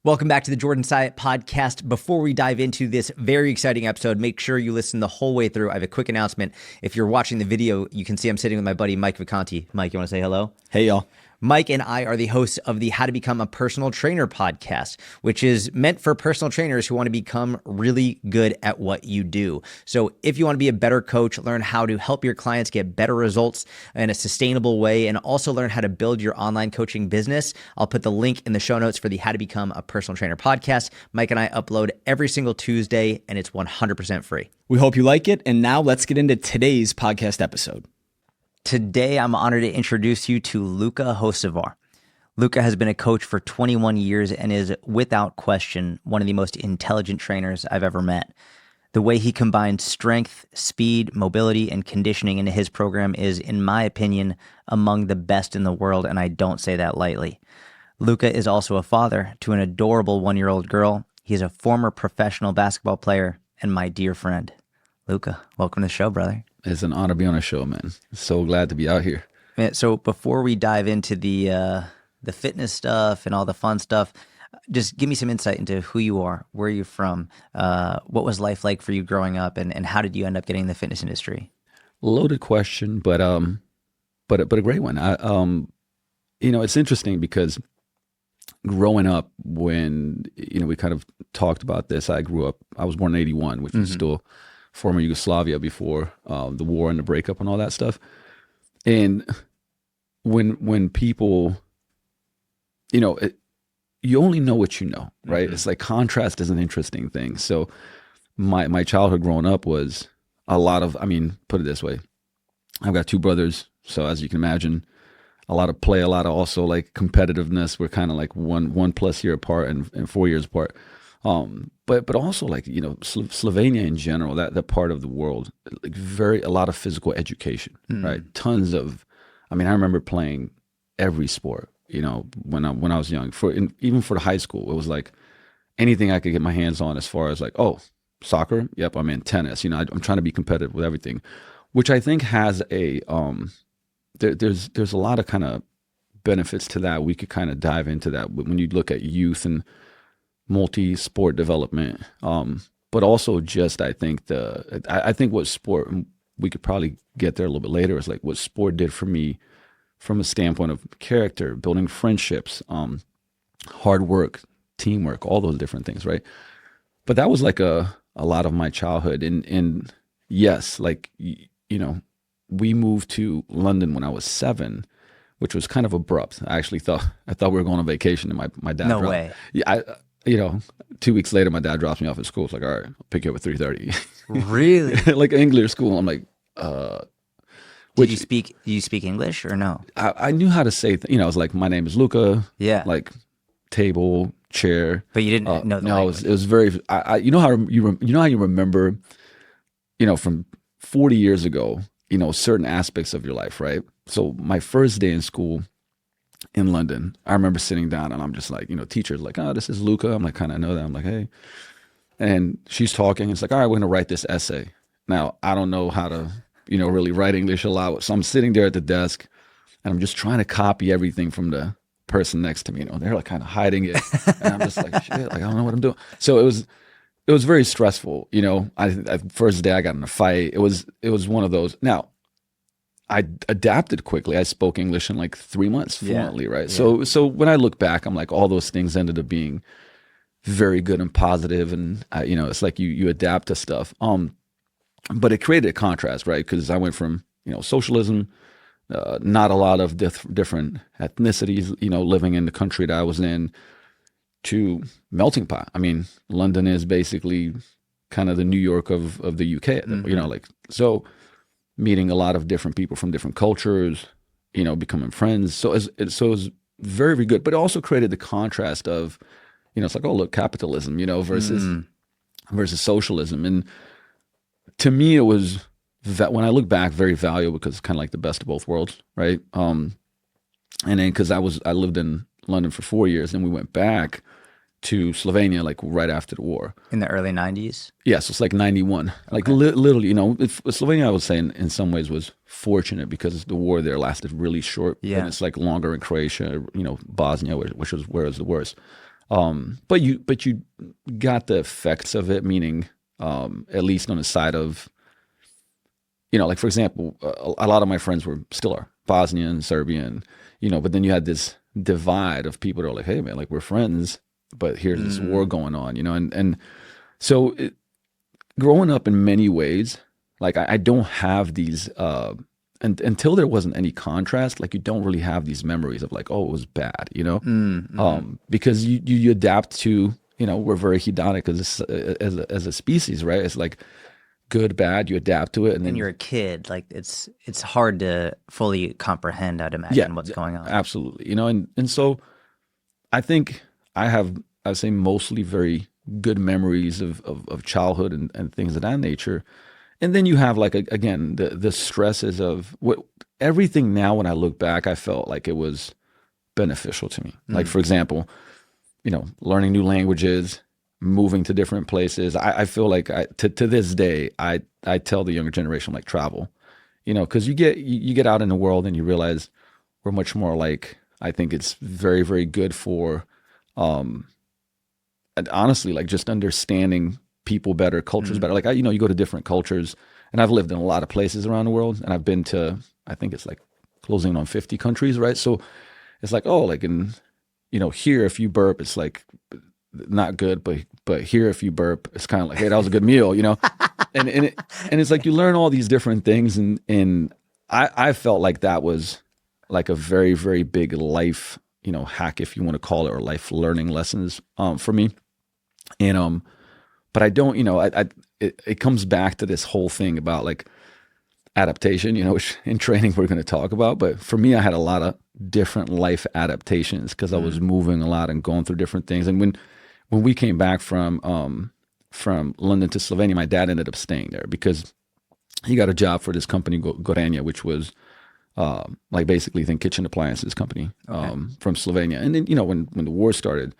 Welcome back to the Jordan Syatt podcast. Before we dive into this very exciting episode, make sure you listen the whole way through. I have a quick announcement. If you're watching the video, you can see I'm sitting with my buddy, Mike Vicanti. Mike, you want to say hello? Hey, y'all. Mike and I are the hosts of the How to Become a Personal Trainer podcast, which is meant for personal trainers who want to become really good at what you do. So if you want to be a better coach, learn how to help your clients get better results in a sustainable way, and also learn how to build your online coaching business, I'll put the link in the show notes for the How to Become a Personal Trainer podcast. Mike and I upload every single Tuesday, and it's 100% free. We hope you like it. And now let's get into today's podcast episode. Today, I'm honored to introduce you to Luka Hocevar. Luka has been a coach for 21 years and is, without question, one of the most intelligent trainers I've ever met. The way he combines strength, speed, mobility, and conditioning into his program is, in my opinion, among the best in the world, and I don't say that lightly. Luka is also a father to an adorable 1-year-old girl. He's a former professional basketball player and my dear friend. Luka, welcome to the show, brother. It's an honor to be on a show, man. So glad to be out here. So before we dive into the fitness stuff and all the fun stuff, just give me some insight into who you are, where you're from, what was life like for you growing up, and how did you end up getting in the fitness industry? Loaded question, but a great one. It's interesting because growing up, when we kind of talked about this, I was born in 81, which is still former Yugoslavia before the war and the breakup and all that stuff. And when people, you only know what you know, right? Mm-hmm. It's like contrast is an interesting thing. So my childhood growing up was a lot of, put it this way, I've got 2 brothers. So as you can imagine, a lot of play, a lot of also like competitiveness. We're kind of like one plus year apart and 4 years apart. But also like, Slovenia in general, that part of the world, like a lot of physical education, right? Tons of, I remember playing every sport, when I was young, even for the high school, it was like anything I could get my hands on as far as like, oh, soccer. Yep. I'm in tennis, I'm trying to be competitive with everything, which I think has there's a lot of kind of benefits to that. We could kind of dive into that when you look at youth and multi-sport development, but also just I think what sport, we could probably get there a little bit later, is like what sport did for me from a standpoint of character, building friendships, hard work, teamwork, all those different things, right? But that was like a lot of my childhood, and yes, like we moved to London when I was 7, which was kind of abrupt. I thought we were going on vacation, and my dad. No way. Yeah. 2 weeks later, my dad drops me off at school. It's like, all right, I'll pick you up at 3:30. Really? Like English school. I'm like, Did you speak English or no? I knew how to say, I was like, my name is Luca. Yeah. Like table, chair. But you didn't know the No, language. it was very, you know how you remember, from 40 years ago, certain aspects of your life, right? So my first day in school in London, I remember sitting down and I'm just like, teacher's like, oh, this is Luca. I'm like, kind of know that. I'm like, hey. And she's talking. It's like, all right, we're going to write this essay. Now, I don't know how to, really write English a lot. So I'm sitting there at the desk and I'm just trying to copy everything from the person next to me. They're like kind of hiding it. And I'm just like, shit, like, I don't know what I'm doing. So it was very stressful. First day I got in a fight. It was one of those. Now, I adapted quickly. I spoke English in like 3 months fluently, right? Yeah. So when I look back, I'm like, all those things ended up being very good and positive, and it's like you adapt to stuff. But it created a contrast, right? Because I went from socialism, not a lot of different ethnicities, living in the country that I was in, to melting pot. London is basically kind of the New York of the UK, so. Meeting a lot of different people from different cultures, becoming friends. So it was very, very good, but it also created the contrast of, it's like, oh, look, capitalism, versus socialism. And to me, it was that when I look back, very valuable, because it's kind of like the best of both worlds, right? And then because I lived in London for 4 years, and we went back to Slovenia like right after the war. In the early 90s? Yes, it's like 91. Like literally, Slovenia, I would say in some ways was fortunate because the war there lasted really short. Yeah. And it's like longer in Croatia, Bosnia, which was where it was the worst. But you got the effects of it, meaning at least on the side of, like for example, a lot of my friends still are Bosnian, Serbian, but then you had this divide of people that are like, hey man, like we're friends, but here's this war going on, and so growing up in many ways, like I don't have these, and until there wasn't any contrast, like you don't really have these memories of like, oh, it was bad, because you adapt to, we're very hedonic as a species, right? It's like good, bad, you adapt to it, and then you're a kid, like it's hard to fully comprehend, I'd imagine, what's going on. Absolutely, and so I think I'd say mostly very good memories of childhood and things of that nature. And then you have like, again, the stresses of everything now when I look back, I felt like it was beneficial to me. Like, for example, learning new languages, moving to different places. I feel like to this day, I tell the younger generation, like travel, because you get out in the world and you realize we're much more like, I think it's very, very good for, and honestly, like just understanding people better, cultures better. Like you go to different cultures, and I've lived in a lot of places around the world, and I've been to, I think it's like closing on 50 countries, right? So it's like, oh, like in, here if you burp, it's like not good, but here if you burp, it's kind of like, hey, that was a good meal, and it's like you learn all these different things, and I felt like that was like a very, very big life, hack, if you want to call it, or life learning lessons for me, and but I don't, it comes back to this whole thing about like adaptation, which in training we're going to talk about. But for me, I had a lot of different life adaptations because I was moving a lot and going through different things. And when we came back from London to Slovenia, my dad ended up staying there because he got a job for this company, Gorenje, which was like basically think kitchen appliances company from Slovenia. And then, when the war started,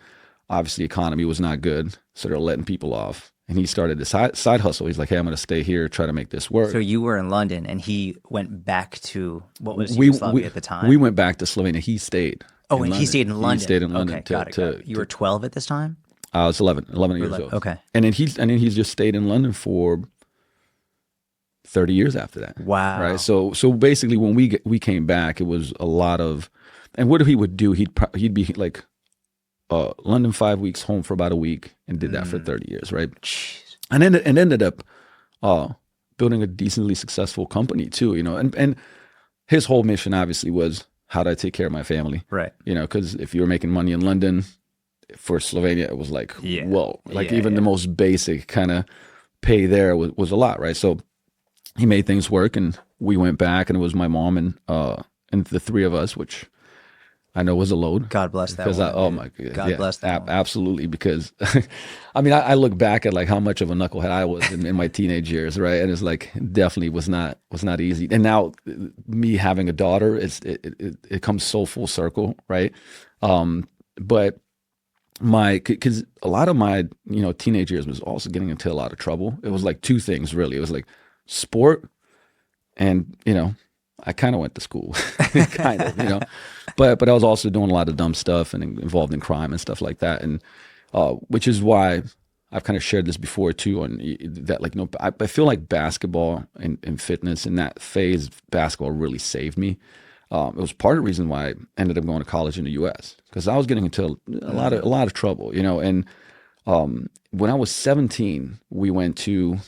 obviously economy was not good, so they're letting people off. And he started this side hustle. He's like, hey, I'm going to stay here, try to make this work. So you were in London, and he went back to, what was Yugoslavia at the time? We went back to Slovenia. He stayed. Oh, and he stayed in London. He stayed in London. Okay, got it. You were 12 at this time? I was 11 years old. Okay. And then he's just stayed in London for 30 years after that. Wow. Right. So basically, when we came back, it was a lot of, and what he would do, he'd be like, London 5 weeks, home for about a week, and did that for 30 years, right? Jeez. And ended up building a decently successful company too, and his whole mission obviously was, how do I take care of my family? Right. Because if you were making money in London, for Slovenia, it was like, whoa, like even the most basic kind of pay there was a lot, right? So he made things work, and we went back, and it was my mom and the three of us, which I know was a load. God bless that because woman. oh my God. God bless that woman. Absolutely. Because I mean, I look back at like how much of a knucklehead I was in my teenage years, right? And it's like, definitely was not easy. And now me having a daughter, it comes so full circle, right? But because a lot of my, teenage years was also getting into a lot of trouble. It was like two things really. It was like sport and, I kind of went to school, kind of, but I was also doing a lot of dumb stuff and involved in crime and stuff like that. And, which is why I've kind of shared this before too, on that, like, I feel like basketball and fitness in that phase, basketball really saved me. It was part of the reason why I ended up going to college in the U.S. because I was getting into a lot of trouble, and, when I was 17, we went to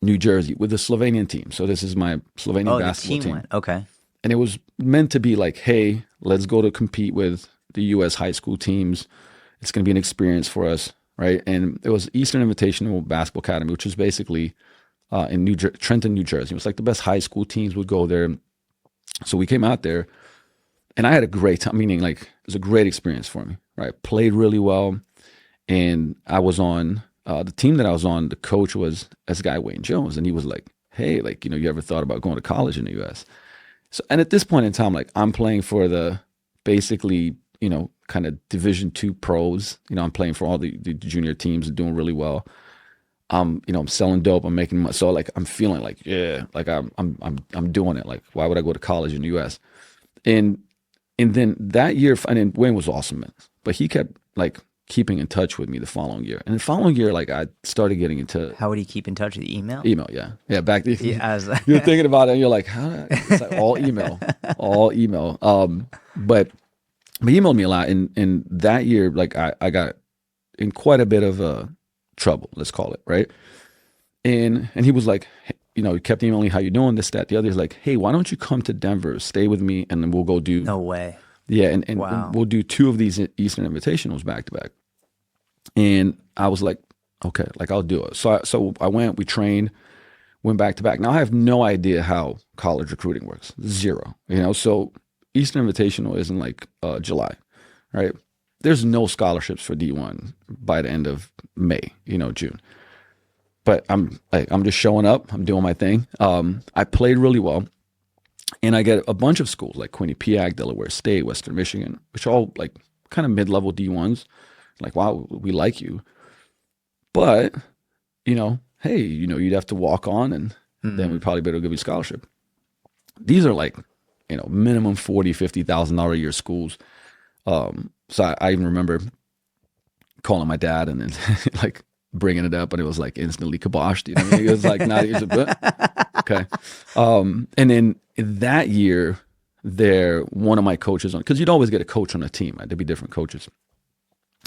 New Jersey with the Slovenian team. So this is my Slovenian basketball the team. Went. Okay. And it was meant to be like, hey, let's go to compete with the U.S. high school teams. It's going to be an experience for us, right? And it was Eastern Invitational Basketball Academy, which is basically in Trenton, New Jersey. It was like the best high school teams would go there. So we came out there, and I had a great time, meaning like it was a great experience for me, right? Played really well, and I was on the team that I was on. The coach was this guy, Wayne Jones, and he was like, hey, like, you ever thought about going to college in the U.S.? So, and at this point in time, like, I'm playing for the basically, kind of Division II pros. I'm playing for all the junior teams and doing really well. I'm selling dope. I'm making money. So like, I'm feeling like, yeah, like I'm doing it. Like, why would I go to college in the U.S.? And then that year, and then Wayne was awesome, man. But he kept like keeping in touch with me the following year. And the following year, like I started getting into How would he keep in touch with you? Email? email. Yeah. Back then, Yeah, you're thinking about it and you're like, it's like all email. But he emailed me a lot. And that year, like I got in quite a bit of trouble, let's call it, right? And he was like, you know, he kept emailing, how you doing, this, that, the other. He's like, hey, why don't you come to Denver, stay with me, and then we'll go do. No way. Yeah, and Wow. we'll do 2 of these Eastern Invitationals back to back. And I was like, okay, like I'll do it. So I went, we trained, went back to back. Now I have no idea how college recruiting works. Zero, you know? So Eastern Invitational is in like July, right? There's no scholarships for D1 by the end of May, you know, June. But I'm just showing up. I'm doing my thing. I played really well. And I get a bunch of schools like Quinnipiac, Delaware State, Western Michigan, which are all like kind of mid-level D1s. Like, wow, we like you. But, you know, hey, you know, you'd have to walk on and then we'd probably better give you a scholarship. These are like, you know, minimum $40,000, $50,000 a year schools. So I even remember calling my dad and then like bringing it up, and it was like instantly kiboshed. You know what I mean? It was like, not even, okay. And then that year, one of my coaches because you'd always get a coach on a team, right? There'd be different coaches.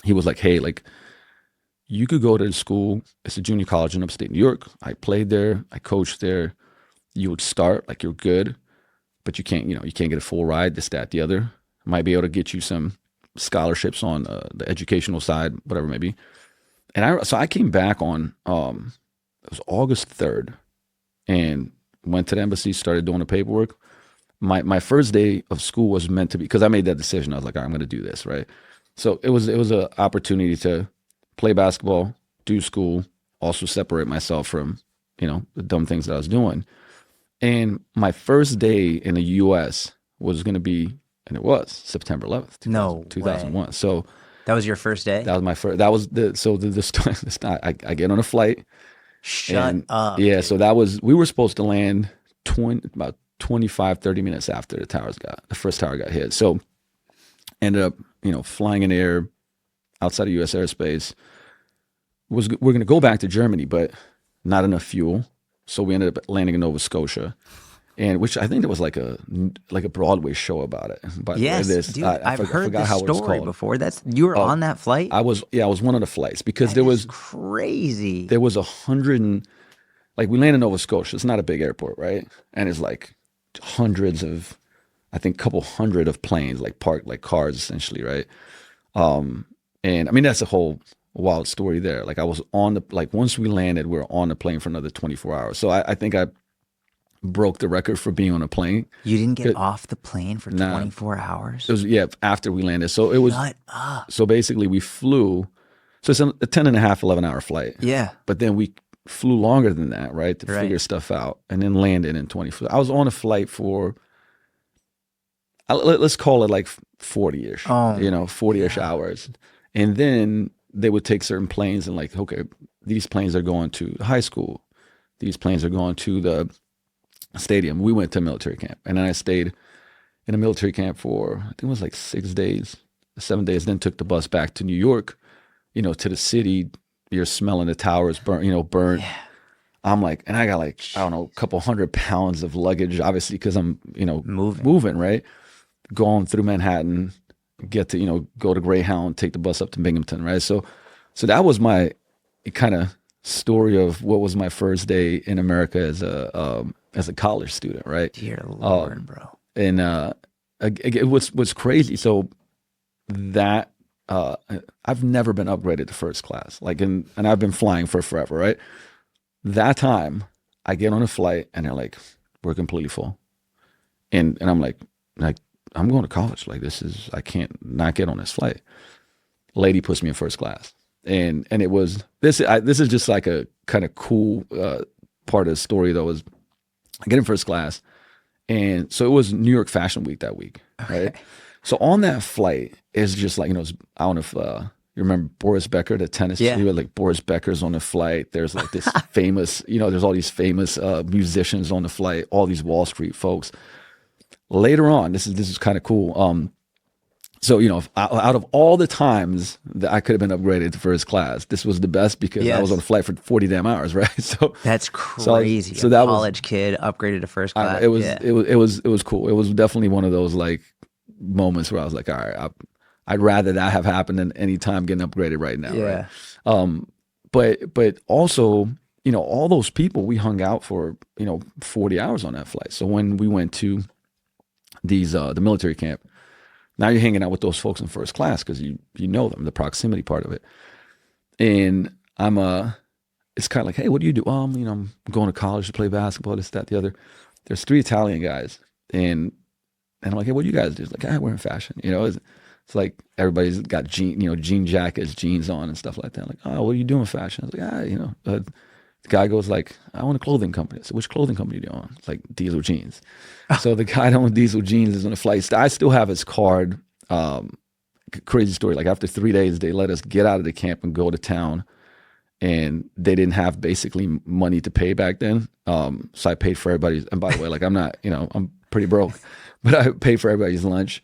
He was like, hey, like you could go to the school. It's a junior college in upstate New York. I played there. I coached there. You would start like you're good, but you can't get a full ride, this, that, the other. Might be able to get you some scholarships on the educational side, whatever it may be. And so I came back on, it was August 3rd, and went to the embassy, started doing the paperwork. My first day of school was meant to be, because I made that decision. I was like, all right, I'm going to do this, right? So it was an opportunity to play basketball, do school, also separate myself from, you know, the dumb things that I was doing. And my first day in the U.S. was going to be, and it was September 11th, 2001. So that was your first day? that was my first. That was the story. I get on a flight. Shut up. Yeah, dude. So we were supposed to land about 25, 30 minutes after the first tower got hit. So ended up, you know, flying in air outside of U.S. airspace. We're going to go back to Germany, but not enough fuel. So we ended up landing in Nova Scotia. And which I think there was like a Broadway show about it. But yes, dude, I've heard this story before. You were on that flight? I was one of the flights, because that was crazy. There was 100 like we landed in Nova Scotia. It's not a big airport, right? And it's like hundreds of, I think, couple hundred of planes like parked like cars essentially, right? And I mean that's a whole wild story there. Like I was on once we landed, we were on the plane for another 24 hours. So I think I broke the record for being on a plane. You didn't get off the plane for 24 hours? It was, after we landed. So it was, shut up. So basically we flew, so it's a 10 and a half, 11 hour flight. Yeah. But then we flew longer than that, right? To figure stuff out, and then landed in 24. I was on a flight for, let's call it like 40-ish, 40-ish hours. And then they would take certain planes and like, okay, these planes are going to high school. These planes are going to the stadium. We went to military camp, and then I stayed in a military camp for, I think it was like 7 days, then took the bus back to New York, you know, to the city. You're smelling the towers burnt. Yeah. I'm like, and I got like, I don't know, a couple 100 pounds of luggage, obviously, because I'm, you know, moving, right? Going through Manhattan, get to, you know, go to Greyhound, take the bus up to Binghamton, right? So that was my kind of story of what was my first day in America as a college student, right? Dear Lord, bro. And it was crazy. So that I've never been upgraded to first class, and I've been flying for forever, right? That time I get on a flight and they're like, we're completely full, and I'm like I'm going to college. Like I can't not get on this flight. Lady puts me in first class, and it was this is just like a kind of cool part of the story though. Is I get in first class, and so it was New York Fashion Week that week, right? Okay. So on that flight, it's just like, you know, I don't know if you remember Boris Becker, the tennis. Yeah. You had like Boris Becker's on the flight. There's like this famous, you know, there's all these famous musicians on the flight, all these Wall Street folks. Later on, this is kind of cool. So, out of all the times that I could have been upgraded to first class, this was the best because I was on a flight for 40 damn hours, right? So that's crazy. So a that college kid upgraded to first class. It was cool. It was definitely one of those like moments where I was like, all right, I'd rather that have happened than any time getting upgraded right now. Yeah. Right? But also, all those people, we hung out for, 40 hours on that flight. So when we went to the military camp, now you're hanging out with those folks in first class because you know them, the proximity part of it. And it's kind of like, hey, what do you do? I'm going to college to play basketball, this, that, the other. There's 3 Italian guys. And I'm like, hey, what do you guys do? It's like, we're in fashion. It's like everybody's got jean jackets, jeans on and stuff like that. I'm like, oh, what are you doing in fashion? I was like, the guy goes like, I own a clothing company. I said, which clothing company do you own? It's like Diesel Jeans. So the guy that owns Diesel Jeans is on a flight. I still have his card. Crazy story. Like after 3 days, they let us get out of the camp and go to town. And they didn't have basically money to pay back then. So I paid for everybody's, and by the way, like I'm not, I'm pretty broke, but I paid for everybody's lunch.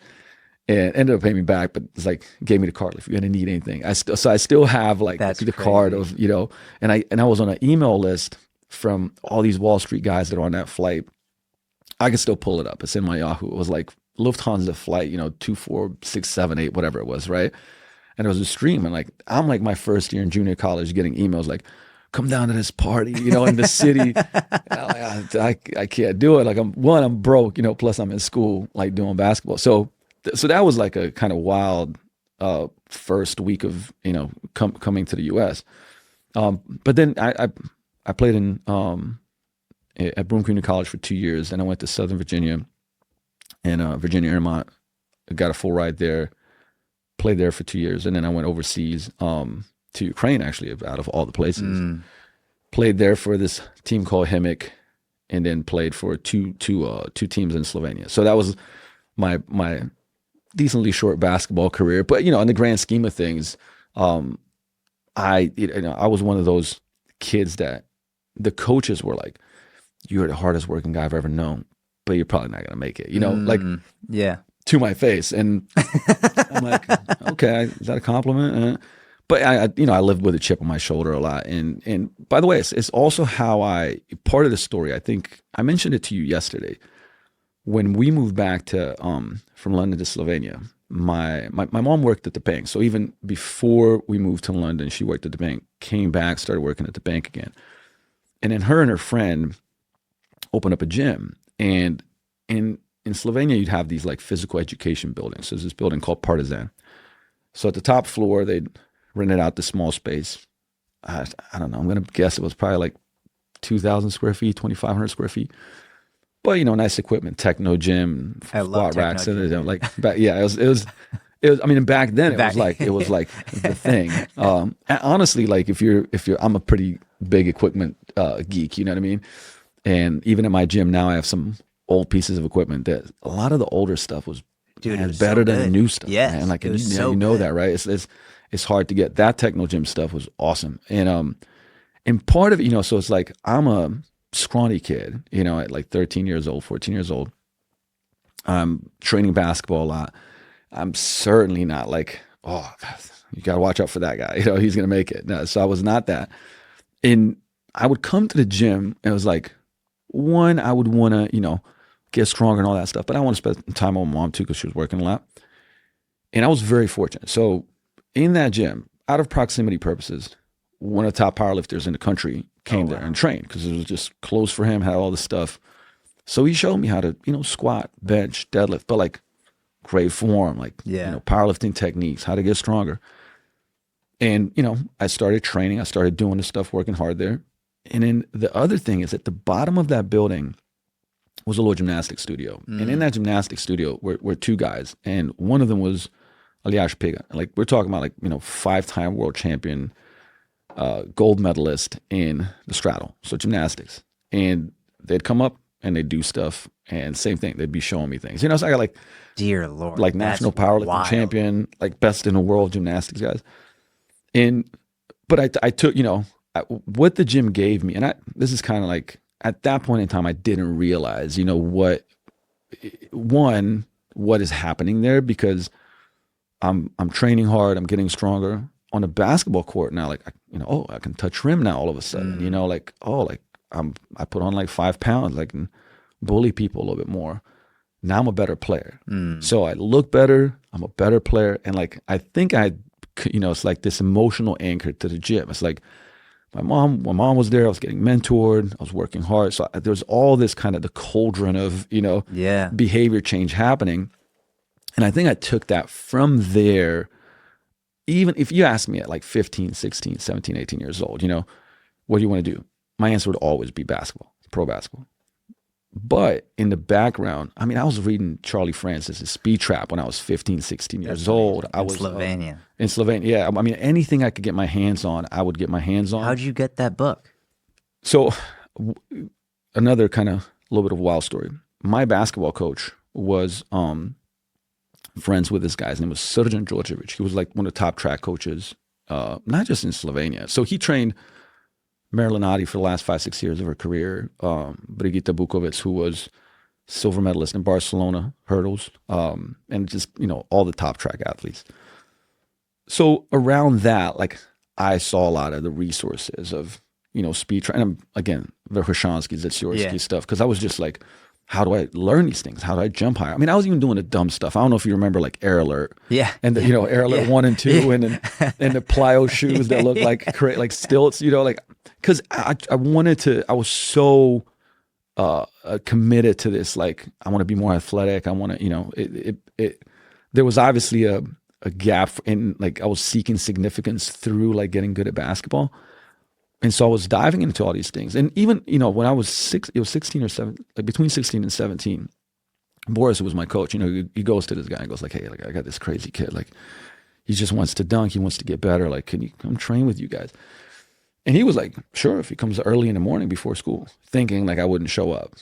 And ended up paying me back, but it's like gave me the card. If you're gonna need anything, I still have like the card of and I was on an email list from all these Wall Street guys that are on that flight. I can still pull it up. It's in my Yahoo. It was like Lufthansa flight, 24678, whatever it was, right? And it was a stream, and like I'm like my first year in junior college getting emails like, come down to this party, in the city. I can't do it. Like I'm broke, plus I'm in school like doing basketball. So that was like a kind of wild first week of coming to the U.S. But then I played at Broome Community College for 2 years. Then I went to Southern Virginia and Virginia Airmont. I got a full ride there. Played there for 2 years, and then I went overseas to Ukraine. Actually, out of all the places, played there for this team called Himik, and then played for two teams in Slovenia. So that was my decently short basketball career, but in the grand scheme of things, I was one of those kids that the coaches were like, "You're the hardest working guy I've ever known, but you're probably not gonna make it." Like to my face, and I'm like, "Okay, is that a compliment?" But I lived with a chip on my shoulder a lot, and by the way, it's also how part of the story. I think I mentioned it to you yesterday. When we moved back to from London to Slovenia, my mom worked at the bank. So even before we moved to London, she worked at the bank, came back, started working at the bank again. And then her and her friend opened up a gym. And in Slovenia, you'd have these like physical education buildings. So there's this building called Partizan. So at the top floor, they'd rented out the small space. I don't know, I'm going to guess it was probably like 2,000 square feet, 2,500 square feet. But nice equipment, techno gym, squat racks, and like, it was. I mean, back then it was like the thing. And honestly, like if you're, I'm a pretty big equipment geek, you know what I mean. And even at my gym now, I have some old pieces of equipment that a lot of the older stuff was better than the new stuff. Yes, man. Like you know that, right? It's hard to get. That techno gym stuff was awesome, and part of it, so it's like I'm a scrawny kid, at like 13 years old, 14 years old. I'm training basketball a lot. I'm certainly not like, oh, you got to watch out for that guy. He's going to make it. No, so I was not that. And I would come to the gym and it was like, one, I would want to, get stronger and all that stuff, but I want to spend time with my mom too because she was working a lot. And I was very fortunate. So in that gym, out of proximity purposes, one of the top powerlifters in the country came there and trained because it was just close for him, had all this stuff. So he showed me how to, squat, bench, deadlift, but like great form, like, powerlifting techniques, how to get stronger. And, I started training. I started doing this stuff, working hard there. And then the other thing is at the bottom of that building was a little gymnastics studio. And in that gymnastics studio were two guys. And one of them was Aljaž Piga. Like we're talking about like, 5-time world champion, gold medalist in the straddle, so gymnastics. And they'd come up and they'd do stuff, and same thing, they'd be showing me things. So I got like, dear Lord, like national powerlifting champion, like best in the world gymnastics guys. But I took, what the gym gave me, and this is kind of like at that point in time, I didn't realize, what is happening there, because I'm training hard, I'm getting stronger. On a basketball court now, like, I can touch rim now all of a sudden, like, I put on like 5 pounds, I can bully people a little bit more. Now I'm a better player. So I look better, I'm a better player. And like, I think it's like this emotional anchor to the gym. It's like my mom was there, I was getting mentored, I was working hard. So there's all this kind of the cauldron of, behavior change happening. And I think I took that from there. Even if you ask me at like 15, 16, 17, 18 years old, what do you want to do? My answer would always be basketball, pro basketball. But in the background, I was reading Charlie Francis's Speed Trap when I was 15, 16 years old. I was Slovenia. In Slovenia, yeah. Anything I could get my hands on, I would get my hands on. How'd you get that book? So another kind of little bit of a wild story. My basketball coach was friends with this guy. His name was Srđan Đorđević. He was like one of the top track coaches, not just in Slovenia. So he trained Marilyn Adi for the last 5-6 years of her career. Brigitte Bukovic, who was silver medalist in Barcelona hurdles, and just, all the top track athletes. So around that, like, I saw a lot of the resources of, speed training. Again, the Hrshansky, Zetsiorsky stuff, because I was just like, how do I learn these things? How do I jump higher? I was even doing the dumb stuff. I don't know if you remember like Air Alert. Yeah. And the, Air Alert 1 and 2 and the plyo shoes that look like stilts, because I was so committed to this. Like, I want to be more athletic. I want to, there was obviously a gap in, like, I was seeking significance through like getting good at basketball. And so I was diving into all these things. And even, when I was 16 or 17, like between 16 and 17, Boris, who was my coach, he goes to this guy and goes like, hey, like, I got this crazy kid. Like, he just wants to dunk. He wants to get better. Like, can you come train with you guys? And he was like, sure, if he comes early in the morning before school, thinking like I wouldn't show up.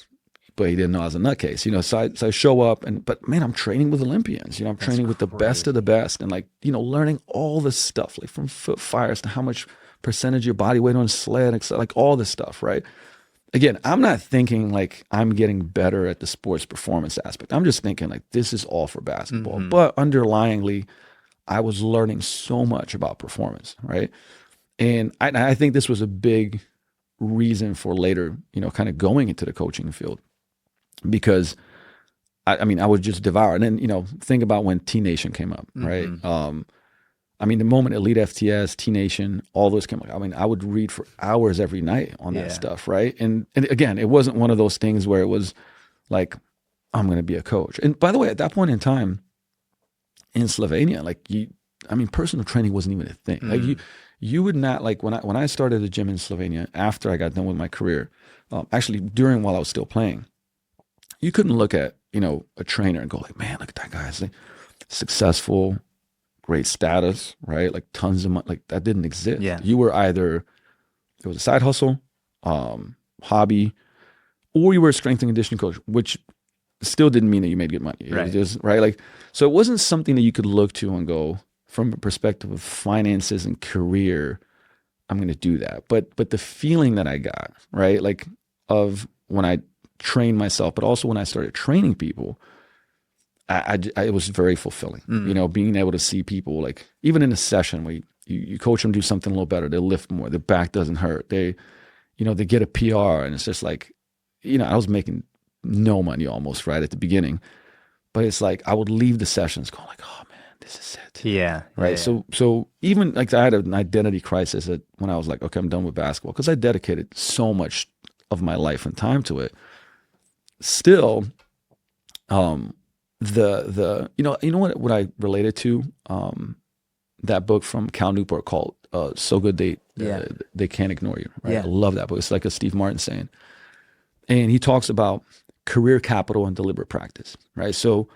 But he didn't know I was a nutcase, so I show up but man, I'm training with Olympians, I'm training with the best of the best, and like, learning all this stuff, like from foot fires to how much percentage of your body weight on a sled, like all this stuff, right? Again, I'm not thinking like I'm getting better at the sports performance aspect. I'm just thinking like this is all for basketball. But underlyingly, I was learning so much about performance, right? And I think this was a big reason for later, kind of going into the coaching field, because I would just devour. And then, think about when T Nation came up, right? The moment Elite FTS, T Nation, all those came up, I would read for hours every night on that stuff, right? And again, it wasn't one of those things where it was like, I'm going to be a coach. And by the way, at that point in time in Slovenia, like personal training wasn't even a thing. Like you would not, like when I started a gym in Slovenia after I got done with my career, actually while I was still playing, you couldn't look at, a trainer and go like, man, look at that guy. It's like successful, great status, right? Like tons of money, like that didn't exist. Yeah. You were either, it was a side hustle, hobby, or you were a strength and conditioning coach, which still didn't mean that you made good money. Right. It was just, right? Like, so it wasn't something that you could look to and go, from a perspective of finances and career, I'm going to do that. But the feeling that I got, right? Like of when I trained myself, but also when I started training people, it was very fulfilling, being able to see people, like even in a session where you coach them do something a little better, they lift more, their back doesn't hurt, they get a PR, and it's just like, I was making no money almost right at the beginning, but it's like I would leave the sessions going like, oh man, this is it. Yeah. Right. Yeah. So even like I had an identity crisis when I was like, okay, I'm done with basketball, because I dedicated so much of my life and time to it. Still, what I related to, that book from Cal Newport called So Good They Can't Ignore You. Right? Yeah. I love that book. It's like a Steve Martin saying. And he talks about career capital and deliberate practice, right? So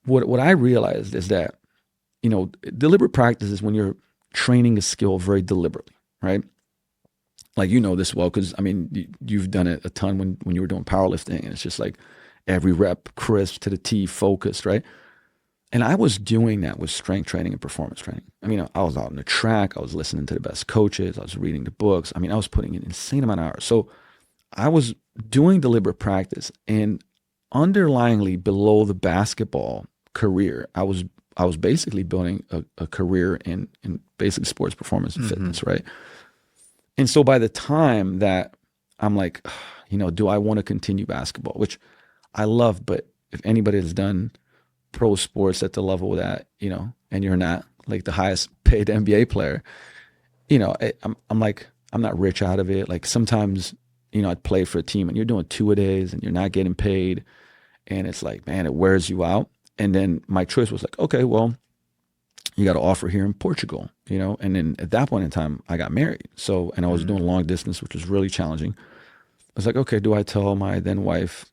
what I realized is that, deliberate practice is when you're training a skill very deliberately, right? Like, this well, because you've done it a ton when you were doing powerlifting, and it's just like every rep crisp to the T, focused, right? And I was doing that with strength training and performance training. I was out on the track, I was listening to the best coaches, I was reading the books. I was putting in an insane amount of hours. So I was doing deliberate practice, and underlyingly below the basketball career, I was I was basically building a career in basic sports performance and fitness, right? And so by the time that I'm like, do I want to continue basketball, which I love, but if anybody has done pro sports at the level that, and you're not like the highest paid NBA player, I'm like, I'm not rich out of it. Like sometimes, I'd play for a team and you're doing 2-a-days and you're not getting paid. And it's like, man, it wears you out. And then my choice was like, okay, well, you got an offer here in Portugal, and then at that point in time, I got married. So, and I was doing long distance, which was really challenging. I was like, okay, do I tell my then wife,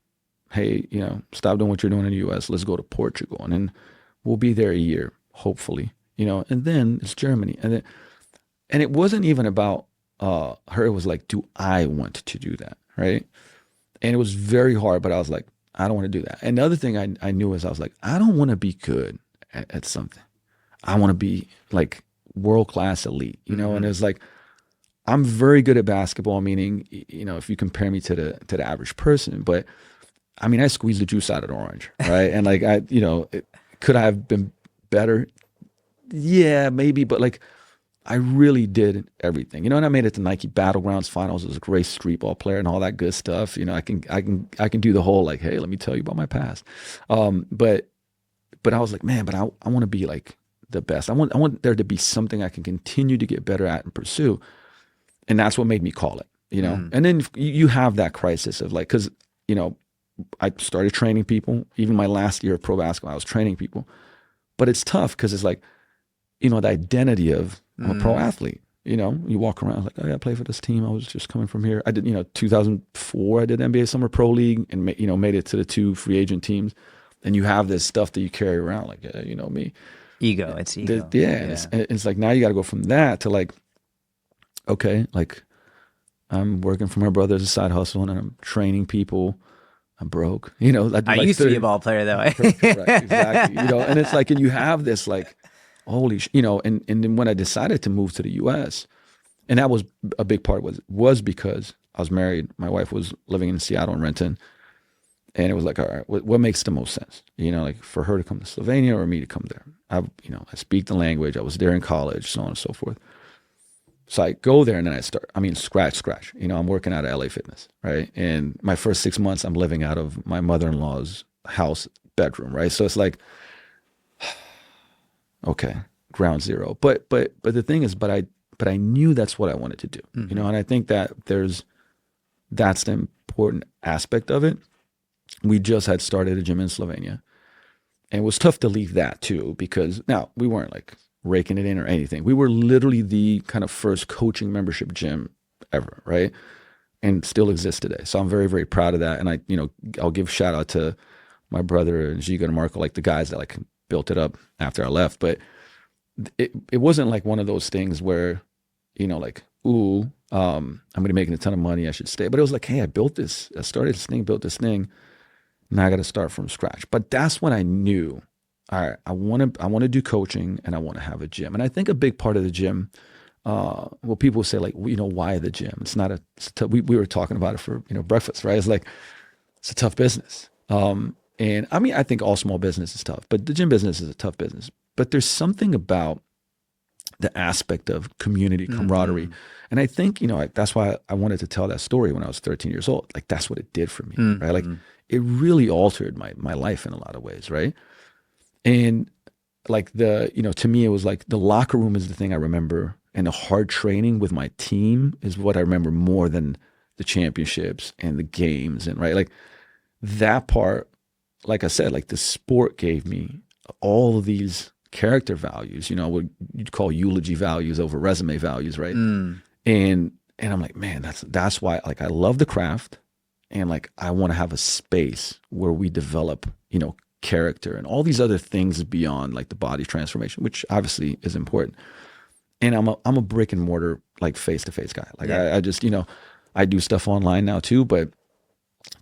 hey, stop doing what you're doing in the US, let's go to Portugal. And then we'll be there a year, hopefully, and then it's Germany. And it wasn't even about her. It was like, do I want to do that? Right. And it was very hard, but I was like, I don't want to do that. And the other thing I knew is I was like, I don't want to be good at something. I want to be like world-class elite, and it's like, I'm very good at basketball, meaning, if you compare me to the average person, but I mean, I squeezed the juice out of the orange, right? And like, could I have been better? Yeah, maybe, but like, I really did everything, and I made it to Nike Battlegrounds finals as a great street ball player and all that good stuff. I can do the whole like, hey, let me tell you about my past. But I was like, man, but I want to be like the best. I want there to be something I can continue to get better at and pursue. And that's what made me call it, and then you have that crisis of like, cause I started training people, even my last year of pro basketball, I was training people, but it's tough. Cause it's like, the identity of I'm a pro athlete, you walk around like, oh yeah, I play for this team. I was just coming from here. I did, 2004, I did NBA Summer Pro League and made it to the 2 free agent teams. And you have this stuff that you carry around like, me. Ego, it's ego. It's like, now you got to go from that to like, okay, like I'm working for my brother as a side hustle and I'm training people. I'm broke, I used to be a ball player though. Correct, exactly. And it's like, and you have this like, holy, and then when I decided to move to the US, and that was a big part was because I was married. My wife was living in Seattle and Renton. And it was like, all right, what makes the most sense? Like for her to come to Slovenia or me to come there. I speak the language. I was there in college, so on and so forth. So I go there and then scratch. I'm working out of LA Fitness, right? And my first 6 months, I'm living out of my mother-in-law's house bedroom, right? So it's like, okay, ground zero. But the thing is, but I knew that's what I wanted to do, and I think that that's the important aspect of it. We just had started a gym in Slovenia, and it was tough to leave that too, because now we weren't like raking it in or anything. We were literally the kind of first coaching membership gym ever, right? And still exists today. So I'm very, very proud of that. And I'll give shout out to my brother and Giga and Marco, like the guys that like built it up after I left. But it wasn't like one of those things where, like, ooh, I'm going to be making a ton of money, I should stay. But it was like, hey, I started this thing, built this thing. Now I got to start from scratch. But that's when I knew, all right, I want to do coaching and I want to have a gym. And I think a big part of the gym, well, people say like, why the gym? It's not we were talking about it for, breakfast, right? It's like, it's a tough business. And I mean, I think all small business is tough, but the gym business is a tough business. But there's something about the aspect of community camaraderie. And I think, that's why I wanted to tell that story when I was 13 years old. Like, that's what it did for me, right? Like, it really altered my life in a lot of ways, right? And like to me, it was like the locker room is the thing I remember, and the hard training with my team is what I remember more than the championships and the games, and right, like that part, like I said, like the sport gave me all of these character values, what you'd call eulogy values over resume values, right? And I'm like, man, that's why, like, I love the craft, and like I want to have a space where we develop, character and all these other things beyond like the body transformation, which obviously is important. And I'm a brick and mortar, like face-to-face guy. Like I just, I do stuff online now too, but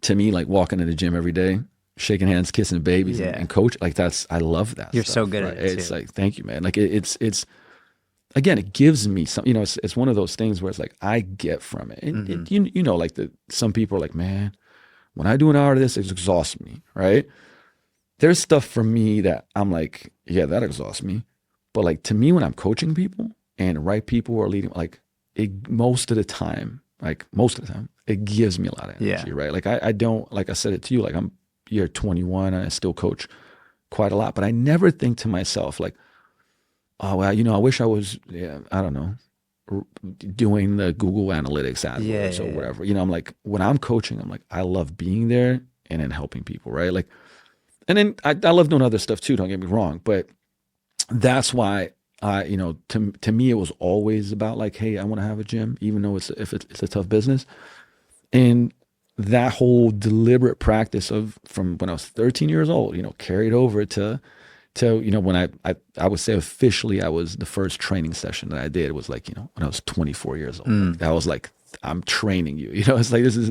to me, like walking in the gym every day, shaking hands, kissing babies and coach, like I love that. You're stuff, so good right? at it It's too. like, thank you, man. Like it's again, it gives me some, it's one of those things where it's like, I get from it. And like some people are like, man, when I do an hour of this, it exhausts me, right? There's stuff for me that I'm like, yeah, that exhausts me. But like to me, when I'm coaching people and the right people are leading, like most of the time, it gives me a lot of energy, right? Like I don't, like I said it to you, like I'm year 21 and I still coach quite a lot, but I never think to myself like, oh, well, I wish I was, I don't know, doing the Google Analytics AdWords or whatever. I'm like, when I'm coaching, I'm like, I love being there and then helping people, right? Like, and then I love doing other stuff too, don't get me wrong, but that's why to me, it was always about like, hey, I want to have a gym, even though it's a tough business. And that whole deliberate practice from when I was 13 years old, carried over to when I would say officially I was the first training session that I did was like, when I was 24 years old. Like, I was like, I'm training you, it's like, this is,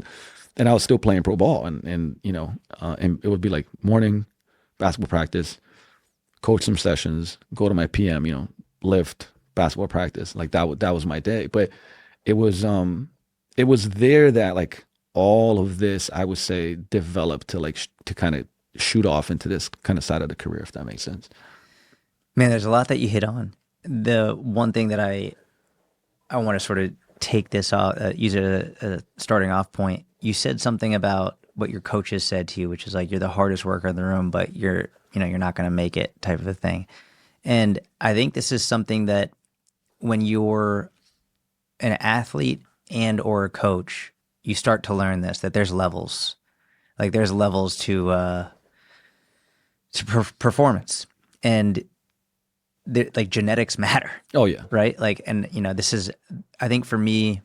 and I was still playing pro ball and it would be like morning basketball practice, coach some sessions, go to my PM, lift, basketball practice. Like that was my day. But it was there that like all of this, I would say, developed to to kind of shoot off into this kind of side of the career, if that makes sense. Man, there's a lot that you hit on. The one thing that I want to sort of take this off, use it as a starting off point. You said something about what your coaches said to you, which is like, you're the hardest worker in the room, but you're not going to make it type of a thing. And I think this is something that when you're an athlete and or a coach, you start to learn this, that there's levels. Like there's levels to performance, and like genetics matter. Oh yeah. Right. Like, and this is, I think for me,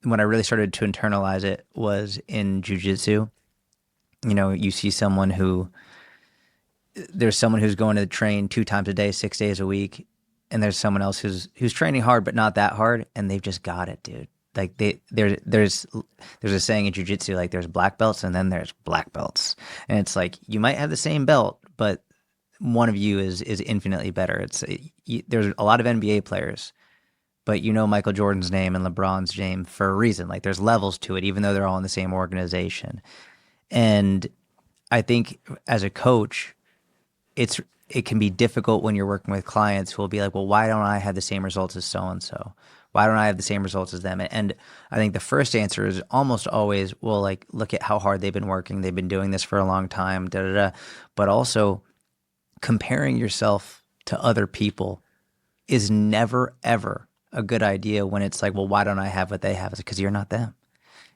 when I really started to internalize it was in jiu-jitsu. You see there's someone who's going to train 2 times a day, 6 days a week. And there's someone else who's training hard, but not that hard. And they've just got it, dude. Like there's a saying in jiu-jitsu, like there's black belts and then there's black belts. And it's like, you might have the same belt, but one of you is infinitely better. There's a lot of NBA players, but Michael Jordan's name and LeBron's name for a reason. Like there's levels to it, even though they're all in the same organization. And I think as a coach, it can be difficult when you're working with clients who will be like, well, why don't I have the same results as so-and-so? Why don't I have the same results as them? And I think the first answer is almost always, well, like, look at how hard they've been working. They've been doing this for a long time, But also comparing yourself to other people is never, ever a good idea when it's like, well, why don't I have what they have? It's because you're not them.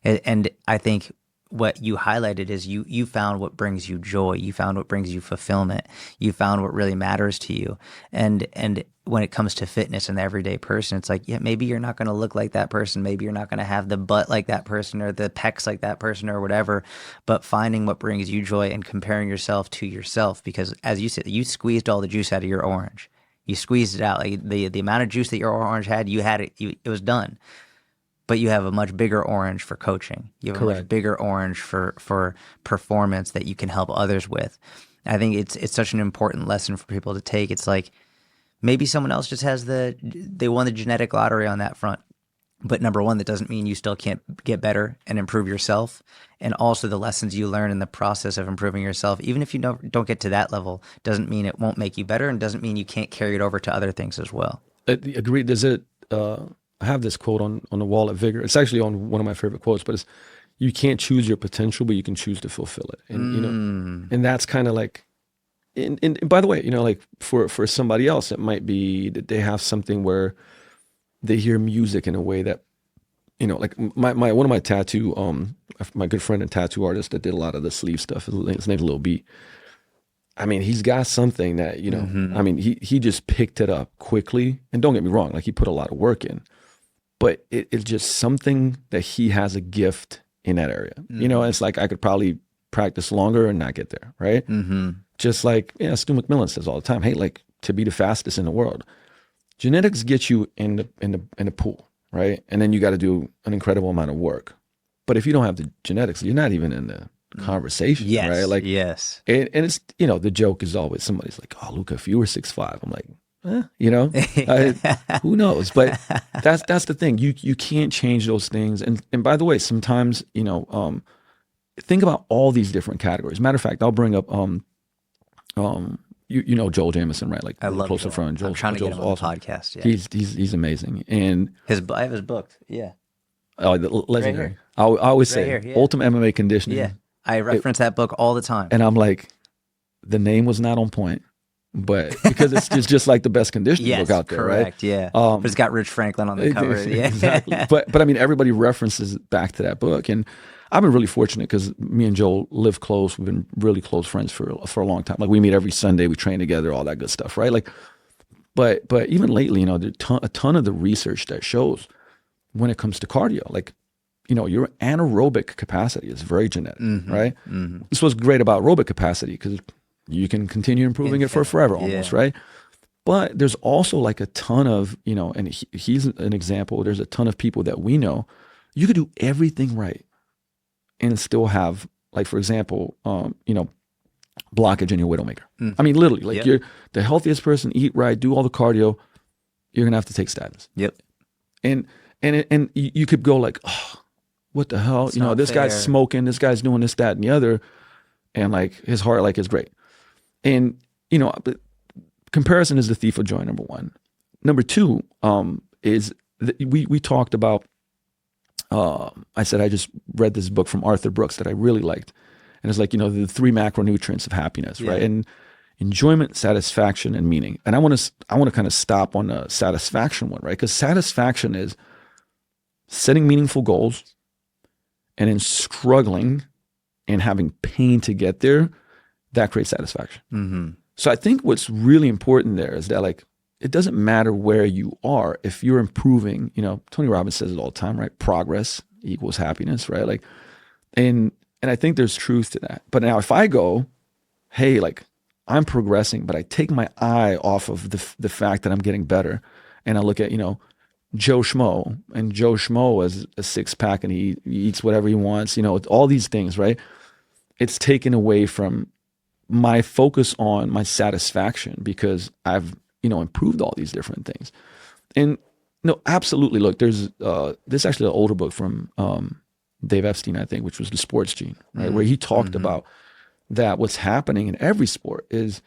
And I think what you highlighted is you found what brings you joy. You found what brings you fulfillment. You found what really matters to you. And when it comes to fitness and the everyday person, it's like, yeah, maybe you're not going to look like that person. Maybe you're not going to have the butt like that person or the pecs like that person or whatever, but finding what brings you joy and comparing yourself to yourself. Because as you said, you squeezed all the juice out of your orange. You squeezed it out. Like the amount of juice that your orange had, you had it, it was done. But you have a much bigger orange for coaching. You have a much bigger orange for performance that you can help others with. I think it's such an important lesson for people to take. It's like maybe someone else just they won the genetic lottery on that front. But number one, that doesn't mean you still can't get better and improve yourself. And also the lessons you learn in the process of improving yourself, even if you don't get to that level, doesn't mean it won't make you better and doesn't mean you can't carry it over to other things as well. Agreed. Does it... I have this quote on the wall at Vigor. It's actually on one of my favorite quotes, but it's, you can't choose your potential, but you can choose to fulfill it. And, and that's kind of like, and by the way, like for somebody else, it might be that they have something where they hear music in a way that, like one of my tattoo, my good friend and tattoo artist that did a lot of the sleeve stuff, his name's Lil B. I mean, he's got something that, I mean, he just picked it up quickly. And don't get me wrong, like he put a lot of work in. But it's just something that he has a gift in that area. It's like I could probably practice longer and not get there, right? Just like, Stu McMillan says all the time, hey, like to be the fastest in the world, genetics get you in the pool, right? And then you got to do an incredible amount of work. But if you don't have the genetics, you're not even in the conversation, right? Like, yes. And it's, the joke is always somebody's like, oh, Luka, if you were 6'5", I'm like, who knows? But that's the thing. You can't change those things. And by the way, sometimes, think about all these different categories. Matter of fact, I'll bring up you know Joel Jameson, right? Like I love closer Joel. friend. I'm trying to get Joel's him on awesome. the podcast. Yeah. He's amazing, and I have his book. Yeah. legendary. here. I always say here, yeah. Ultimate MMA Conditioning. Yeah. I reference that book all the time. And I'm like, the name was not on point, but because it's just like the best conditioning book out there, correct, right? Yeah. But it's got Rich Franklin on the cover. Yeah. Exactly. But I mean, everybody references back to that book, and I've been really fortunate because me and Joel live close. We've been really close friends for a long time. Like we meet every Sunday, we train together, all that good stuff, right? Like, but even lately, you know, there's a ton of the research that shows when it comes to cardio, like, you know, your anaerobic capacity is very genetic, right? Mm-hmm. This was great about aerobic capacity because you can continue improving it for forever almost, right? But there's also like a ton of, you know, and he's an example. There's a ton of people that we know. You could do everything right and still have, like, for example, you know, blockage in your widowmaker. I mean, literally, like you're the healthiest person, eat right, do all the cardio, you're going to have to take statins. Yep. And you could go like, oh, what the hell? It's you know, not this fair. guy's smoking, this guy's doing this, that, and the other. And like his heart like is great. And, you know, comparison is the thief of joy, number one. Number two is we talked about, I said, I just read this book from Arthur Brooks that I really liked. And it's like, you know, the 3 macronutrients of happiness, right? And enjoyment, satisfaction, and meaning. And I want to kind of stop on the satisfaction one, right? Because satisfaction is setting meaningful goals and then struggling and having pain to get there. That creates satisfaction. Mm-hmm. So I think what's really important there is that, like, it doesn't matter where you are. If you're improving, you know, Tony Robbins says it all the time, right? Progress equals happiness, right? Like, and I think there's truth to that. But now if I go, hey, like, I'm progressing, but I take my eye off of the fact that I'm getting better, and I look at, you know, Joe Schmo, and Joe Schmo has a 6-pack and he eats whatever he wants, you know, all these things, right? It's taken away from my focus on my satisfaction because I've, you know, improved all these different things. And no, absolutely. Look, there's this is actually an older book from Dave Epstein, I think, which was The Sports Gene, right? Where he talked about that what's happening in every sport is,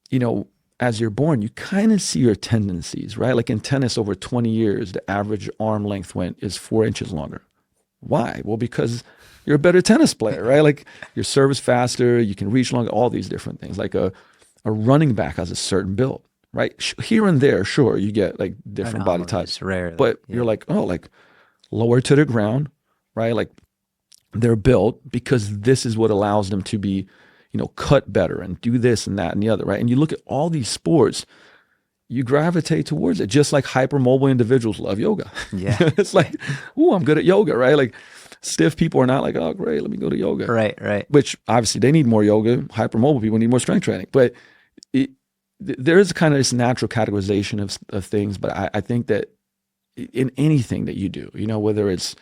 you know, as you're born, you kind of see your tendencies, right? Like in tennis, over 20 years, the average arm length is 4 inches longer. Why? Well, because you're a better tennis player, right? Like your serve is faster, you can reach longer, all these different things. Like a running back has a certain build, right? Here and there, sure, you get like different body types. Rare, but you're like, oh, like lower to the ground, right? Like they're built because this is what allows them to be, you know, cut better and do this and that and the other, right? And you look at all these sports, you gravitate towards it, just like hypermobile individuals love yoga. Yeah. It's like, ooh, I'm good at yoga, right? Like stiff people are not like, oh, great, let me go to yoga. Right. Which obviously they need more yoga. Hypermobile people need more strength training. But there is kind of this natural categorization of things. But I think that in anything that you do, you know, whether it's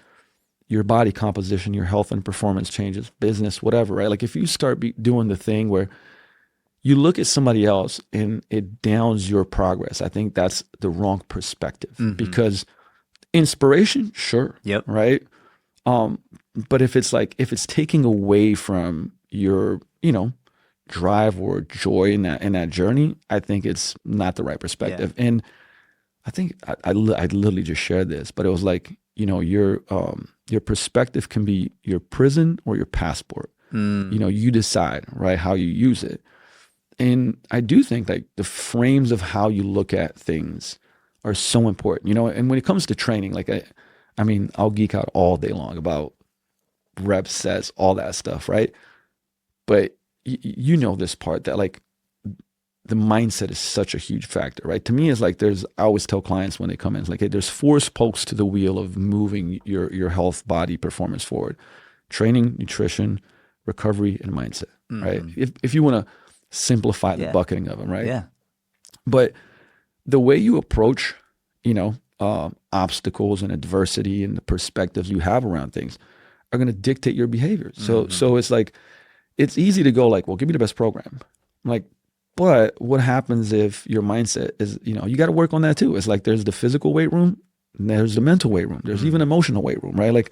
your body composition, your health and performance changes, business, whatever, right? Like if you start doing the thing where you look at somebody else and it downs your progress, I think that's the wrong perspective. Because inspiration, sure. Yep. Right. But if it's taking away from your, you know, drive or joy in that journey, I think it's not the right perspective. Yeah. And I think I literally just shared this, but it was like, you know, your perspective can be your prison or your passport. You know, you decide, right, how you use it. And I do think like the frames of how you look at things are so important, you know. And when it comes to training, like I mean, I'll geek out all day long about reps, sets, all that stuff, right? But you know this part that like the mindset is such a huge factor, right? To me, it's like I always tell clients when they come in, it's like, hey, there's 4 spokes to the wheel of moving your health, body, performance forward: training, nutrition, recovery, and mindset, right? If you want to simplify the bucketing of them, right? Yeah. But the way you approach, you know, obstacles and adversity and the perspectives you have around things are going to dictate your behavior. So it's like, it's easy to go like, well, give me the best program. I'm like, but what happens if your mindset is, you know, you got to work on that too. It's like there's the physical weight room, and there's the mental weight room. There's even emotional weight room, right? Like,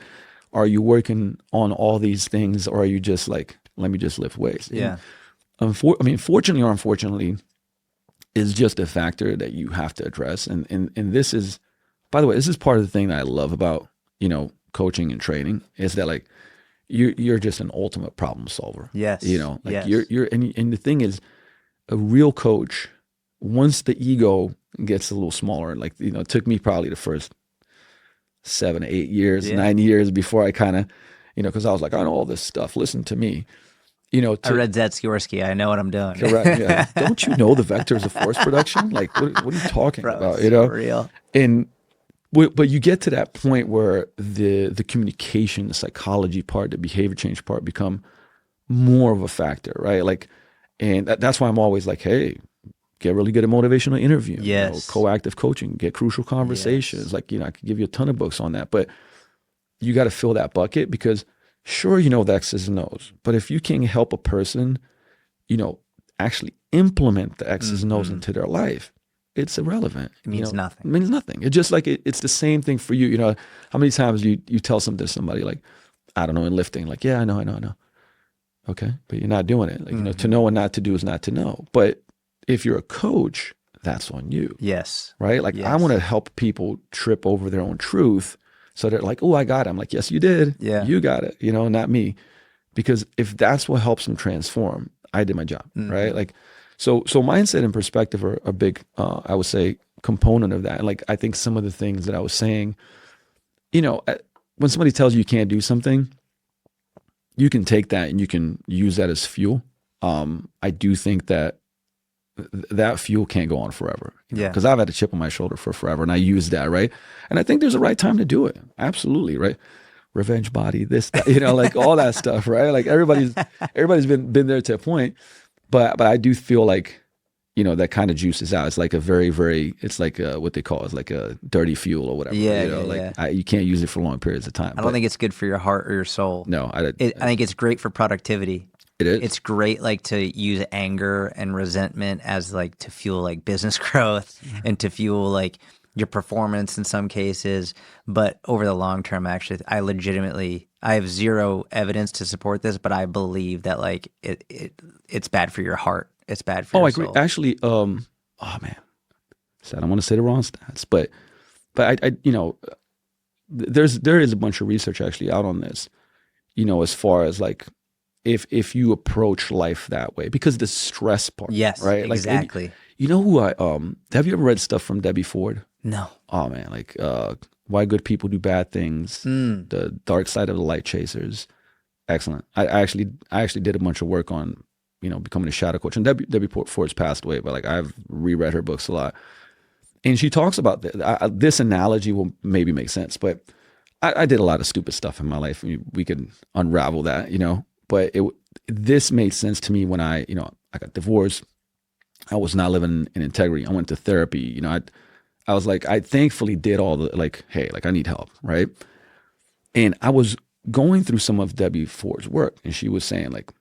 are you working on all these things, or are you just like, let me just lift weights? Yeah. And fortunately or unfortunately, is just a factor that you have to address. And this is, by the way, this is part of the thing that I love about, coaching and training, is that like you're just an ultimate problem solver. Yes. And the thing is, a real coach, once the ego gets a little smaller, like, it took me probably the first 7, 8 years, 9 years before I kind of, because I was like, I know all this stuff, listen to me. I read Zetskorsky. I know what I'm doing. Correct. Yeah. Don't you know the vectors of force production? Like, what are you talking about? For real. But you get to that point where the communication, the psychology part, the behavior change part become more of a factor, right? Like, and that's why I'm always like, hey, get really good at motivational interviewing. Yes. Coactive coaching, get crucial conversations. Yes. Like, I could give you a ton of books on that, but you got to fill that bucket, because sure, the X's and O's, but if you can help a person, actually implement the X's and O's into their life, it's irrelevant. It means nothing. It means nothing. It's just like it's the same thing for you. How many times you tell something to somebody, like, I don't know, in lifting, like, yeah, I know. Okay, but you're not doing it. Like, to know and not to do is not to know. But if you're a coach, that's on you. Yes. Right? Like, yes. I want to help people trip over their own truth. So they're like, oh, I got it. I'm like, yes, you did. Yeah. You got it, not me. Because if that's what helps them transform, I did my job, right? Like, so mindset and perspective are a big, I would say, component of that. And like, I think some of the things that I was saying, when somebody tells you can't do something, you can take that and you can use that as fuel. I do think that fuel can't go on forever. Because I've had a chip on my shoulder for forever, and I use that, right? And I think there's a right time to do it. Absolutely, right? Revenge body, this, that, like all that stuff, right? Like everybody's been there to a point, but I do feel like, that kind of juices out. It's like a very, very, it's like what they call, it's like a dirty fuel or whatever. You can't use it for long periods of time. I don't think it's good for your heart or your soul. No, I think it's great for productivity. It is. It's great, like, to use anger and resentment as like to fuel like business growth and to fuel like your performance in some cases. But over the long term, actually, I have zero evidence to support this, but I believe that like it's bad for your heart. It's bad for your soul. I agree. Actually, oh man, so I don't want to say the wrong stats, but I there is a bunch of research actually out on this, as far as like, if you approach life that way, because the stress part, yes, right? Exactly. Like, who have you ever read stuff from Debbie Ford? No. Oh man, like Why Good People Do Bad Things, The Dark Side of the Light Chasers. Excellent. I actually did a bunch of work on, becoming a shadow coach. And Debbie Ford's passed away, but like I've reread her books a lot. And she talks about this analogy will maybe make sense, but I did a lot of stupid stuff in my life. We could unravel that, but this made sense to me when I got divorced. I was not living in integrity. I went to therapy. I was like, I thankfully did all the like, hey, like I need help, right? And I was going through some of Debbie Ford's work, and she was saying like,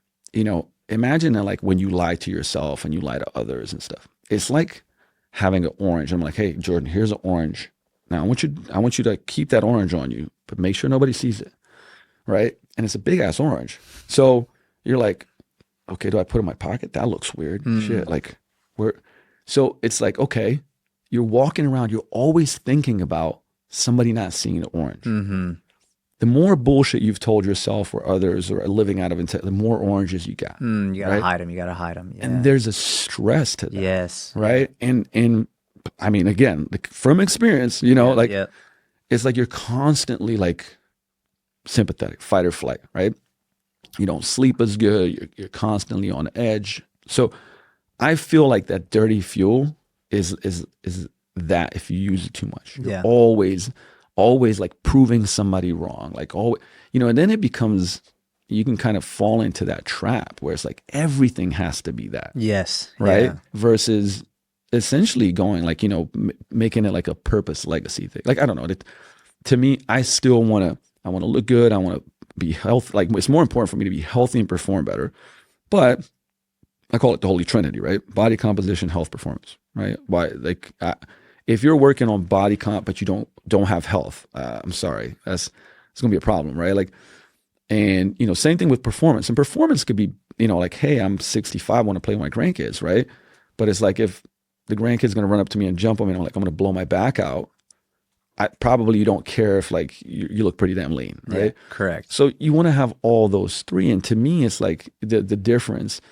imagine that like when you lie to yourself and you lie to others and stuff. It's like having an orange. I'm like, hey, Jordan, here's an orange. Now I want you to keep that orange on you, but make sure nobody sees it, right? And it's a big ass orange. So you're like, okay, do I put it in my pocket? That looks weird. Shit, like where? So it's like, okay, you're walking around, you're always thinking about somebody not seeing the orange. Mm-hmm. The more bullshit you've told yourself or others or living out of intent, the more oranges you got. You gotta hide them. You gotta hide them. Yeah. And there's a stress to that. Yes. Right. And I mean, again, like from experience, it's like you're constantly like sympathetic, fight or flight, right? You don't sleep as good. You're constantly on edge. So I feel like that dirty fuel is that if you use it too much, you're always like proving somebody wrong, like always, and then it becomes, you can kind of fall into that trap where it's like everything has to be that. Yes. Right. Yeah. Versus essentially going like, making it like a purpose legacy thing. Like, I don't know. To me, I still I want to look good. I want to be healthy. Like, it's more important for me to be healthy and perform better. But I call it the Holy Trinity, right? Body composition, health, performance, right? Why? Like, if you're working on body comp but you don't have health, I'm sorry, it's gonna be a problem, right? Like, And, same thing with performance. And performance could be, like, hey, I'm 65, I want to play with my grandkids, right? But it's like if the grandkid's going to run up to me and jump on me and I'm like, I'm going to blow my back out, you don't care if like you look pretty damn lean, right? Yeah, correct. So you want to have all those three. And to me, it's like the difference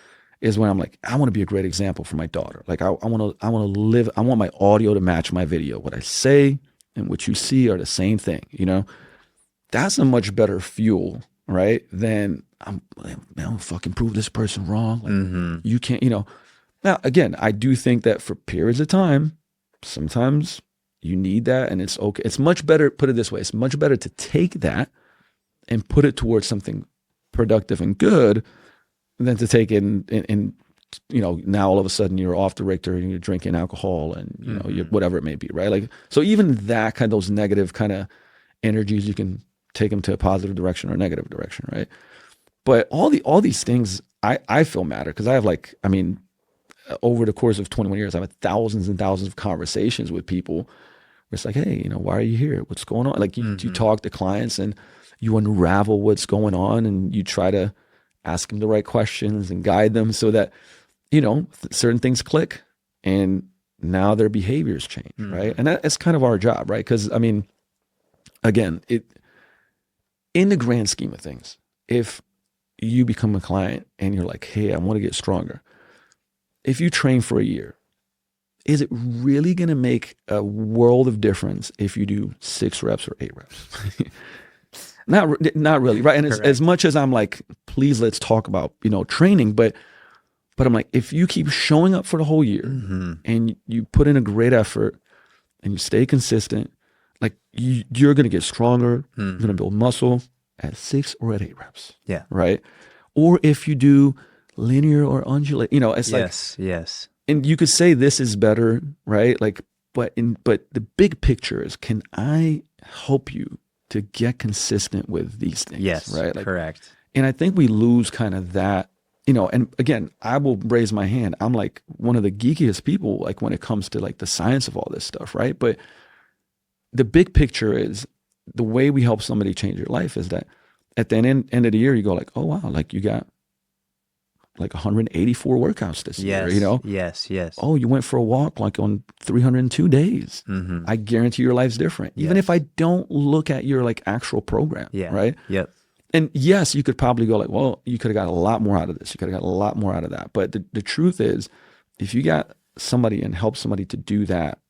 is when I'm like, I want to be a great example for my daughter. Like I want my audio to match my video. What I say and what you see are the same thing, That's a much better fuel, right? Than I'm fucking prove this person wrong. Like you can't, Now, again, I do think that for periods of time, sometimes you need that and it's okay. It's much better, put it this way, it's much better to take that and put it towards something productive and good than to take it and now all of a sudden you're off the Richter and you're drinking alcohol and, you're, whatever it may be, right? Like, so even that kind of those negative kind of energies, you can take them to a positive direction or negative direction, right? But all these things I feel matter because I have over the course of 21 years, I've had thousands and thousands of conversations with people where it's like, hey, why are you here? What's going on? Like you talk to clients and you unravel what's going on and you try to ask them the right questions and guide them so that, certain things click and now their behaviors change, right? And that's kind of our job, right? Because, again, in the grand scheme of things, if you become a client and you're like, hey, I want to get stronger. If you train for a year, is it really going to make a world of difference if you do 6 reps or 8 reps? Not really, right? And as much as I'm like, please, let's talk about, training, but I'm like, if you keep showing up for the whole year and you put in a great effort and you stay consistent, like you're going to get stronger, you're going to build muscle at 6 or at 8 reps. Yeah. Right. Or if you do linear or undulate, it's yes. And you could say this is better, right? Like, but the big picture is, can I help you to get consistent with these things? Yes. Right. Like, correct. And I think we lose kind of that, and again, I will raise my hand. I'm like one of the geekiest people, like when it comes to like the science of all this stuff. Right. But the big picture is the way we help somebody change your life is that at the end of the year, you go like, oh, wow, like you got like 184 workouts this year, Yes. Oh, you went for a walk like on 302 days. I guarantee your life's different. Even if I don't look at your like actual program, right? Yep. And yes, you could probably go like, well, you could have got a lot more out of this. You could have got a lot more out of that. But the truth is, if you got somebody and help somebody to do that,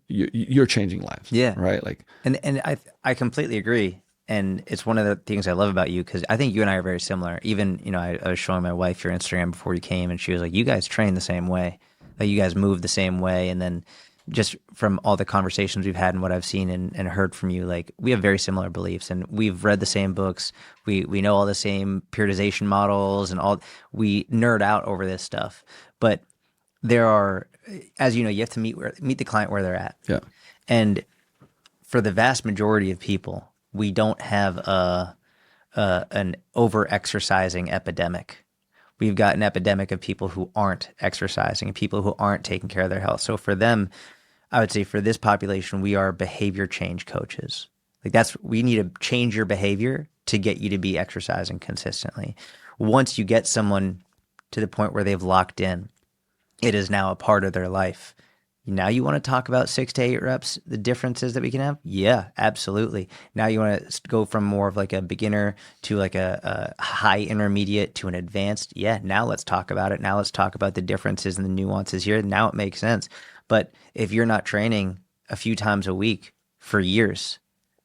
you're changing lives. Yeah. Right. Like, and I completely agree. And it's one of the things I love about you because I think you and I are very similar. Even, I was showing my wife your Instagram before you came and she was like, you guys train the same way. Like you guys move the same way. And then just from all the conversations we've had and what I've seen and heard from you, like we have very similar beliefs and we've read the same books. We know all the same periodization models and we nerd out over this stuff. But there are, as you know, you have to meet the client where they're at. Yeah. And for the vast majority of people, we don't have an over-exercising epidemic. We've got an epidemic of people who aren't exercising, people who aren't taking care of their health. So for them, I would say for this population, we are behavior change coaches. Like we need to change your behavior to get you to be exercising consistently. Once you get someone to the point where they've locked in, it is now a part of their life. Now you want to talk about 6 to 8 reps, the differences that we can have? Yeah, absolutely. Now you want to go from more of like a beginner to like a high intermediate to an advanced? Yeah, now let's talk about it. Now let's talk about the differences and the nuances here. Now it makes sense. But if you're not training a few times a week for years,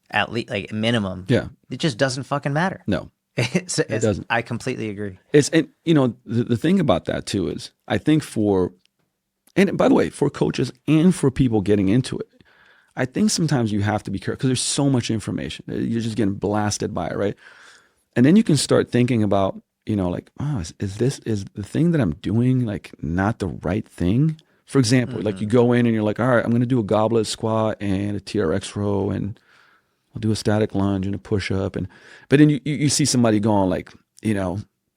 at least like minimum, it just doesn't fucking matter. No. It doesn't. I completely agree. The thing about that too is I think and by the way, for coaches and for people getting into it, I think sometimes you have to be careful because there's so much information. You're just getting blasted by it, right? And then you can start thinking about, like, oh, is the thing that I'm doing like not the right thing? For example, like you go in and you're like, all right, I'm going to do a goblet squat and a TRX row and I'll do a static lunge and a push up. But then you see somebody going like,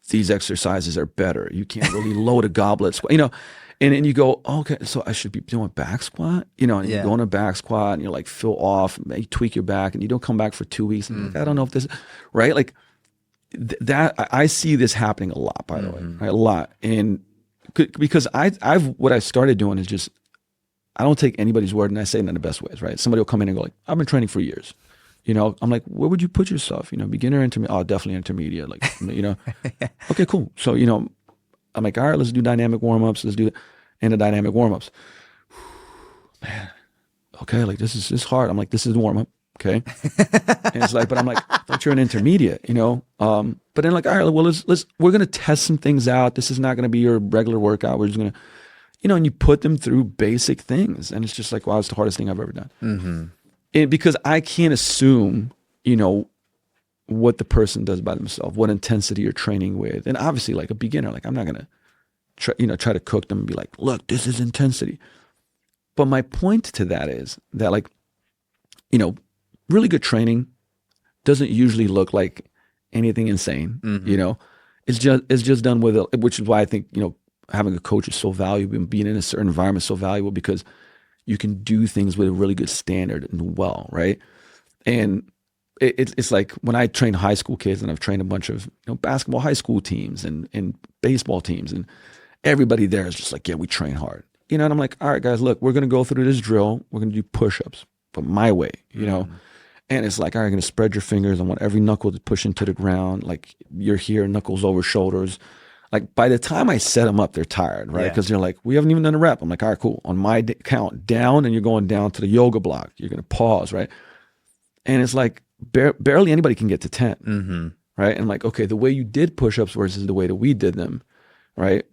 these exercises are better. You can't really load a goblet squat, And then you go, okay, so I should be doing a back squat, and you go in a back squat and you're like, feel off, and you tweak your back and you don't come back for 2 weeks. And you're like, I don't know if this, right? Like that I see this happening a lot, by the way, right? A lot. And because what I started doing is just, I don't take anybody's word, and I say it in the best ways, right? Somebody will come in and go like, I've been training for years. I'm like, where would you put yourself? Beginner, intermediate? Oh, definitely intermediate. Like, okay, cool. So, I'm like, all right, let's do dynamic warm-ups. Let's do it. And the dynamic warm-ups. Man, okay, like this is hard. I'm like, this is the warm-up. Okay. And it's like, but I'm like, I thought you're an intermediate, but then like, all right, well, we're going to test some things out. This is not going to be your regular workout. We're just going to, and you put them through basic things. And it's just like, wow, it's the hardest thing I've ever done. And because I can't assume, what the person does by themselves, what intensity you're training with. And obviously like a beginner, like I'm not going to try to cook them and be like, look, this is intensity. But my point to that is that like, really good training doesn't usually look like anything insane. It's just done with, which is why I think, having a coach is so valuable, and being in a certain environment is so valuable, because you can do things with a really good standard and well, right? And it's like when I train high school kids, and I've trained a bunch of basketball high school teams and baseball teams, and everybody there is just like, yeah, we train hard, and I'm like, all right, guys, look, we're gonna go through this drill. We're gonna do push-ups, but my way, And it's like, all right, you're gonna spread your fingers. I want every knuckle to push into the ground. Like you're here, knuckles over shoulders. Like by the time I set them up, they're tired, right? Because they're like, we haven't even done a rep. I'm like, all right, cool. On my count down, and you're going down to the yoga block. You're gonna pause, right? And it's like barely anybody can get to 10, right? And I'm like, okay, the way you did push-ups versus the way that we did them, right?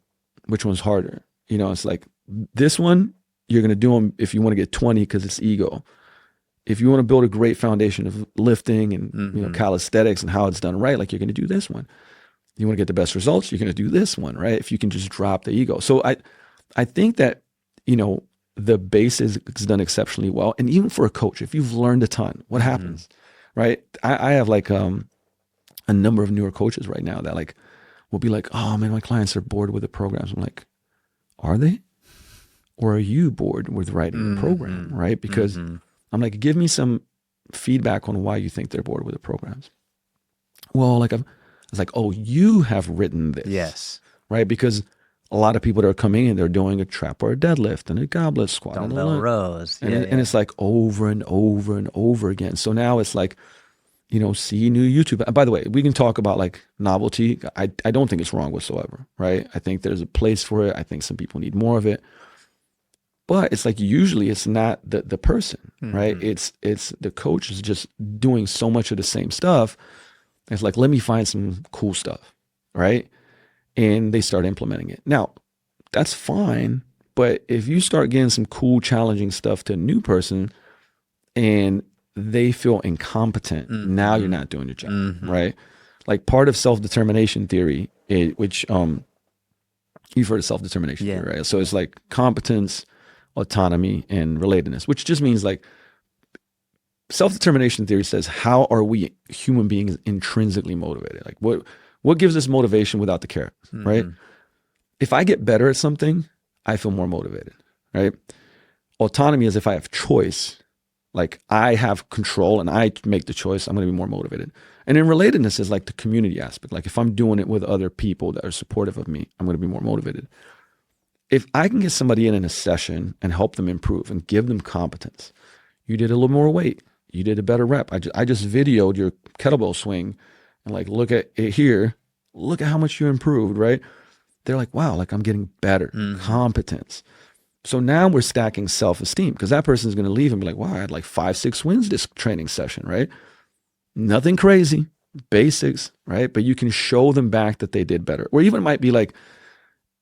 Which one's harder? It's like this one, you're gonna do them if you want to get 20 because it's ego. If you want to build a great foundation of lifting and calisthenics and how it's done right, like you're going to do this one. You want to get the best results, you're going to do this one, right? If you can just drop the ego. So I think that the base is done exceptionally well, and even for a coach, if you've learned a ton, what happens, right? I have like a number of newer coaches right now that like will be like, oh man, my clients are bored with the programs. I'm like, are they, or are you bored with writing the program, right? Because I'm like, give me some feedback on why you think they're bored with the programs. Well, like I was like, oh, you have written this. Yes. Right? Because a lot of people that are coming in, they're doing a trap or a deadlift and a goblet squat. Dumbbell rows. And it's like over and over and over again. So now it's like, see new YouTube. By the way, we can talk about like novelty. I don't think it's wrong whatsoever, right? I think there's a place for it. I think some people need more of it. But it's like usually it's not the person, right? It's the coach is just doing so much of the same stuff. It's like, let me find some cool stuff, right? And they start implementing it. Now, that's fine, but if you start getting some cool, challenging stuff to a new person and they feel incompetent, now you're not doing your job, right? Like part of self-determination theory, which you've heard of self-determination theory, right? So it's like competence, autonomy, and relatedness, which just means like self-determination theory says, how are we human beings intrinsically motivated? Like what gives us motivation without the carrot, right? If I get better at something, I feel more motivated, right? Autonomy is if I have choice, like I have control and I make the choice, I'm going to be more motivated. And then relatedness is like the community aspect. Like if I'm doing it with other people that are supportive of me, I'm going to be more motivated. If I can get somebody in a session and help them improve and give them competence, you did a little more weight, you did a better rep. I just videoed your kettlebell swing and like, look at it here, look at how much you improved, right? They're like, wow, like I'm getting better, competence. So now we're stacking self-esteem because that person is going to leave and be like, wow, I had like 5-6 wins this training session, right? Nothing crazy, basics, right? But you can show them back that they did better. Or even it might be like,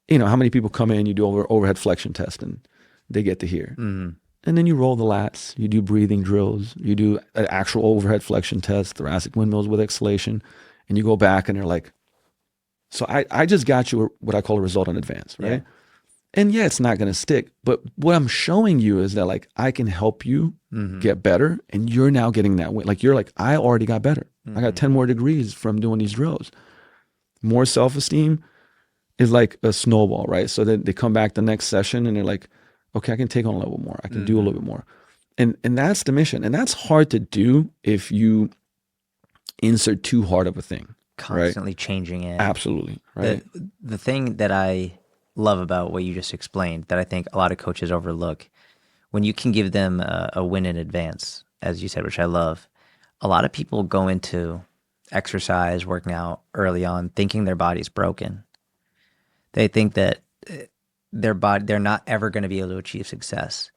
how many people come in, you do overhead flexion test and they get to here. And then you roll the lats, you do breathing drills, you do an actual overhead flexion test, thoracic windmills with exhalation, and you go back and they're like, so I just got you what I call a result in advance, right? Yeah. And yeah, it's not going to stick. But what I'm showing you is that like, I can help you get better. And you're now getting that way. Like, you're like, I already got better. I got 10 more degrees from doing these drills. More self-esteem is like a snowball, right? So then they come back the next session and they're like, okay, I can take on a little more. I can do a little bit more. And that's the mission. And that's hard to do if you insert too hard of a thing, constantly changing it. Absolutely. Right. The thing that I love about what you just explained that I think a lot of coaches overlook, when you can give them a win in advance, as you said, which I love, a lot of people go into exercise, working out early on, thinking their body's broken. They think that they're not ever going to be able to achieve success,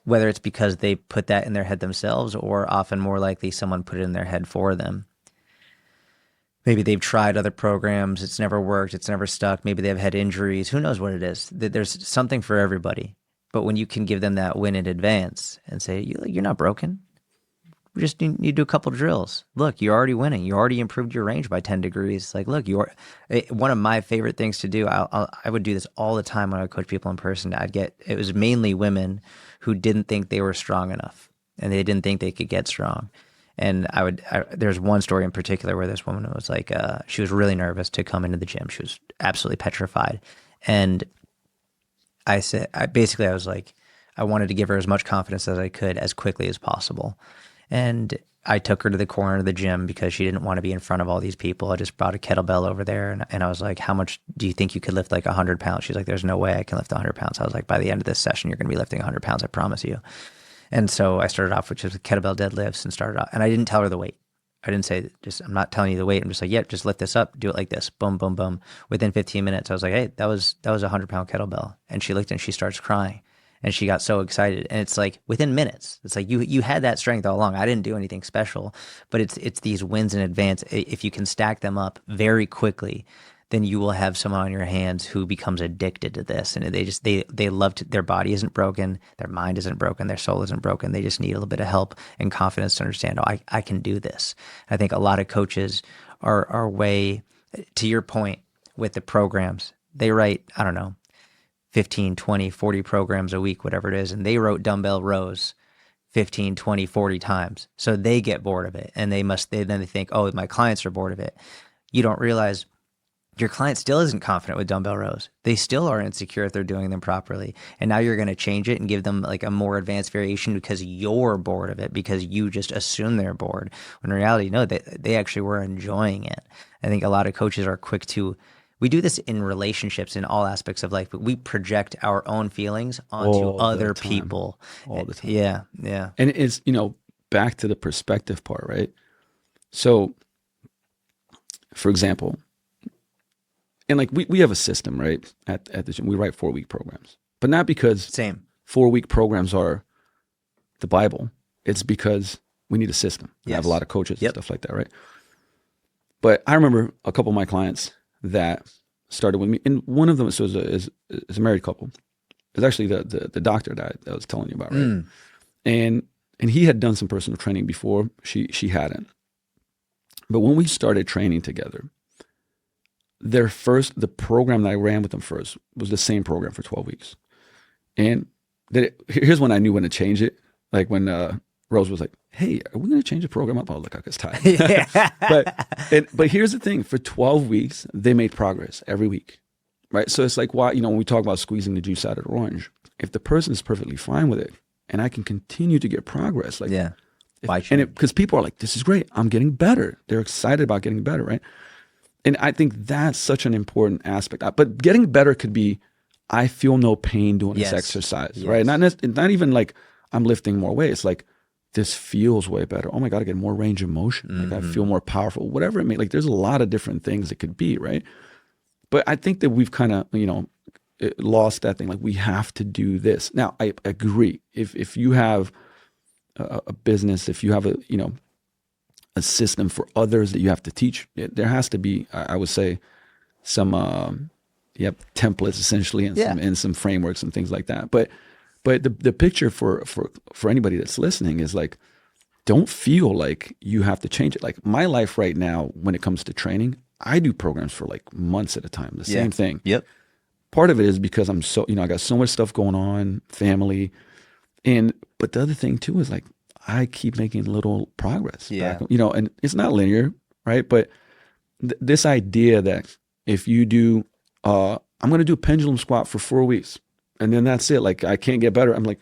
whether it's because they put that in their head themselves or often more likely someone put it in their head for them. Maybe they've tried other programs. It's never worked. It's never stuck. Maybe they've had injuries. Who knows what it is? There's something for everybody. But when you can give them that win in advance and say, you're not broken. We just need to do a couple of drills. Look, you're already winning. You already improved your range by 10 degrees. Like, look, one of my favorite things to do. I would do this all the time when I would coach people in person. It was mainly women who didn't think they were strong enough and they didn't think they could get strong. And there's one story in particular where this woman was like, she was really nervous to come into the gym. She was absolutely petrified. And I was like, I wanted to give her as much confidence as I could as quickly as possible. And I took her to the corner of the gym because she didn't want to be in front of all these people. I just brought a kettlebell over there and I was like, how much do you think you could lift? Like 100 pounds? She's like, there's no way I can lift 100 pounds. I was like, by the end of this session, you're going to be lifting 100 pounds. I promise you. And so I started off with just kettlebell deadlifts and I didn't tell her the weight. I didn't say, I'm not telling you the weight. I'm just like, yeah, just lift this up, do it like this, boom, boom, boom. Within 15 minutes, I was like, hey, that was a 100-pound kettlebell. And she looked and she starts crying and she got so excited. And it's like within minutes, it's like you had that strength all along. I didn't do anything special, but it's these wins in advance. If you can stack them up very quickly, then you will have someone on your hands who becomes addicted to this. And they love to, their body isn't broken, their mind isn't broken, their soul isn't broken. They just need a little bit of help and confidence to understand, I can do this. I think a lot of coaches are way, to your point with the programs, they write, I don't know, 15, 20, 40 programs a week, whatever it is. And they wrote dumbbell rows 15, 20, 40 times. So they get bored of it. And then they think, oh, my clients are bored of it. You don't realize your client still isn't confident with dumbbell rows. They still are insecure if they're doing them properly. And now you're going to change it and give them like a more advanced variation because you're bored of it, because you just assume they're bored. When in reality, no, they actually were enjoying it. I think a lot of coaches are quick to, we do this in relationships in all aspects of life, but we project our own feelings onto other people. All the time. Yeah, yeah. And it's, back to the perspective part, right? So, for example, and like we have a system, right? At the gym, we write 4-week programs, but not because 4-week programs are the Bible. It's because we need a system. Yes. I have a lot of coaches and stuff like that, right? But I remember a couple of my clients that started with me, and one of them is a married couple. It's actually the doctor that I was telling you about, right? And he had done some personal training before. She hadn't. But when we started training together, the program that I ran with them first was the same program for 12 weeks. And here's when I knew when to change it. Like when Rose was like, hey, are we going to change the program up? I was like, I was tired. But here's the thing. For 12 weeks, they made progress every week, right? So it's like, why, when we talk about squeezing the juice out of the orange, if the person is perfectly fine with it and I can continue to get progress, like, because people are like, this is great. I'm getting better. They're excited about getting better, right? And I think that's such an important aspect. But getting better could be, I feel no pain doing this exercise, right? Not even like I'm lifting more weight. It's like, this feels way better. Oh my God, I get more range of motion. Like I feel more powerful, whatever it may, like there's a lot of different things it could be, right? But I think that we've kind of, lost that thing. Like we have to do this. Now, I agree. If you have a business, if you have a system for others that you have to teach, there has to be, I would say, some templates essentially and some frameworks and things like that. But the picture for anybody that's listening is like, don't feel like you have to change it. Like my life right now, when it comes to training, I do programs for like months at a time, the same thing. Yep. Part of it is because I'm so, I got so much stuff going on, family. But the other thing too is like, I keep making little progress. Yeah. And it's not linear, right? But this idea that if you do, I'm going to do a pendulum squat for 4 weeks and then that's it. Like I can't get better. I'm like,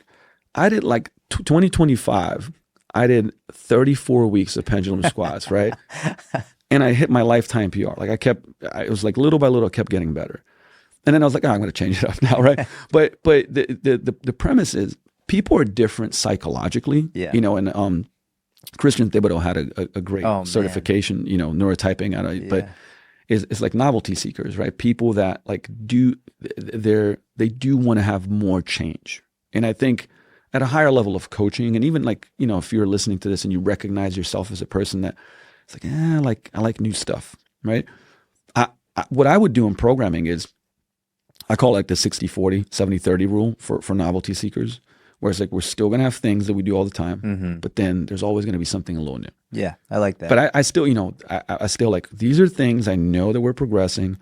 I did like 2025, I did 34 weeks of pendulum squats, right? and I hit my lifetime PR. Like it was like little by little, I kept getting better. And then I was like, I'm going to change it up now, right? but the premise is people are different psychologically, you know, and Christian Thibodeau had a great certification, you know, neurotyping, but it's like novelty seekers, right? People that like they do want to have more change. And I think at a higher level of coaching, and even like, you know, if you're listening to this and you recognize yourself as a person that it's like, I like new stuff, right? What I would do in programming is I call it like the 60-40, 70-30 rule for novelty seekers, where it's like we're still going to have things that we do all the time, but then there's always going to be something a little new. Yeah, I like that. But I still, you know, I still like, these are things I know that we're progressing.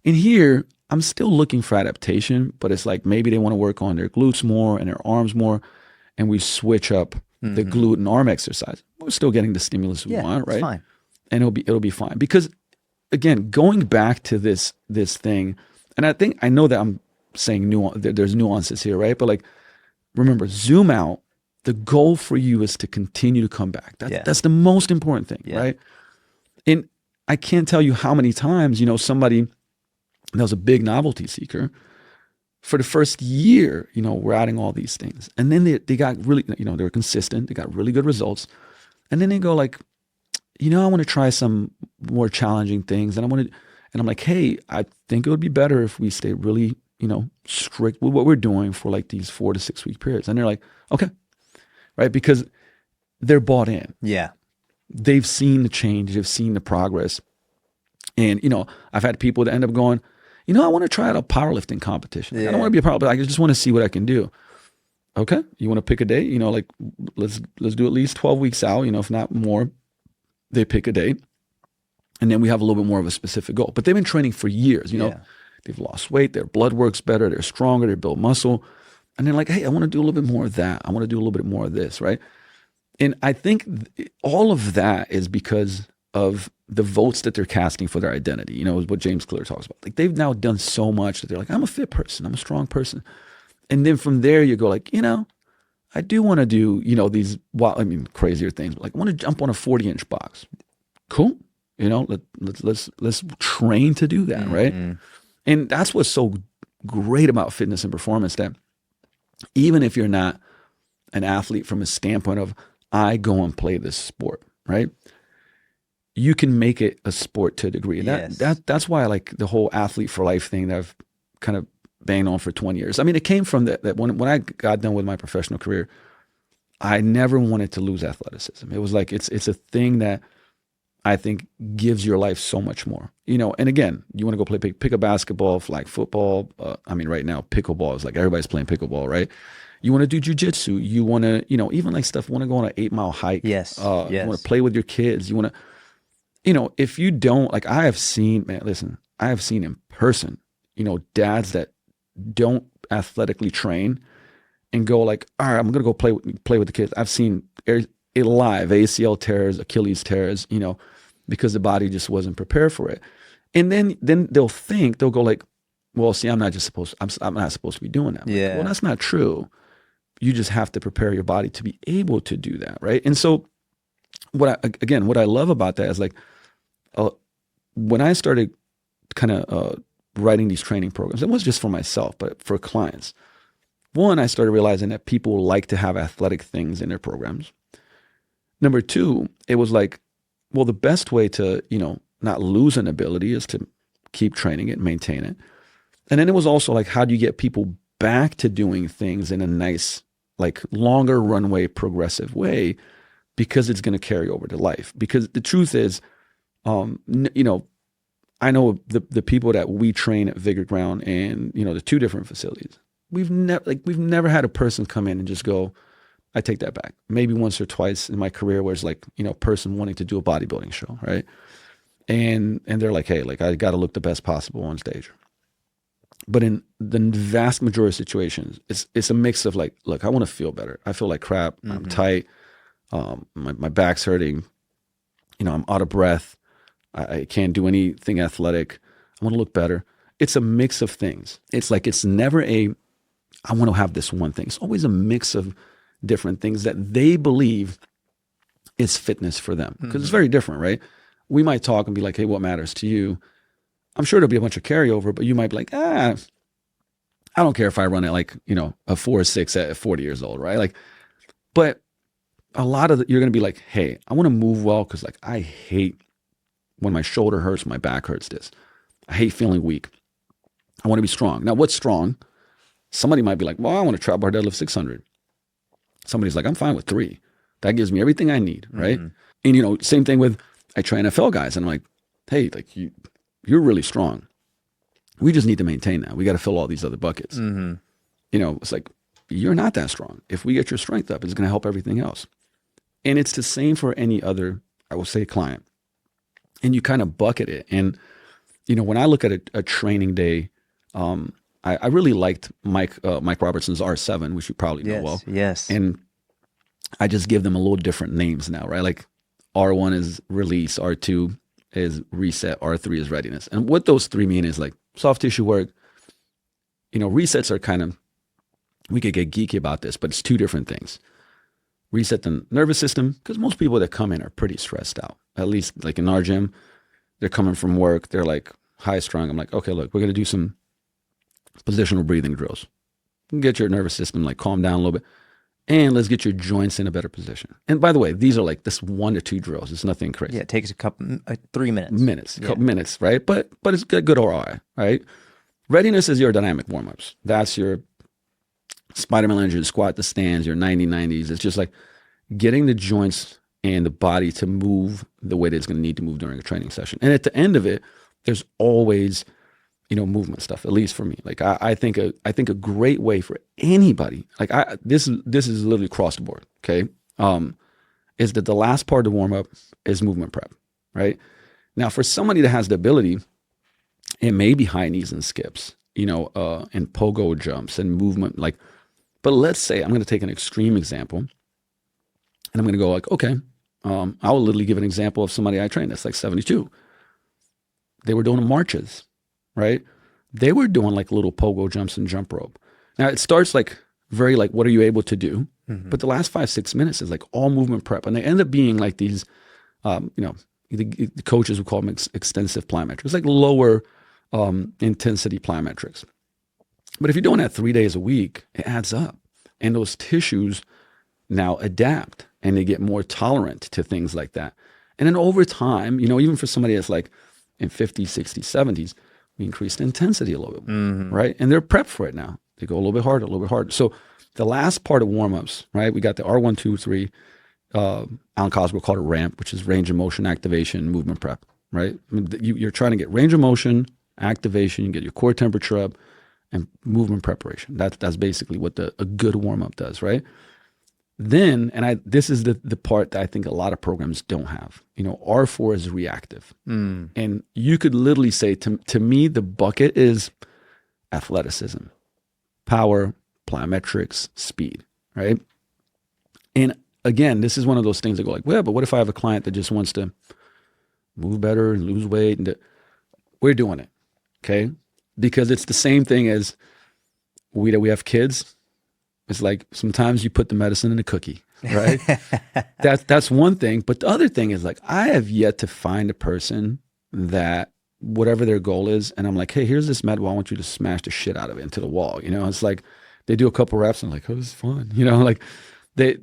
And here, I'm still looking for adaptation, but it's like maybe they want to work on their glutes more and their arms more, and we switch up the glute and arm exercise. We're still getting the stimulus we want, right? Fine. And it'll be fine. Because again, going back to this thing, and I know that I'm saying there's nuances here, right? But like, remember, zoom out. The goal for you is to continue to come back. That's the most important thing, right? And I can't tell you how many times, you know, somebody that was a big novelty seeker, for the first year, you know, we're adding all these things. And then they got really, you know, they were consistent. They got really good results. And then they go like, you know, I want to try some more challenging things. And I'm like, hey, I think it would be better if we stay really, you know, strict with what we're doing for like these 4 to 6 week periods. And they're like, okay, right? Because they're bought in. Yeah. They've seen the change. They've seen the progress. And, you know, I've had people that end up going, you know, I want to try out a powerlifting competition. I don't want to be a powerlifter. I just want to see what I can do. Okay. You want to pick a date? You know, like let's do at least 12 weeks out, you know, if not more. They pick a date. And then we have a little bit more of a specific goal. But they've been training for years, you know. They've lost weight, their blood works better, they're stronger, they build muscle. And they're like, hey, I want to do a little bit more of that. I want to do a little bit more of this, right? And I think all of that is because of the votes that they're casting for their identity. You know, is what James Clear talks about. Like they've now done so much that they're like, I'm a fit person, I'm a strong person. And then from there you go like, you know, I do want to do, you know, these, crazier things. Like I want to jump on a 40-inch box. Cool. You know, let's train to do that, right? And that's what's so great about fitness and performance, that even if you're not an athlete from a standpoint of, I go and play this sport, right? You can make it a sport to a degree. And that's why I like the whole athlete for life thing that I've kind of banged on for 20 years. I mean, it came from that when I got done with my professional career, I never wanted to lose athleticism. It was like, it's a thing that I think gives your life so much more, you know. And again, you want to go pick a basketball, flag football. Right now, pickleball is like everybody's playing pickleball, right? You want to do jujitsu. You want to, you know, even like stuff, want to go on an 8-mile hike. Yes. You want to play with your kids. You want to, you know, if you don't, like I have seen in person, you know, dads that don't athletically train and go like, all right, I'm going to go play with the kids. I've seen it live, ACL tears, Achilles tears, you know, because the body just wasn't prepared for it. And then they'll go like, well, see, I'm not supposed to be doing that. Yeah. Like, well, that's not true. You just have to prepare your body to be able to do that, right? And so what I love about that is like, when I started kind of writing these training programs, it was just for myself, but for clients. One, I started realizing that people like to have athletic things in their programs. Number two, it was like, well, the best way to, you know, not lose an ability is to keep training it, maintain it. And then it was also like, how do you get people back to doing things in a nice, like longer runway, progressive way, because it's going to carry over to life. Because the truth is, you know, I know the people that we train at Vigor Ground and, you know, the 2 different facilities, we've never had a person come in and just go, I take that back. Maybe once or twice in my career where it's like, you know, a person wanting to do a bodybuilding show, right? And they're like, hey, like I got to look the best possible on stage. But in the vast majority of situations, it's a mix of like, look, I want to feel better. I feel like crap. I'm tight. My back's hurting. You know, I'm out of breath. I can't do anything athletic. I want to look better. It's a mix of things. It's like, it's never I want to have this one thing. It's always a mix of different things that they believe is fitness for them. Because it's very different, right? we might talk and be like, hey, what matters to you? I'm sure there'll be a bunch of carryover, but you might be like, I don't care if I run it like, a 4.6 at 40 years old, right? Like, but a lot of you're going to be like, hey, I want to move well because like I hate when my shoulder hurts, my back hurts this. I hate feeling weak. I want to be strong. Now, what's strong? Somebody might be like, well, I want to trap bar deadlift 600. Somebody's like, I'm fine with 3. That gives me everything I need, right? And, same thing with, I train NFL guys, and I'm like, hey, like you're really strong. We just need to maintain that. We got to fill all these other buckets. It's like, you're not that strong. If we get your strength up, it's going to help everything else. And it's the same for any other, I will say, client. And you kind of bucket it. And, when I look at a training day, I really liked Mike Robertson's R7, which you probably know well. Yes. And I just give them a little different names now, right? Like R1 is release, R2 is reset, R3 is readiness. And what those 3 mean is like soft tissue work. Resets are kind of, we could get geeky about this, but it's 2 different things. Reset the nervous system, because most people that come in are pretty stressed out. At least like in our gym, they're coming from work, they're like high strung. I'm like, okay, look, we're going to do some positional breathing drills. Get your nervous system like calm down a little bit. And let's get your joints in a better position. And by the way, these are like this 1 to 2 drills. It's nothing crazy. Yeah, it takes a couple, 3 minutes. A couple minutes, right? But it's good ROI, right? Readiness is your dynamic warm-ups. That's your Spider-Man lunge, your squat to stands, your 90-90s. It's just like getting the joints and the body to move the way that it's going to need to move during a training session. And at the end of it, there's always, movement stuff, at least for me. Like I think a great way for anybody, like this is literally across the board, okay? Is that the last part of the warm-up is movement prep, right? Now, for somebody that has the ability, it may be high knees and skips, and pogo jumps and movement, like, but let's say I'm going to take an extreme example and I'm going to go like, okay, I will literally give an example of somebody I trained that's like 72. They were doing marches, right? They were doing like little pogo jumps and jump rope. Now it starts like very like, what are you able to do? But the last 5-6 minutes is like all movement prep. And they end up being like these, the coaches would call them extensive plyometrics. It's like lower intensity plyometrics. But if you're doing that 3 days a week, it adds up. And those tissues now adapt and they get more tolerant to things like that. And then over time, even for somebody that's like in 50s, 60s, 70s, we increase the intensity a little bit more, right? And they're prepped for it now. They go a little bit harder. So the last part of warm-ups, right? We got the R1, 2, 3. Alan Cosgrove called it RAMP, which is range of motion, activation, movement prep, right? I mean, you're trying to get range of motion, activation, you get your core temperature up, and movement preparation. That's basically what a good warm-up does, right? Then, this is the part that I think a lot of programs don't have. R4 is reactive. And you could literally say, to me, the bucket is athleticism, power, plyometrics, speed, right? And again, this is one of those things that go like, well, but what if I have a client that just wants to move better and lose weight? And we're doing it, okay? Because it's the same thing as we have kids. It's like sometimes you put the medicine in a cookie, right? That's one thing. But the other thing is like, I have yet to find a person that whatever their goal is, and I'm like, hey, here's this med ball. I want you to smash the shit out of it into the wall. It's like they do a couple reps and I'm like, oh, this is fun. Like they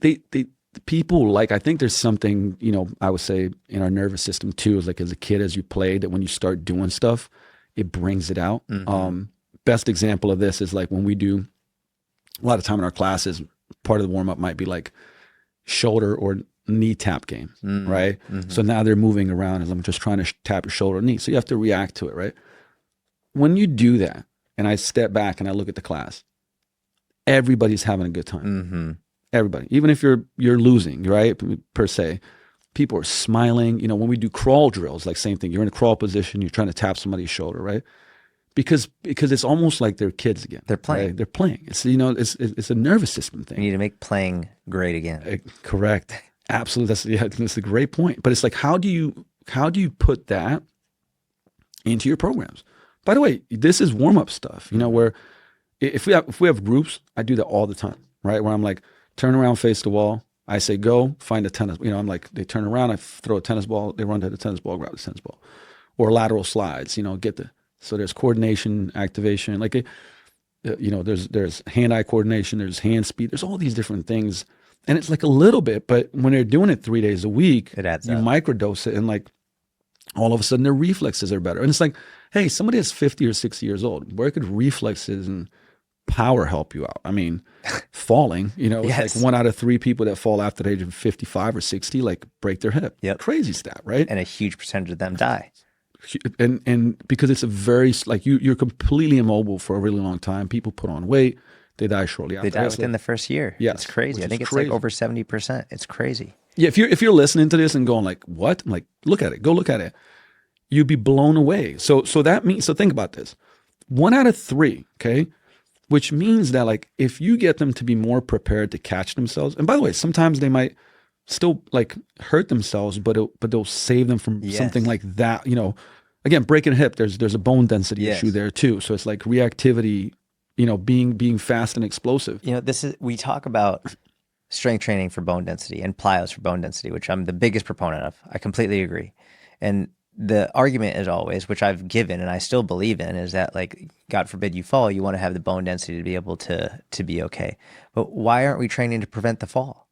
people like, I think there's something, I would say in our nervous system too, is like as a kid, as you play, that when you start doing stuff, it brings it out. Best example of this is like when we do a lot of time in our classes, part of the warm up might be like shoulder or knee tap game, right? So now they're moving around as I'm just trying to tap your shoulder or knee. So you have to react to it, right? When you do that, and I step back and I look at the class, everybody's having a good time. Everybody, even if you're losing, right? Per se, people are smiling. When we do crawl drills, like same thing. You're in a crawl position. You're trying to tap somebody's shoulder, right? Because it's almost like they're kids again. They're playing. Right? They're playing. It's it's a nervous system thing. You need to make playing great again. Correct. Absolutely. That's a great point. But it's like, how do you put that into your programs? By the way, this is warm up stuff. Where if we have groups, I do that all the time, right? Where I'm like, turn around, face the wall, I say, go find a tennis. I'm like, they turn around, I throw a tennis ball, they run to the tennis ball, grab the tennis ball, or lateral slides. So there's coordination, activation, there's hand-eye coordination, there's hand speed, there's all these different things, and it's like a little bit, but when they're doing it 3 days a week, It adds you up. microdose it, and like all of a sudden their reflexes are better. And it's like, hey, somebody that's 50 or 60 years old, where could reflexes and power help you out? I mean, falling, it's Yes. like 1 out of 3 people that fall after the age of 55 or 60, like break their hip. Yep. Crazy stat, right? And a huge percentage of them die. And because it's a very, like you're completely immobile for a really long time. People put on weight, they die shortly after. They die within the first year. Yes, It's crazy. which I think is it's crazy. like over 70%. It's crazy. Yeah, if you're listening to this and going like, what? I'm like, look at it, go look at it. You'd be blown away. So that means, so think about this. 1 out of 3, okay? Which means that like if you get them to be more prepared to catch themselves, and by the way, sometimes they might still like hurt themselves, but they'll save them from Yes. something like that. Again, breaking a hip, there's a bone density Yes. issue there too. So it's like reactivity, being fast and explosive. We talk about strength training for bone density and plyos for bone density, which I'm the biggest proponent of. I completely agree. And the argument is always, which I've given and I still believe in, is that like, God forbid you fall, you want to have the bone density to be able to be okay. But why aren't we training to prevent the fall?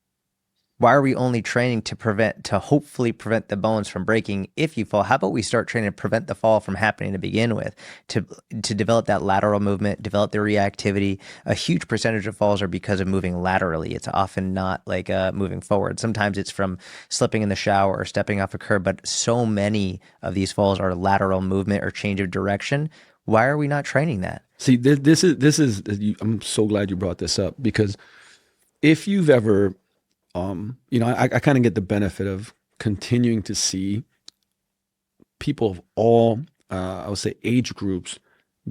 Why are we only training to hopefully prevent the bones from breaking if you fall? How about we start training to prevent the fall from happening to begin with, to develop that lateral movement, develop the reactivity. A huge percentage of falls are because of moving laterally. It's often not like moving forward. Sometimes it's from slipping in the shower or stepping off a curb, but so many of these falls are lateral movement or change of direction. Why are we not training that? See, this is. I'm so glad you brought this up, because if you've ever, I kind of get the benefit of continuing to see people of all, I would say, age groups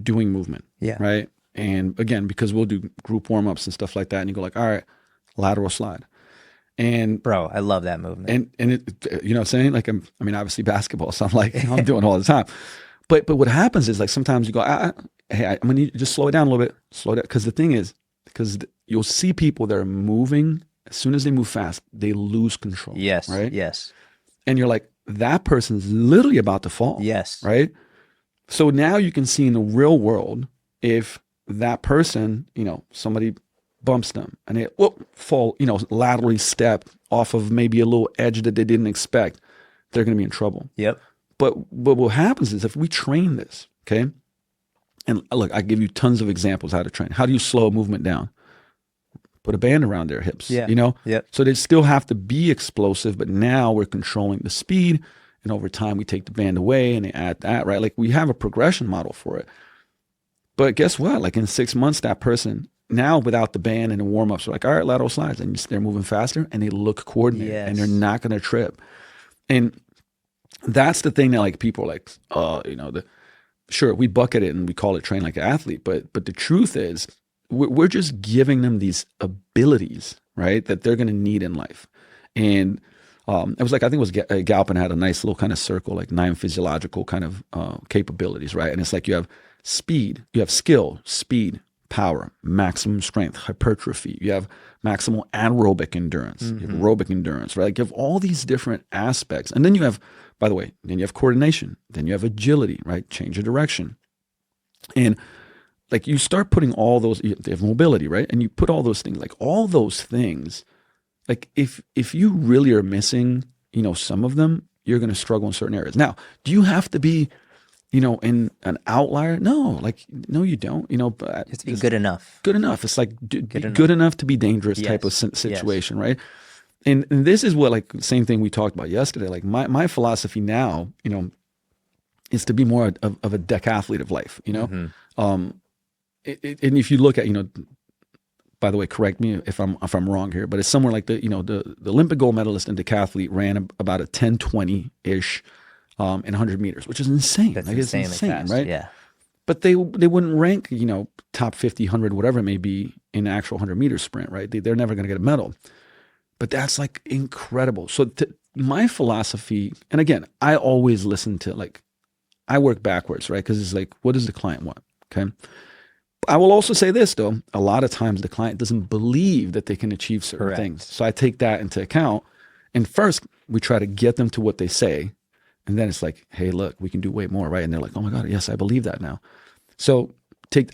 doing movement. Yeah. Right. And again, because we'll do group warm-ups and stuff like that, and you go like, all right, lateral slide. And Bro, I love that movement. and it, what I'm saying? Like, obviously basketball, so I'm like, I'm doing it all the time. But what happens is like sometimes you go, hey, I'm gonna need you to just slow it down a little bit, slow it down. Because the thing is, you'll see people that are moving, as soon as they move fast, they lose control. Yes. Right. Yes. And you're like, that person's literally about to fall. Yes. Right. So now you can see in the real world, if that person, somebody bumps them and they fall, laterally step off of maybe a little edge that they didn't expect, they're going to be in trouble. Yep. But what happens is if we train this, okay, and look, I give you tons of examples how to train. How do you slow a movement down? Put a band around their hips, Yeah. Yep. So they still have to be explosive, but now we're controlling the speed. And over time, we take the band away and they add that, right? Like we have a progression model for it. But guess what? Like in 6 months, that person now without the band and the warm-ups are like, all right, lateral slides. And they're moving faster and they look coordinated and they're Yes. not going to trip. And that's the thing that like people are like, sure, we bucket it and we call it train like an athlete. But the truth is we're just giving them these abilities, right, that they're going to need in life. And it was like, I think it was Galpin had a nice little kind of circle, like 9 physiological kind of capabilities, right? And it's like you have speed, you have skill, speed, power, maximum strength, hypertrophy. You have maximal anaerobic endurance, you have aerobic endurance, right? Like you have all these different aspects. And then you have, by the way, then you have coordination, then you have agility, right? Change of direction. And like you start putting all those, you have mobility, right? And you put all those things, like all those things, like if you really are missing, some of them, you're going to struggle in certain areas. Now, do you have to be, in an outlier? No, no, you don't, but It's be good enough. good enough. It's like good enough to be dangerous type of Yes. situation, right? And this is what, like, same thing we talked about yesterday. Like my philosophy now, is to be more of a decathlete of life, and if you look at, by the way, correct me if I'm wrong here, but it's somewhere like the Olympic gold medalist and decathlete ran about a 10:20-ish in 100 meters, which is insane. That's like, it's insanely insane, fast. right? Yeah. But they wouldn't rank, top 50, 100, whatever it may be in the actual 100-meter sprint, right? They're never going to get a medal. But that's like incredible. So my philosophy, and again, I always listen to, like, I work backwards, right? Because it's like, what does the client want? Okay. I will also say this though, a lot of times the client doesn't believe that they can achieve certain Correct. things. So I take that into account. And first we try to get them to what they say. And then it's like, hey, look, we can do way more, right? And they're like, oh my God, yes, I believe that now. So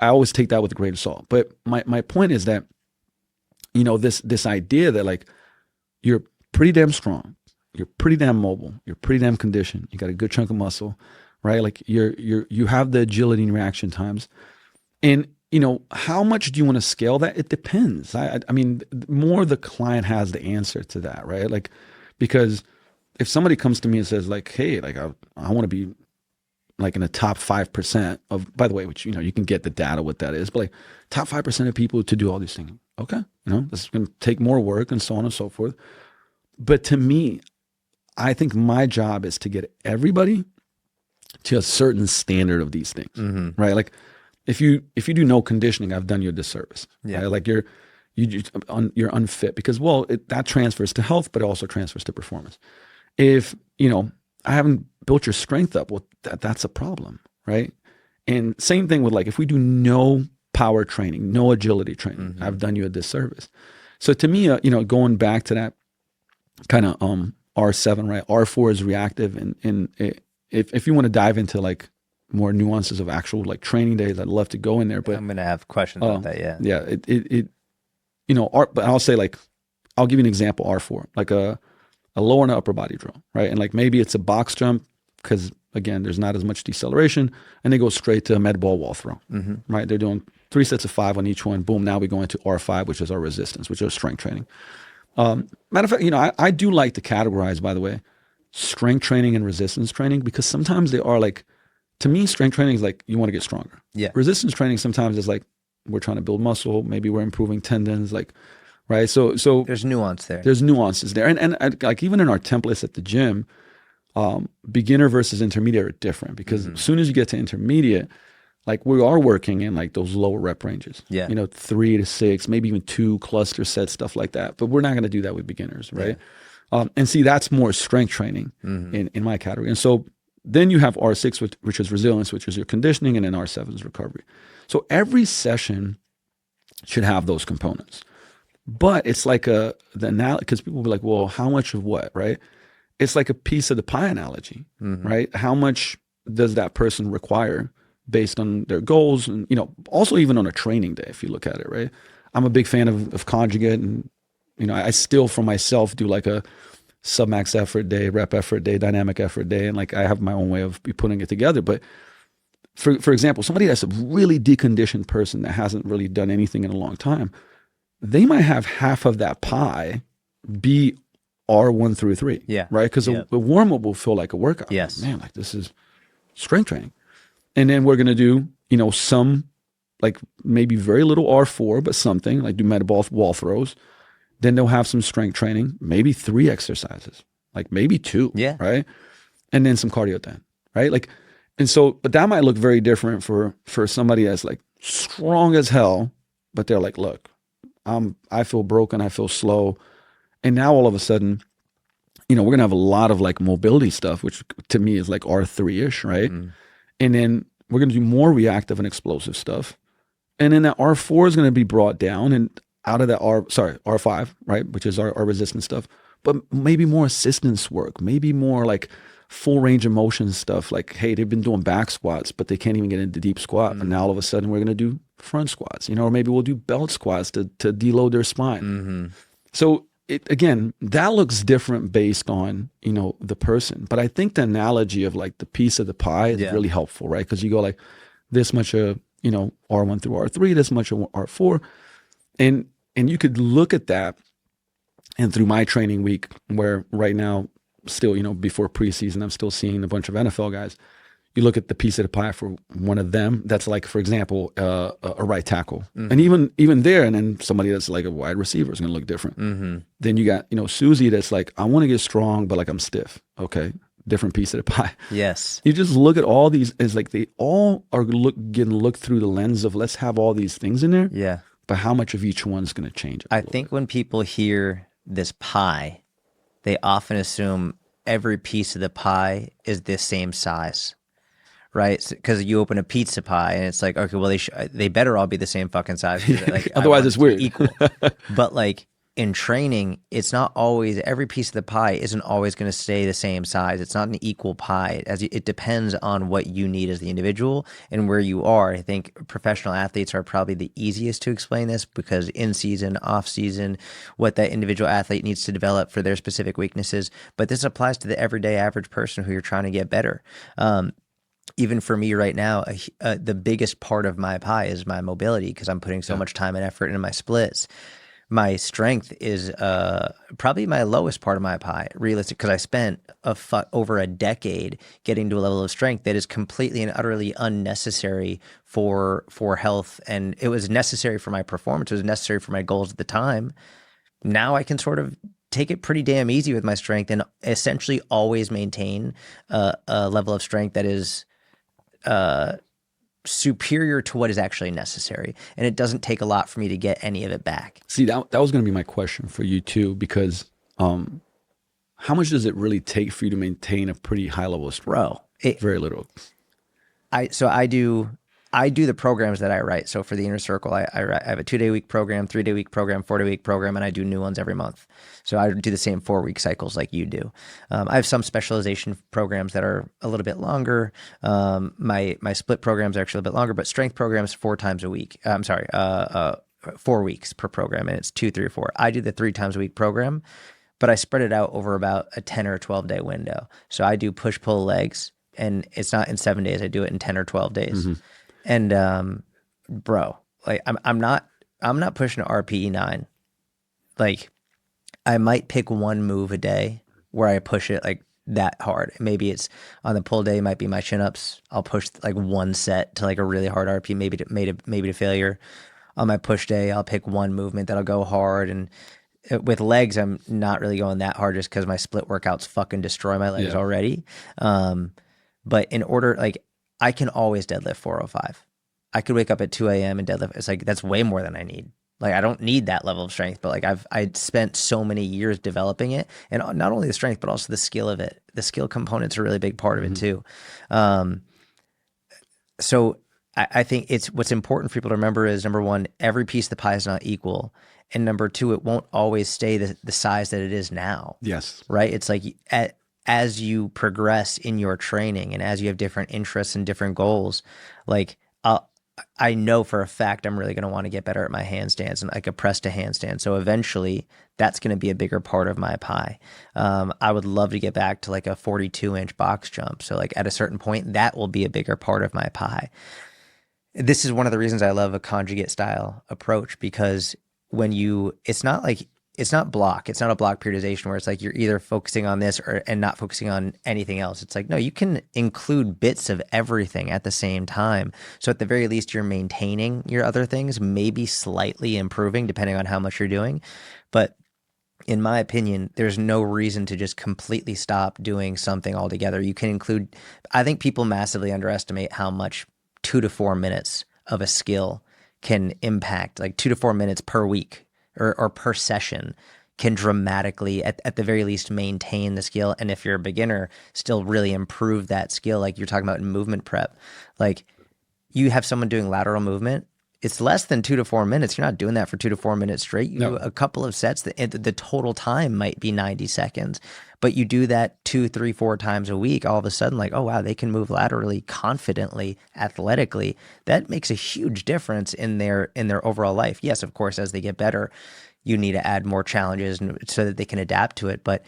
I always take that with a grain of salt. But my point is that, you know, this idea that like you're pretty damn strong, you're pretty damn mobile, you're pretty damn conditioned, you got a good chunk of muscle, right? Like you have the agility and reaction times. And you know, how much do you want to scale that? It depends. I mean, more the client has the answer to that, right? Like, because if somebody comes to me and says like, hey, like I want to be like in the top 5% of, by the way, which, you know, you can get the data what that is, but like top 5% of people to do all these things. Okay. You know, this is going to take more work and so on and so forth. But to me, I think my job is to get everybody to a certain standard of these things, right? Like if you do no conditioning, I've done you a disservice. Yeah. Right? Like you're unfit because, well, that transfers to health, but it also transfers to performance. If, you know, I haven't built your strength up, well, that's a problem, right? And same thing with like, if we do no power training, no agility training, I've done you a disservice. So to me, you know, going back to that kind of R7, right? R4 is reactive. And if you want to dive into like more nuances of actual like training days, I'd love to go in there. But I'm going to have questions about that, yeah. Yeah, it you know, but I'll say like, I'll give you an example, R4, like a lower and upper body drill, right? And like maybe it's a box jump because again, there's not as much deceleration, and they go straight to a med ball wall throw, right? They're doing 3 sets of 5 on each one. Boom, now we go into R5, which is our resistance, which is strength training. Matter of fact, you know, I do like to categorize, by the way, strength training and resistance training, because sometimes they are like, to me, strength training is like, you want to get stronger. Yeah. Resistance training sometimes is like, we're trying to build muscle, maybe we're improving tendons, like, right? So there's nuance there. There's nuances there. And like even in our templates at the gym, beginner versus intermediate are different, because as soon as you get to intermediate, like we are working in like those lower rep ranges. Yeah. You know, 3 to 6, maybe even 2 cluster sets, stuff like that. But we're not going to do that with beginners, right? Yeah. And see, that's more strength training in my category. And so then you have R6, which is resilience, which is your conditioning, and then R7 is recovery. So every session should have those components. But it's like because people will be like, well, how much of what, right? It's like a piece of the pie analogy, right? How much does that person require based on their goals? And, you know, also even on a training day, if you look at it, right? I'm a big fan of Conjugate, and, you know, I still for myself do like a submax effort day, rep effort day, dynamic effort day. And like, I have my own way of putting it together. But for example, somebody that's a really deconditioned person that hasn't really done anything in a long time, they might have half of that pie be R1 through 3. Yeah. Right? Because a warm-up will feel like a workout. Yes. Man, like this is strength training. And then we're going to do, you know, some like maybe very little R4, but something like do metabolic wall throws. Then they'll have some strength training, maybe 3 exercises, like maybe 2. Yeah. Right. And then some cardio then. Right. Like, and so, but that might look very different for somebody that's like strong as hell, but they're like, look, I feel broken, I feel slow. And now all of a sudden, you know, we're gonna have a lot of like mobility stuff, which to me is like R3-ish, right? And then we're gonna do more reactive and explosive stuff. And then that R4 is gonna be brought down, and out of that R5, right, which is our resistance stuff, but maybe more assistance work, maybe more like full range of motion stuff. Like, hey, they've been doing back squats, but they can't even get into deep squat. But now all of a sudden we're going to do front squats, you know, or maybe we'll do belt squats to deload their spine. So again, that looks different based on, you know, the person. But I think the analogy of like the piece of the pie is really helpful, right? Because you go like this much of, you know, R1 through R3, this much of R4. And you could look at that, and through my training week, where right now, still, you know, before preseason, I'm still seeing a bunch of NFL guys. You look at the piece of the pie for one of them, that's like, for example, a right tackle. And even there, and then somebody that's like a wide receiver is going to look different. Then you got, you know, Susie that's like, I want to get strong, but like I'm stiff. Okay, different piece of the pie. Yes. You just look at all these, it's like they all are getting looked through the lens of let's have all these things in there. Yeah. But how much of each one's going to change? I think when people hear this pie, they often assume every piece of the pie is the same size, right? Because you open a pizza pie and it's like, okay, well they better all be the same fucking size. 'Cause, like, I Otherwise want it's it to be weird. equal. But like in training, it's not always, every piece of the pie isn't always going to stay the same size. It's not an equal pie. It depends on what you need as the individual and where you are. I think professional athletes are probably the easiest to explain this, because in season, off season, what that individual athlete needs to develop for their specific weaknesses. But this applies to the everyday average person who you're trying to get better. Even for me right now, the biggest part of my pie is my mobility, because I'm putting so much time and effort into my splits. My strength is probably my lowest part of my pie, realistic, because I spent over a decade getting to a level of strength that is completely and utterly unnecessary for health. And it was necessary for my performance. It was necessary for my goals at the time. Now I can sort of take it pretty damn easy with my strength and essentially always maintain a level of strength that is superior to what is actually necessary. And it doesn't take a lot for me to get any of it back. See, that was going to be my question for you too, because how much does it really take for you to maintain a pretty high level of strength? Very little. I do the programs that I write. So for the Inner Circle, I have a 2-day week program, 3-day week program, 4-day week program, and I do new ones every month. So I do the same 4-week cycles like you do. I have some specialization programs that are a little bit longer. My split programs are actually a little bit longer, but strength programs 4 times a week. 4 weeks per program, and it's 2, 3, or 4. I do the 3 times a week program, but I spread it out over about a 10 or 12-day window. So I do push-pull legs, and it's not in 7 days. I do it in 10 or 12 days. Mm-hmm. And bro, like I'm not pushing an RPE 9. Like I might pick one move a day where I push it like that hard. Maybe it's on the pull day, it might be my chin-ups. I'll push like one set to like a really hard RPE, maybe to failure. On my push day, I'll pick one movement that'll go hard. And with legs, I'm not really going that hard just because my split workouts fucking destroy my legs already. But in order, like, I can always deadlift 405. I could wake up at 2 a.m. and deadlift. It's like, that's way more than I need. Like, I don't need that level of strength, but like I spent so many years developing it, and not only the strength, but also the skill of it. The skill component's a really big part of it too. So I think what's important for people to remember is, number one, every piece of the pie is not equal. And number two, it won't always stay the size that it is now. Yes. Right? It's like as you progress in your training and as you have different interests and different goals, like I know for a fact I'm really going to want to get better at my handstands and like a press to handstand. So eventually that's going to be a bigger part of my pie. I would love to get back to like a 42-inch box jump. So like at a certain point, that will be a bigger part of my pie. This is one of the reasons I love a conjugate style approach, because it's not a block periodization where it's like you're either focusing on this and not focusing on anything else. It's like, no, you can include bits of everything at the same time. So at the very least, you're maintaining your other things, maybe slightly improving depending on how much you're doing. But in my opinion, there's no reason to just completely stop doing something altogether. You can include, I think people massively underestimate how much 2 to 4 minutes of a skill can impact, like 2 to 4 minutes per week. Or per session can dramatically, at the very least, maintain the skill. And if you're a beginner, still really improve that skill. Like you're talking about in movement prep, like you have someone doing lateral movement, it's less than 2 to 4 minutes. You're not doing that for 2 to 4 minutes straight. You do a couple of sets. The total time might be 90 seconds, but you do that 2, 3, 4 times a week. All of a sudden, like, oh wow, they can move laterally confidently, athletically. That makes a huge difference in their overall life. Yes, of course, as they get better, you need to add more challenges so that they can adapt to it. But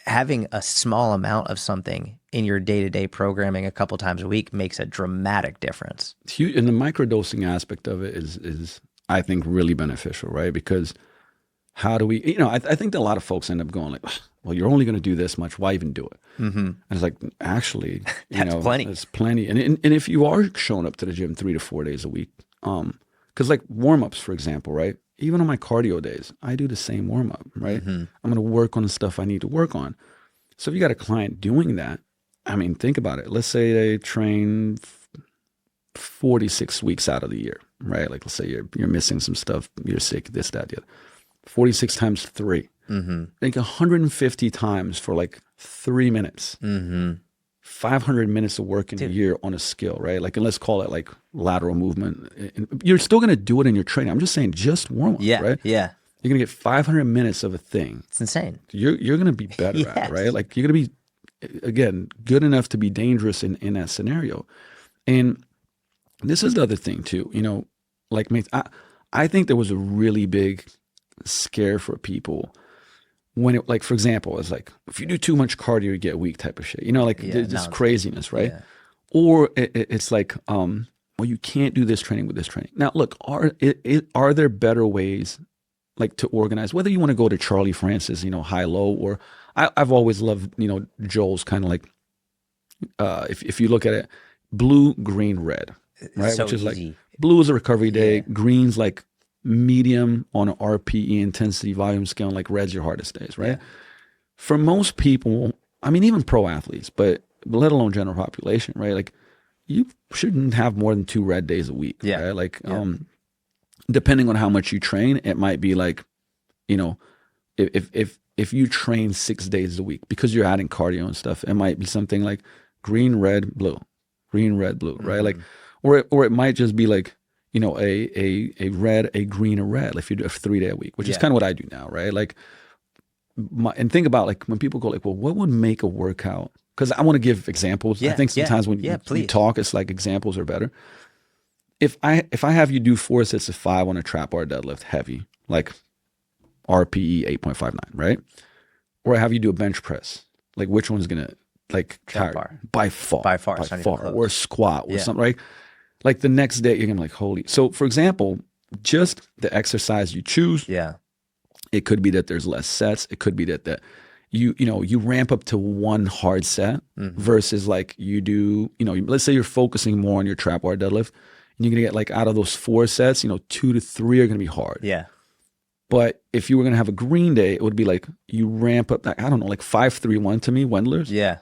having a small amount of something in your day-to-day programming a couple times a week makes a dramatic difference. It's huge. And the microdosing aspect of it is I think really beneficial, right? Because how do we, I think that a lot of folks end up going like, well, you're only going to do this much. Why even do it? Mm-hmm. And it's like, actually, that's plenty. It's plenty. And if you are showing up to the gym 3 to 4 days a week, because like warm-ups, for example, right? Even on my cardio days, I do the same warm-up, right? Mm-hmm. I'm going to work on the stuff I need to work on. So if you got a client doing that, I mean, think about it. Let's say they train 46 weeks out of the year, right? Like, let's say you're missing some stuff, you're sick, this, that, the other. 46 times 3. Mm-hmm. Think 150 times for like 3 minutes. Mm-hmm. 500 minutes of work in a year on a skill, right? Like, and let's call it like lateral movement. You're still going to do it in your training. I'm just saying, just warm up, right? Yeah. You're going to get 500 minutes of a thing. It's insane. You're going to be better at it, right? Like, you're going to be, again, good enough to be dangerous in that scenario. And this is the other thing too, you know, like, I think there was a really big scare for people when it, like, for example, it's like, if you do too much cardio, you get weak type of shit, you know, like this craziness, right? Yeah. Or it's like, well, you can't do this training with this training. Now, look, are there better ways, like, to organize, whether you want to go to Charlie Francis, you know, high, low, or I've always loved, you know, Joel's kind of like, if you look at it, blue, green, red, right? So which is easy. Like, blue is a recovery day, green's like medium on an RPE intensity volume scale, and like red's your hardest days, right? Yeah. For most people, I mean, even pro athletes, but let alone general population, right? Like, you shouldn't have more than 2 red days a week, right? Like, depending on how much you train, it might be like, you know, if you train 6 days a week because you're adding cardio and stuff, it might be something like green, red, blue, right? Like, or it might just be like, you know, a red, a green, a red, if you do a 3-day a week, which is kind of what I do now, right? Like, and think about, like, when people go like, well, what would make a workout? Because I want to give examples. I think sometimes when you talk, it's like examples are better. If I have you do 4 sets of 5 on a trap bar deadlift heavy, like RPE 8.59, right? Or I have you do a bench press, like, which one's gonna, like, by far, or a squat or something, right? Like, the next day you're gonna be like, holy. So, for example, just the exercise you choose. Yeah. It could be that there's less sets. It could be that you ramp up to 1 hard set versus, like, you do, you know, let's say you're focusing more on your trap bar deadlift, and you're gonna get, like, out of those 4 sets, you know, 2 to 3 are gonna be hard. Yeah. But if you were gonna have a green day, it would be like you ramp up, I don't know, like 5-3-1 to me, Wendler's. Yeah.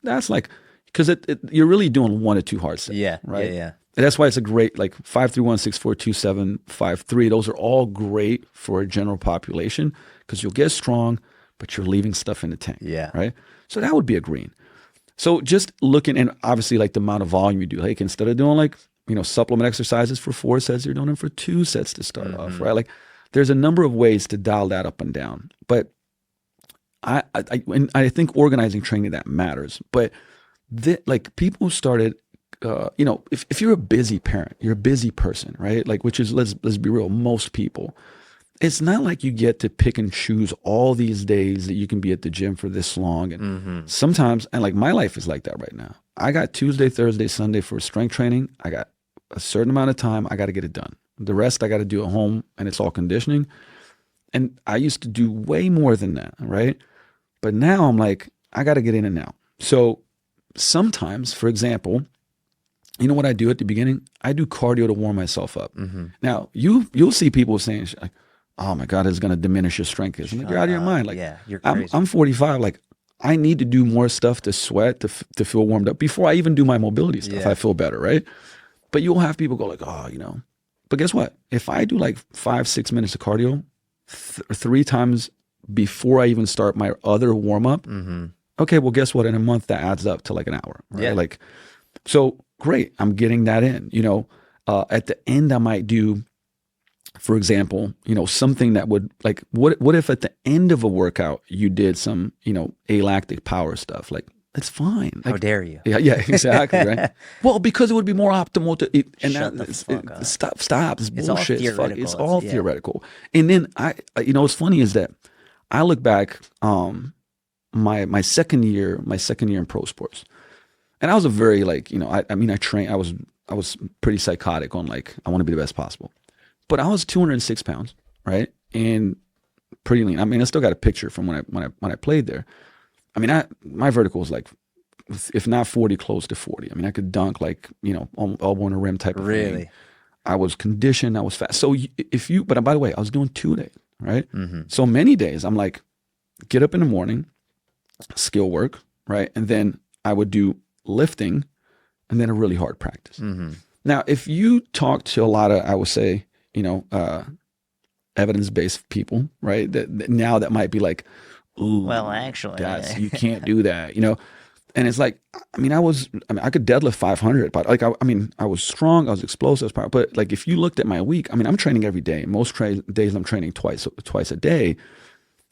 That's like, because you're really doing 1 to 2 hard sets. Yeah. Right. Yeah. And that's why it's a great, like, 5-3-1, 6-4, 2-7, 5-3. Those are all great for a general population because you'll get strong, but you're leaving stuff in the tank. Yeah. Right. So that would be a green. So just looking, and obviously, like, the amount of volume you do, like, instead of doing, like, you know, supplement exercises for 4 sets, you're doing them for 2 sets to start off, right? Like, there's a number of ways to dial that up and down. But I think organizing training, that matters. But like, people started, you know, if you're a busy parent, you're a busy person, right? Like, which is, let's be real, most people. It's not like you get to pick and choose all these days that you can be at the gym for this long. And sometimes, and like, my life is like that right now. I got Tuesday, Thursday, Sunday for strength training. I got a certain amount of time. I got to get it done. The rest I got to do at home, and it's all conditioning. And I used to do way more than that, right? But now I'm like, I got to get in and out. So sometimes, for example, you know what I do at the beginning? I do cardio to warm myself up. Now, you'll see people saying, like, oh my God, it's going to diminish your strength. I'm like, you're out of your mind. Like, you're crazy. I'm 45. Like, I need to do more stuff to sweat, to feel warmed up before I even do my mobility stuff. I feel better, right? But you'll have people go like, oh, you know. But guess what? If I do like 5-6 minutes of cardio 3 times before I even start my other warm up, okay, well, guess what? In a month, that adds up to like an hour, right? Yeah. Like, so great. I'm getting that in. You know, at the end, I might do, for example, you know, something that would, like, what if at the end of a workout you did some, you know, alactic power stuff? Like, it's fine. Like, how dare you? Yeah, exactly, right? Well, because it would be more optimal to eat. And Shut the fuck up. Stop. It's bullshit. It's all theoretical. And then you know, what's funny is that I look back, my second year in pro sports, and I was a very, like, you know, I mean, I trained. I was pretty psychotic on, like, I want to be the best possible, but I was 206 pounds, right, and pretty lean. I mean, I still got a picture from when I played there. I mean, my vertical was like, if not 40, close to 40. I mean, I could dunk, like, you know, elbow on a rim type of thing. Really? I was conditioned. I was fast. So but by the way, I was doing 2 days, right? So many days I'm like, get up in the morning, skill work, right? And then I would do lifting and then a really hard practice. Now, if you talk to a lot of, I would say, you know, evidence-based people, right? That might be like, ooh, well, actually, you can't do that, you know. And it's like, I mean, I could deadlift 500, but like, I was strong, I was explosive, but like, if you looked at my week, I mean, I'm training every day. Most days I'm training twice a day,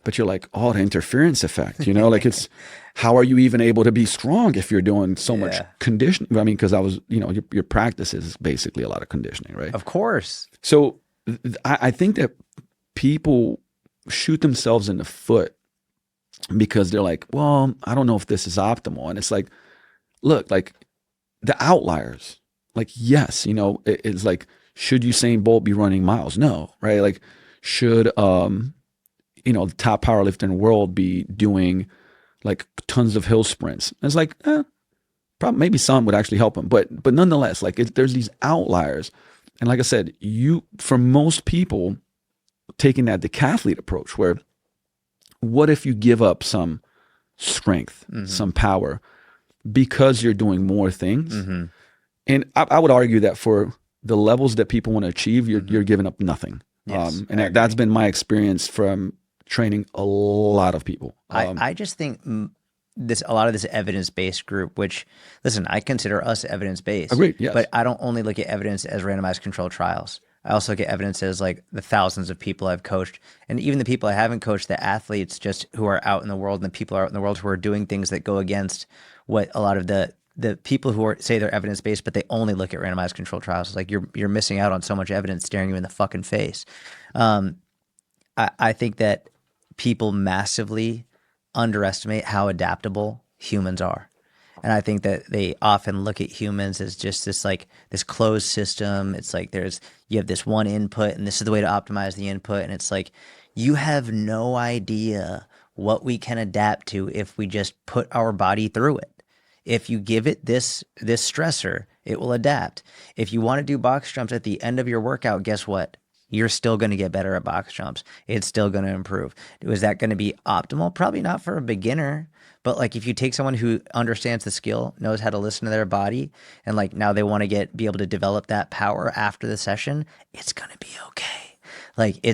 but you're like, oh, the interference effect, like it's, how are you even able to be strong if you're doing so much conditioning? I mean, because I was, your practice is basically a lot of conditioning, right? Of course. So I think that people shoot themselves in the foot because they're like, well, I don't know if this is optimal. And it's like, look, like the outliers, like, yes, it's like, should Usain Bolt be running miles? No, right? Like, should, the top powerlifter in the world be doing like tons of hill sprints? And it's like, probably maybe some would actually help him, but nonetheless, like there's these outliers. And like I said, for most people taking that decathlete approach where, what if you give up some strength, some power because you're doing more things? And I would argue that for the levels that people want to achieve, you're giving up nothing. Yes, and that's been my experience from training a lot of people. I just think a lot of this evidence-based group, which, listen, I consider us evidence-based. Agreed, yes. But I don't only look at evidence as randomized controlled trials. I also look at evidence as like the thousands of people I've coached, and even the people I haven't coached, the athletes just who are out in the world, and the people out in the world who are doing things that go against what a lot of the people who say they're evidence-based, but they only look at randomized controlled trials. It's like you're missing out on so much evidence staring you in the fucking face. I think that people massively underestimate how adaptable humans are. And I think that they often look at humans as just this closed system. It's like you have this one input and this is the way to optimize the input. And it's like, you have no idea what we can adapt to if we just put our body through it. If you give it this stressor, it will adapt. If you want to do box jumps at the end of your workout, guess what? You're still going to get better at box jumps. It's still going to improve. Was that going to be optimal? Probably not for a beginner. But like if you take someone who understands the skill, knows how to listen to their body, and like now they want to be able to develop that power after the session, it's going to be okay. Like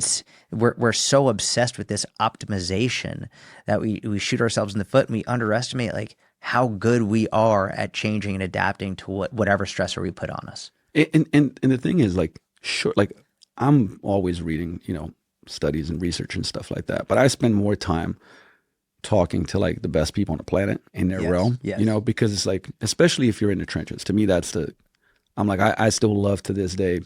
we're so obsessed with this optimization that we shoot ourselves in the foot and we underestimate like how good we are at changing and adapting to whatever stressor we put on us. And the thing is, like, sure, like I'm always reading, studies and research and stuff like that, but I spend more time talking to like the best people on the planet in their realm, because it's like, especially if you're in the trenches, to me, I'm like, I still love to this day,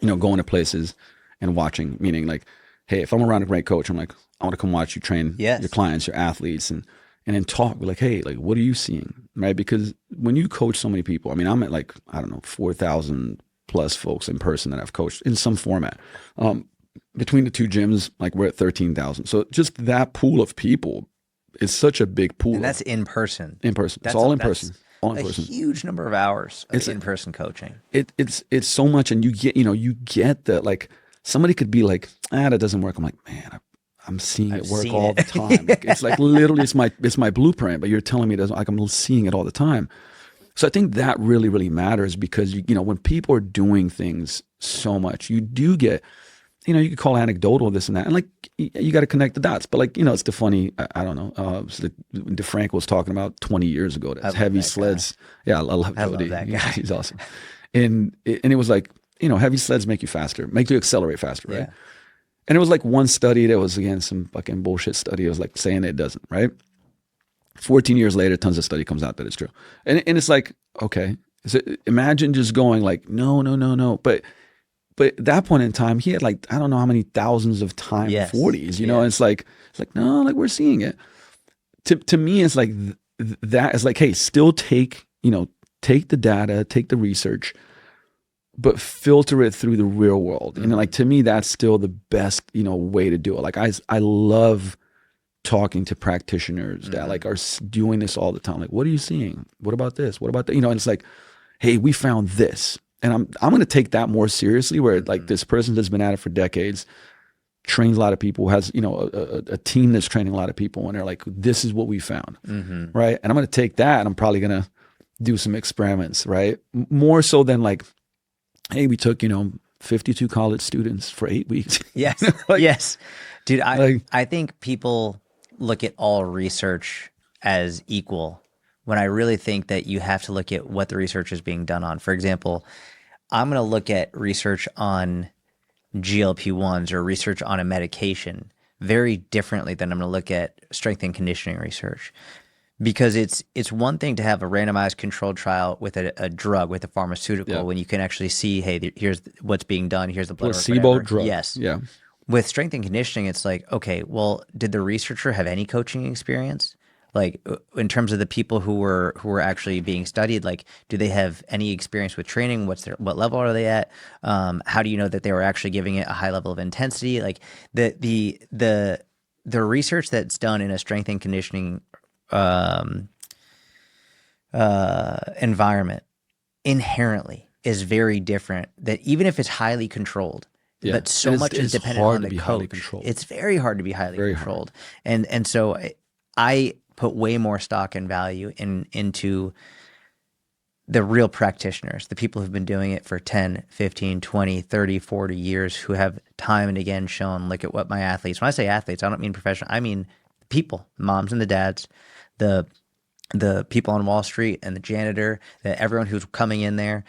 going to places and watching, meaning like, hey, if I'm around a great coach, I'm like, I want to come watch you train your clients, your athletes, and then talk. We're like, hey, like, what are you seeing? Right. Because when you coach so many people, I mean, I'm at like, I don't know, 4,000 plus folks in person that I've coached in some format. Between the two gyms, like we're at 13,000. So just that pool of people is such a big pool. And that's in person. In person. It's all in person. All in person. A huge number of hours of in-person coaching. It's so much, and you get that, like somebody could be like, that doesn't work. I'm like, man, I'm seeing it work all the time. Like, it's like literally it's my blueprint, but you're telling me it doesn't, like I'm seeing it all the time. So I think that really, really matters because when people are doing things so much, you do get, you could call anecdotal this and that, and like you got to connect the dots. But like it's the funny, I don't know. DeFranco was talking about 20 years ago. That's heavy sleds. Guy. Yeah, I love Jody. That guy. He's awesome. And it was like heavy sleds make you accelerate faster, right? Yeah. And it was like one study that was, again, some fucking bullshit study. It was like saying it doesn't, right? 14 years later, tons of study comes out that it's true. And it's like, okay, so imagine just going like, no. But at that point in time, he had like, I don't know how many thousands of time 40s, and it's like, no, like we're seeing it. To me, it's like that is like, hey, still take the data, take the research, but filter it through the real world. Mm-hmm. Like to me, that's still the best, way to do it. Like I love talking to practitioners that like are doing this all the time. Like, what are you seeing? What about this? What about that? And it's like, hey, we found this. And I'm going to take that more seriously, where like this person that's been at it for decades, trains a lot of people, has, a team that's training a lot of people, and they're like, this is what we found. Mm-hmm. Right. And I'm going to take that and I'm probably going to do some experiments, right? More so than like, hey, we took, 52 college students for 8 weeks. Yes. Yes. Dude, I think people look at all research as equal. when I really think that you have to look at what the research is being done on. For example, I'm going to look at research on GLP-1s or research on a medication very differently than I'm going to look at strength and conditioning research. Because it's one thing to have a randomized controlled trial with a drug, with a pharmaceutical, when you can actually see, hey, here's what's being done, here's the blood work, placebo drug. Yes. Yeah. With strength and conditioning, it's like, okay, well, did the researcher have any coaching experience? Like in terms of the people who were actually being studied, like, do they have any experience with training? What level are they at? How do you know that they were actually giving it a high level of intensity? Like the research that's done in a strength and conditioning environment inherently is very different. That even if it's highly controlled, but so much is dependent on the coach. It's very hard to be highly controlled, and so I put way more stock and value into the real practitioners, the people who've been doing it for 10, 15, 20, 30, 40 years, who have time and again shown, look at what my athletes, when I say athletes, I don't mean professional, I mean people, moms and the dads, the people on Wall Street and the janitor, everyone who's coming in there.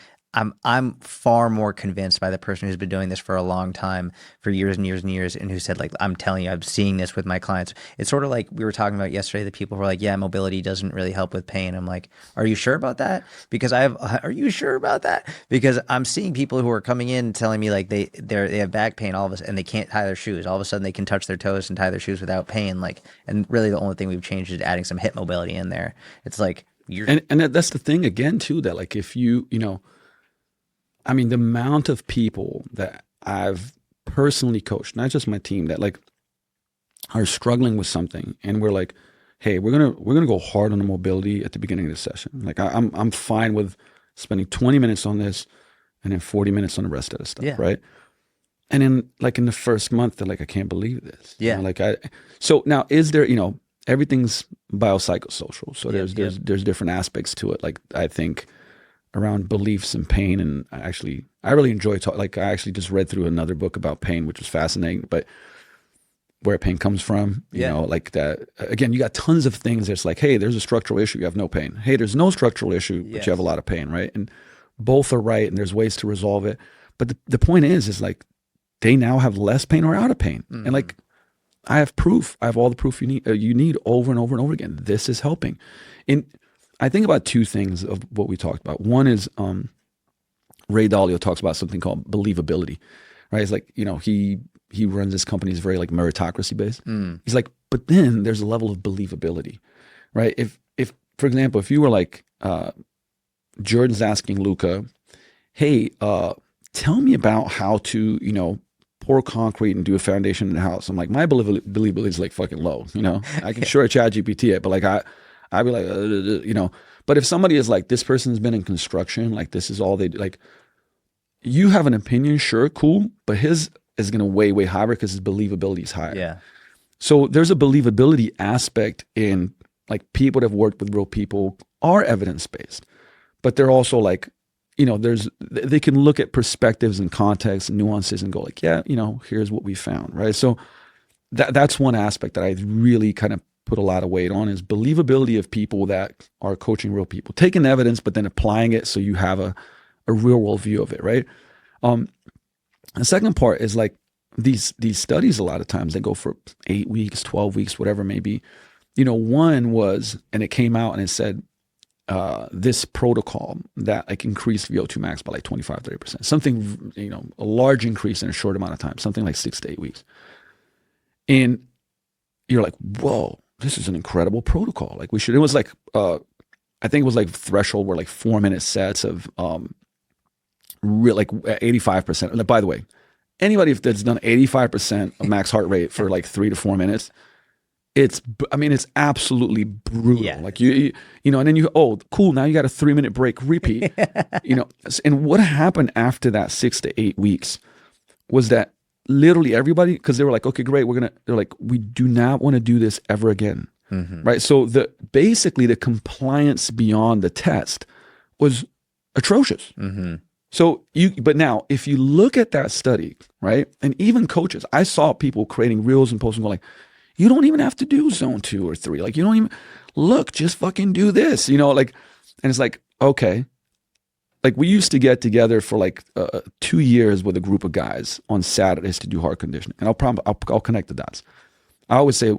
I'm far more convinced by the person who's been doing this for a long time, for years and years and years, and who said, like, I'm telling you, I'm seeing this with my clients. It's sort of like we were talking about yesterday, the people who were like, yeah, mobility doesn't really help with pain. I'm like, are you sure about that? Because are you sure about that? Because I'm seeing people who are coming in telling me like they have back pain all of a sudden, and they can't tie their shoes. All of a sudden they can touch their toes and tie their shoes without pain. Like, and really the only thing we've changed is adding some hip mobility in there. It's like, and that's the thing again too, that like, if you know, I mean, the amount of people that I've personally coached, not just my team, that like are struggling with something, and we're like, hey, we're gonna go hard on the mobility at the beginning of the session. Like I'm fine with spending 20 minutes on this and then 40 minutes on the rest of the stuff, right? And then like in the first month, they're like, I can't believe this. Yeah. You know, like so now is there, you know, everything's biopsychosocial. So there's different aspects to it. Like I think around beliefs and pain. And I really enjoy like I actually just read through another book about pain, which was fascinating, but where pain comes from, you know, like that, again, you got tons of things that's like, hey, there's a structural issue, you have no pain. Hey, there's no structural issue, but you have a lot of pain, right? And both are right, and there's ways to resolve it. But the point is like, they now have less pain or out of pain. And like, I have proof. I have all the proof you need over and over and over again. This is helping. And I think about two things of what we talked about. One is Ray Dalio talks about something called believability, right? It's like, you know, he runs his company, is very like meritocracy based. He's like, but then there's a level of believability, right? If for example, if you were like Jordan's asking Luka, hey, tell me about how to, you know, pour concrete and do a foundation in the house. I'm like, my believability is like fucking low, you know. I can sure chat GPT it, but like I'd be like, you know. But if somebody is like, this person's been in construction, like this is all they do, like, you have an opinion, sure, cool, but his is going to way higher because his believability is higher. Yeah. So there's a believability aspect in like people that have worked with real people are evidence-based, but they're also like, you know, they can look at perspectives and context and nuances and go like, yeah, you know, here's what we found, right? So that's one aspect that I really kind of put a lot of weight on, is believability of people that are coaching real people, taking evidence, but then applying it so you have a real world view of it, right? The second part is like these studies, a lot of times they go for 8 weeks, 12 weeks, whatever it may be. You know, one was, and it came out and it said, this protocol that like increased VO2 max by like 25, 30%, something, you know, a large increase in a short amount of time, something like 6 to 8 weeks. And you're like, whoa, this is an incredible protocol. Like it was like, I think it was like threshold were like 4-minute sets of, real like 85%. And by the way, anybody that's done 85% of max heart rate for like 3 to 4 minutes, it's absolutely brutal. Yeah. Like you know, and then oh, cool. Now you got a 3-minute break, repeat, you know. And what happened after that 6 to 8 weeks was that literally everybody, because they were like, okay, great. They're like, we do not want to do this ever again. Right. So basically the compliance beyond the test was atrocious. So but now if you look at that study, right, and even coaches, I saw people creating reels and posting going like, you don't even have to do zone 2 or 3. Like, you don't even look, just fucking do this, you know, like, and it's like, okay. Like, we used to get together for like 2 years with a group of guys on Saturdays to do hard conditioning. And I'll connect the dots. I always say,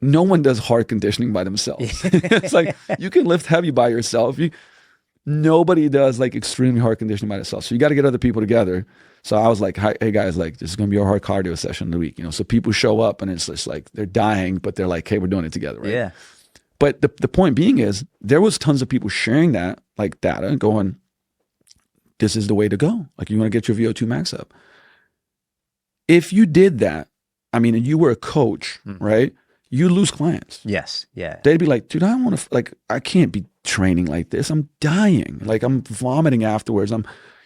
no one does hard conditioning by themselves. It's like, you can lift heavy by yourself. Nobody does like extremely hard conditioning by themselves. So you got to get other people together. So I was like, hey guys, like, this is going to be our hard cardio session of the week, you know? So people show up and it's just like, they're dying, but they're like, hey, we're doing it together, right? Yeah. But the point being is, there was tons of people sharing that, like, data and going, this is the way to go. Like, you want to get your VO2 max up. If you did that, I mean, and you were a coach, right? You lose clients. Yes. Yeah. They'd be like, dude, I don't want to, like, I can't be training like this. I'm dying. Like, I'm vomiting afterwards.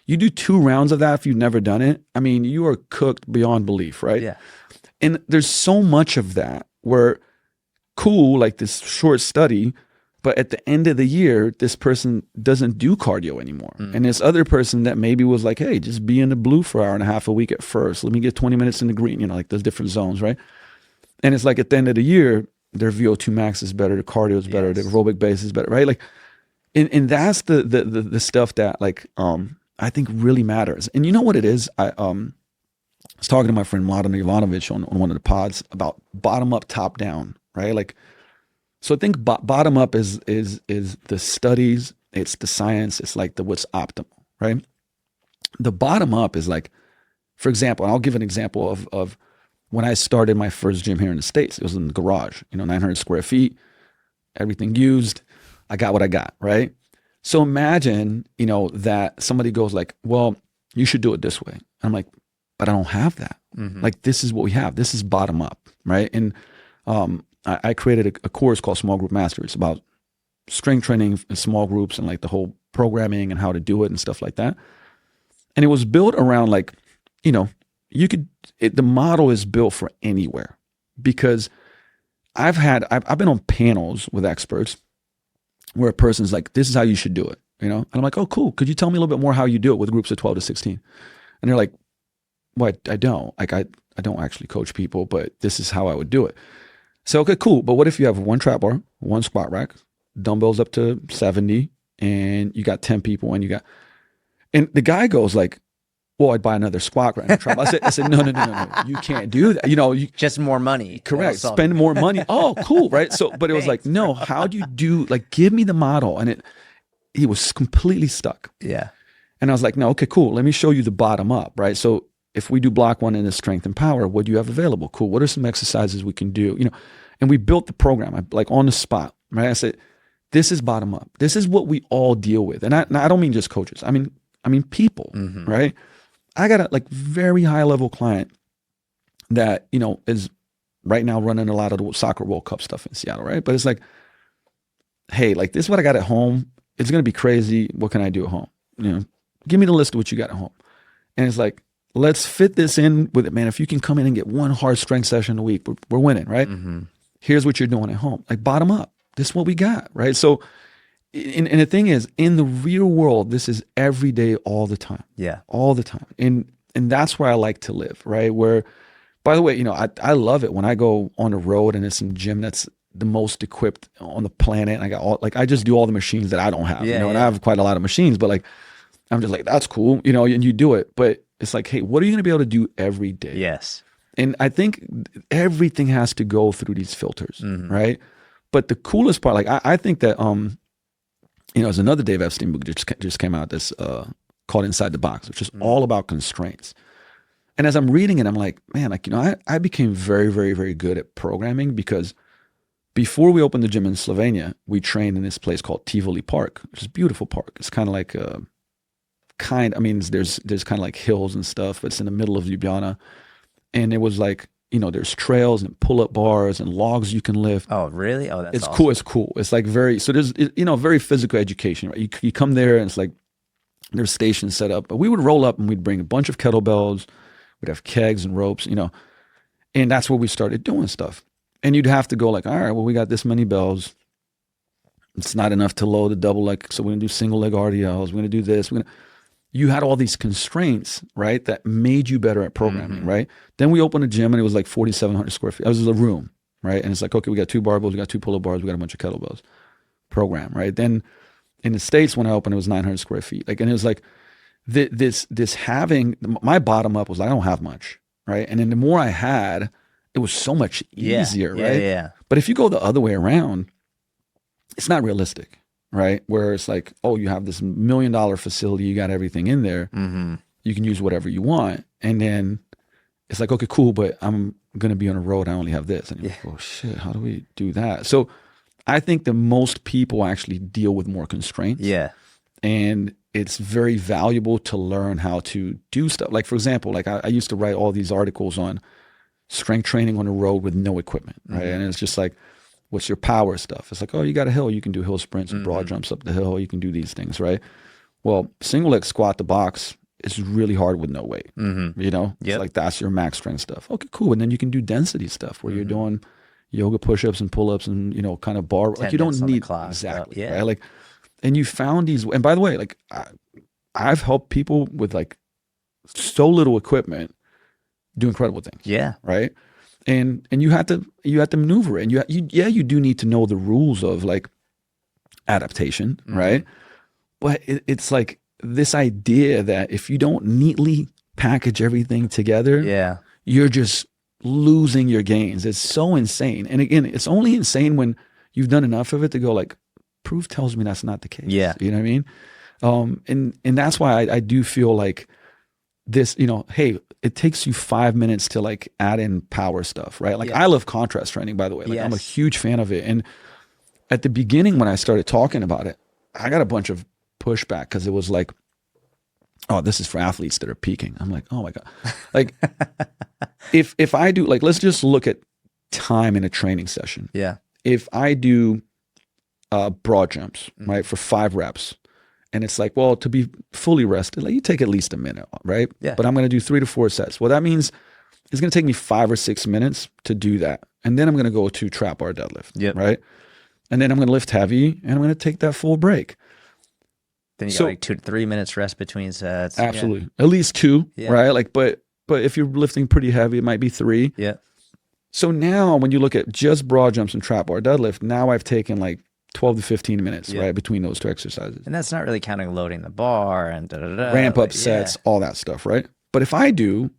You do 2 rounds of that if you've never done it. I mean, you are cooked beyond belief, right? Yeah. And there's so much of that where, cool, like this short study, but at the end of the year, this person doesn't do cardio anymore. And this other person that maybe was like, hey, just be in the blue for an hour and a half a week at first. Let me get 20 minutes in the green, you know, like those different zones, right? And it's like, at the end of the year, their VO2 max is better, the cardio is better, the aerobic base is better, right? Like, and that's the stuff that, like, I think really matters. And you know what it is? I was talking to my friend Mladen Ivanovic on one of the pods about bottom up, top down, right? Like, so I think bottom up is the studies, it's the science, it's like the what's optimal, right? The bottom up is like, for example, and I'll give an example of when I started my first gym here in the States. It was in the garage, you know, 900 square feet, everything used. I got what I got, right? So imagine, you know, that somebody goes like, well, you should do it this way. I'm like, but I don't have that. Like, this is what we have. This is bottom up, right? And I created a course called Small Group Mastery. It's about strength training in small groups and like the whole programming and how to do it and stuff like that. And it was built around, like, you know, the model is built for anywhere, because I've been on panels with experts where a person's like, this is how you should do it, you know? And I'm like, oh, cool. Could you tell me a little bit more how you do it with groups of 12 to 16? And they're like, well, I don't. Like, I don't actually coach people, but this is how I would do it. So, okay, cool. But what if you have 1 trap bar, 1 squat rack, dumbbells up to 70, and you got 10 people, and the guy goes like, well, I'd buy another squat rack and trap. I said, no. You can't do that. You know, just more money. Correct. Spend more money. Oh, cool. Right. So, but it was like, no, how do you do, like, give me the model. And he was completely stuck. Yeah. And I was like, no, okay, cool. Let me show you the bottom up. Right. So if we do block 1 in the strength and power, what do you have available? Cool. What are some exercises we can do? You know, and we built the program, like, on the spot. Right. I said, this is bottom up. This is what we all deal with. And I don't mean just coaches. I mean people. Right. I got a, like, very high level client that, you know, is right now running a lot of the soccer World Cup stuff in Seattle, right? But it's like, hey, like, this is what I got at home. It's going to be crazy. What can I do at home? You know, give me the list of what you got at home. And it's like, let's fit this in with it, man. If you can come in and get 1 hard strength session a week, we're winning, right? Here's what you're doing at home. Like, bottom up. This is what we got, right? So, and the thing is, in the real world, this is every day, all the time. Yeah. All the time. And that's where I like to live, right? Where, by the way, you know, I love it when I go on the road and it's some gym that's the most equipped on the planet. And I got all, like, I just do all the machines that I don't have, you know, and I have quite a lot of machines, but, like, I'm just like, that's cool, you know, and you do it. But it's like, hey, what are you going to be able to do every day? Yes. And I think everything has to go through these filters, right? But the coolest part, like, I think that, you know, there's another Dave Epstein book just came out that's called Inside the Box, which is all about constraints. And as I'm reading it, I'm like, man, like, you know, I became very, very, very good at programming, because before we opened the gym in Slovenia, we trained in this place called Tivoli Park, which is a beautiful park. It's kind of like there's kind of like hills and stuff, but it's in the middle of Ljubljana. And it was like, you know, there's trails and pull-up bars and logs you can lift. Oh, really? Oh, that's it's awesome. cool. It's cool. It's like so there's, you know, very physical education, right? You come there and it's like there's stations set up, but we would roll up and we'd bring a bunch of kettlebells. We'd have kegs and ropes, you know, and that's where we started doing stuff. And you'd have to go like, all right, well, we got this many bells. It's not enough to load a double leg. So we're going to do single leg RDLs. We're going to do this. you had all these constraints, right, that made you better at programming, right? Then we opened a gym and it was like 4,700 square feet. That was a room, right? And it's like, okay, we got 2 barbells, we got 2 pull-up bars, we got a bunch of kettlebells. Program, right? Then in the States, when I opened, it was 900 square feet. Like, and it was like this having, my bottom up was like, I don't have much, right? And then the more I had, it was so much easier, right? Yeah. But if you go the other way around, it's not realistic, right? Where it's like, oh, you have this $1 million facility, you got everything in there, you can use whatever you want. And then it's like, okay, cool, but I'm going to be on the road, I only have this. And you're like, oh shit, how do we do that? So I think that most people actually deal with more constraints. Yeah. And it's very valuable to learn how to do stuff. Like, for example, like I used to write all these articles on strength training on the road with no equipment, right? And it's just like, what's your power stuff? It's like, oh, you got a hill, you can do hill sprints and broad jumps up the hill, you can do these things, right? Well, single leg squat the box is really hard with no weight, you know? It's like, that's your max strength stuff. Okay, cool. And then you can do density stuff where you're doing yoga push-ups and pull-ups and, you know, kind of bar, like you don't need, exactly, right? Like, and you found these, and by the way, like I've helped people with like so little equipment do incredible things. Yeah. Right. And you have to maneuver it. And you do need to know the rules of like adaptation, right? But it's like this idea that if you don't neatly package everything together, you're just losing your gains. It's so insane. And again, it's only insane when you've done enough of it to go like, proof tells me that's not the case. Yeah. You know what I mean? And that's why I do feel like this, you know, hey, it takes you 5 minutes to like add in power stuff, right? Like I love contrast training, by the way. Like I'm a huge fan of it. And at the beginning when I started talking about it, I got a bunch of pushback because it was like, oh, this is for athletes that are peaking. I'm like, oh my God. Like if I do, like, let's just look at time in a training session. Yeah. If I do broad jumps, right, for 5 reps, and it's like, well, to be fully rested, like you take at least a minute, right? Yeah. But I'm going to do 3 to 4 sets. Well, that means it's going to take me 5 or 6 minutes to do that. And then I'm going to go to trap bar deadlift, right? And then I'm going to lift heavy and I'm going to take that full break. Then you got like 2 to 3 minutes rest between sets. Absolutely. At least 2, right? Like, but if you're lifting pretty heavy, it might be 3. Yeah. So now when you look at just broad jumps and trap bar deadlift, now I've taken like 12 to 15 minutes, right, between those 2 exercises. And that's not really counting loading the bar and ramp up sets, all that stuff, right? But if I do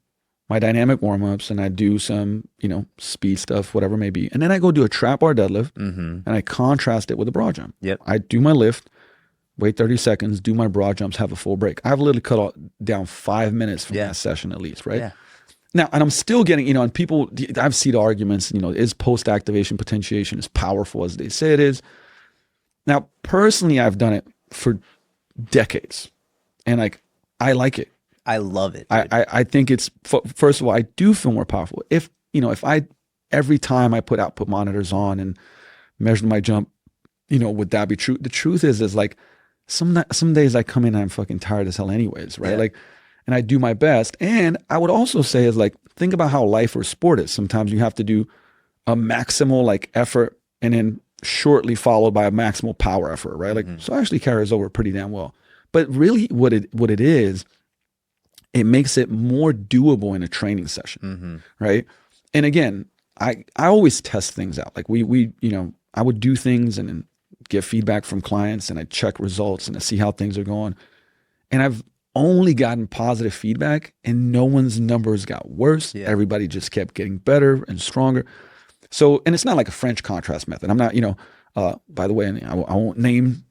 my dynamic warm-ups and I do some, you know, speed stuff, whatever it may be, and then I go do a trap bar deadlift and I contrast it with a broad jump. I do my lift, wait 30 seconds, do my broad jumps, have a full break. I've literally cut down 5 minutes from that session at least, right? Now, and I'm still getting, you know, and people, I've seen arguments, you know, is post-activation potentiation as powerful as they say it is? Now, personally, I've done it for decades, and like I like it. I love it. I think it's, first of all, I do feel more powerful. If, you know, if every time I put output monitors on and measure my jump, you know, would that be true? The truth is like some days I come in and I'm fucking tired as hell anyways, right? Like, and I do my best. And I would also say is like, think about how life or sport is. Sometimes you have to do a maximal like effort and then shortly followed by a maximal power effort, right? Like, so it actually carries over pretty damn well. But really what it is, it makes it more doable in a training session, right? And again, I always test things out. Like we, you know, I would do things and then get feedback from clients and I check results and I see how things are going. And I've only gotten positive feedback and no one's numbers got worse. Everybody just kept getting better and stronger. So, and it's not like a French contrast method. I'm not, you know, by the way, I won't name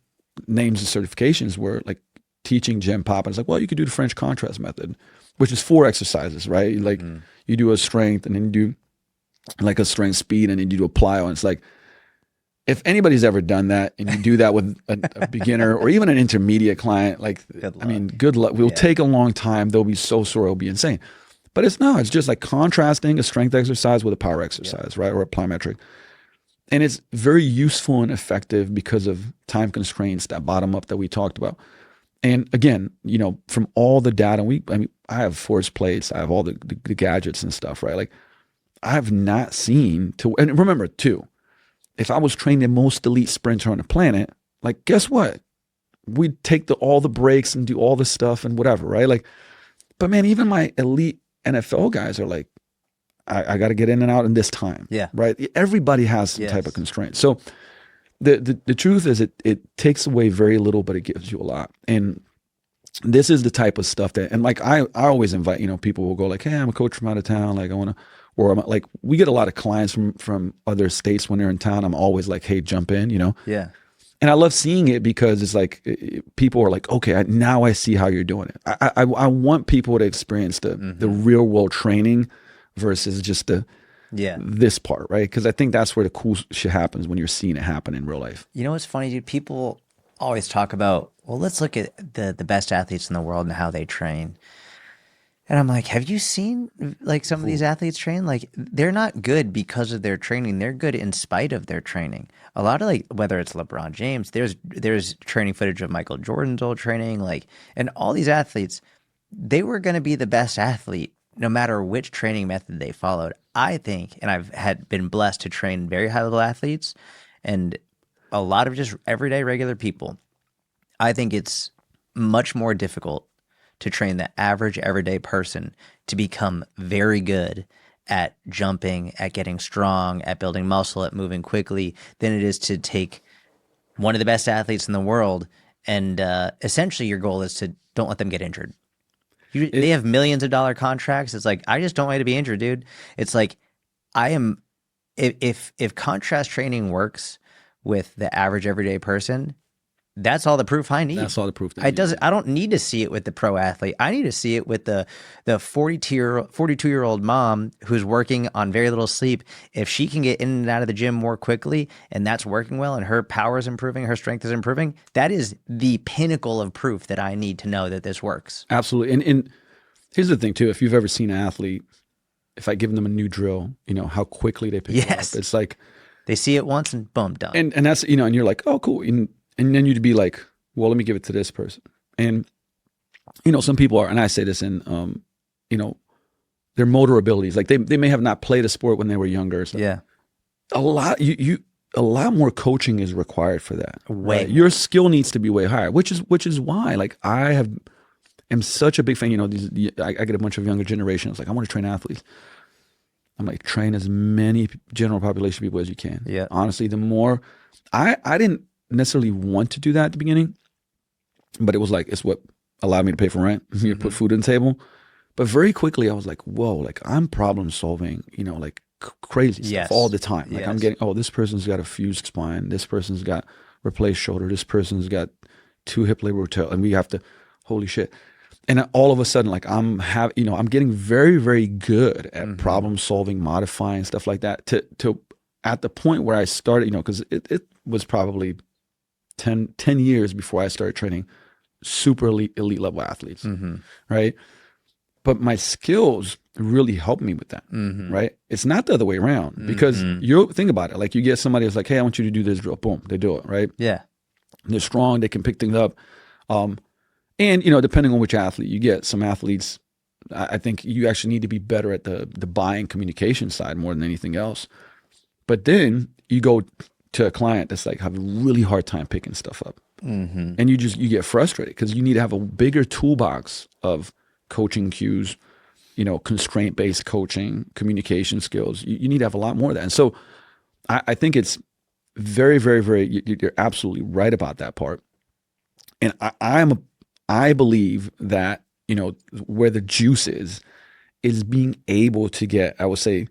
names of certifications where like teaching Gen Pop, and it's like, well, you could do the French contrast method, which is 4 exercises, right? Like you do a strength and then you do like a strength speed and then you do a plyo. And it's like, if anybody's ever done that and you do that with a beginner or even an intermediate client, like, I mean, good luck. We'll take a long time. They'll be so sore. It'll be insane. But it's just like contrasting a strength exercise with a power exercise, right? Or a plyometric. And it's very useful and effective because of time constraints, that bottom up that we talked about. And again, you know, from all the data, I have force plates, I have all the gadgets and stuff, right? Like I have not seen and remember too, if I was trained the most elite sprinter on the planet, like guess what? we'd take all the breaks and do all the stuff and whatever, right? Like, but man, even my elite NFL guys are like, I got to get in and out in this time. Yeah. Right. Everybody has some type of constraint. So the truth is it takes away very little, but it gives you a lot. And this is the type of stuff that, and like I always invite, people will go like, hey, I'm a coach from out of town. Like I want to, or I'm like, we get a lot of clients from other states when they're in town. I'm always like, hey, jump in, Yeah. And I love seeing it because it's like people are like, okay, now I see how you're doing it. I want people to experience the real world training versus just this part, right? Because I think that's where the cool shit happens when you're seeing it happen in real life. You know what's funny, dude? People always talk about, well, let's look at the best athletes in the world and how they train. And I'm like, have you seen like some of these athletes train? Like they're not good because of their training. They're good in spite of their training. A lot of like, whether it's LeBron James, there's training footage of Michael Jordan's old training, like, and all these athletes, they were going to be the best athlete no matter which training method they followed. I think, and I've been blessed to train very high level athletes and a lot of just everyday regular people. I think it's much more difficult to train the average everyday person to become very good at jumping, at getting strong, at building muscle, at moving quickly, than it is to take one of the best athletes in the world and essentially your goal is to don't let them get injured. They have millions of dollar contracts. It's like, I just don't want you to be injured, dude. It's like, if contrast training works with the average everyday person, that's all the proof I need. That's all the proof. I don't need to see it with the pro athlete. I need to see it with the 42-year-old mom who's working on very little sleep. If she can get in and out of the gym more quickly and that's working well and her power is improving, her strength is improving, that is the pinnacle of proof that I need to know that this works. Absolutely. And here's the thing too, if you've ever seen an athlete, if I give them a new drill, how quickly they pick it up. It's like they see it once and boom, done. And that's, and you're like, oh, cool. And then you'd be like, well, let me give it to this person. And, some people are, and I say this in, their motor abilities, like they may have not played a sport when they were younger. So yeah. A lot more coaching is required for that. Way right? Your skill needs to be way higher, which is why, like am such a big fan, I get a bunch of younger generations, like I want to train athletes. I'm like, train as many general population people as you can. Yeah. Honestly, the more, I didn't necessarily want to do that at the beginning, but it was like, it's what allowed me to pay for rent, put food on the table. But very quickly I was like, whoa, like I'm problem solving, like crazy stuff all the time. Like I'm getting, this person's got a fused spine. This person's got replaced shoulder. This person's got 2 hip labor rotator, and we have to, holy shit. And all of a sudden, like I'm getting very, very good at problem solving, modifying, stuff like that to at the point where I started, because it was probably 10 years before I started training super elite level athletes, right? But my skills really helped me with that, right? It's not the other way around because you think about it. Like you get somebody that's like, hey, I want you to do this drill. Boom, they do it, right? Yeah. They're strong. They can pick things up. And, depending on which athlete you get, some athletes, I think you actually need to be better at the buying communication side more than anything else. But then you go to a client that's like have a really hard time picking stuff up. And you get frustrated because you need to have a bigger toolbox of coaching cues, constraint-based coaching, communication skills. You need to have a lot more of that. And so I think it's very, very, very, you're absolutely right about that part. And I believe that, where the juice is being able to get, I say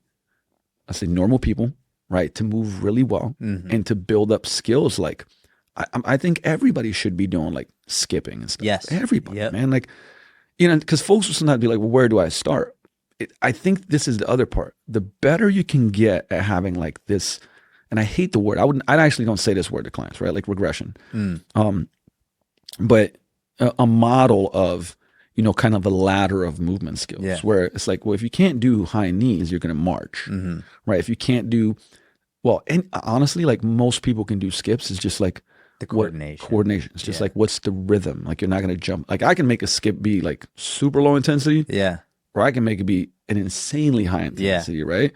normal people, right, to move really well and to build up skills. Like, I think everybody should be doing like skipping and stuff. Yes. Everybody, man. Like, because folks will sometimes be like, well, where do I start? I think this is the other part. The better you can get at having like this, and I hate the word, I actually don't say this word to clients, right? Like regression. But a model of, kind of a ladder of movement skills where it's like, well, if you can't do high knees, you're going to march, right? If you can't do, well, and honestly, like most people can do skips. It's just like the coordination. Coordination. It's just like, what's the rhythm? Like you're not going to jump. Like I can make a skip be like super low intensity. Yeah. Or I can make it be an insanely high intensity, right?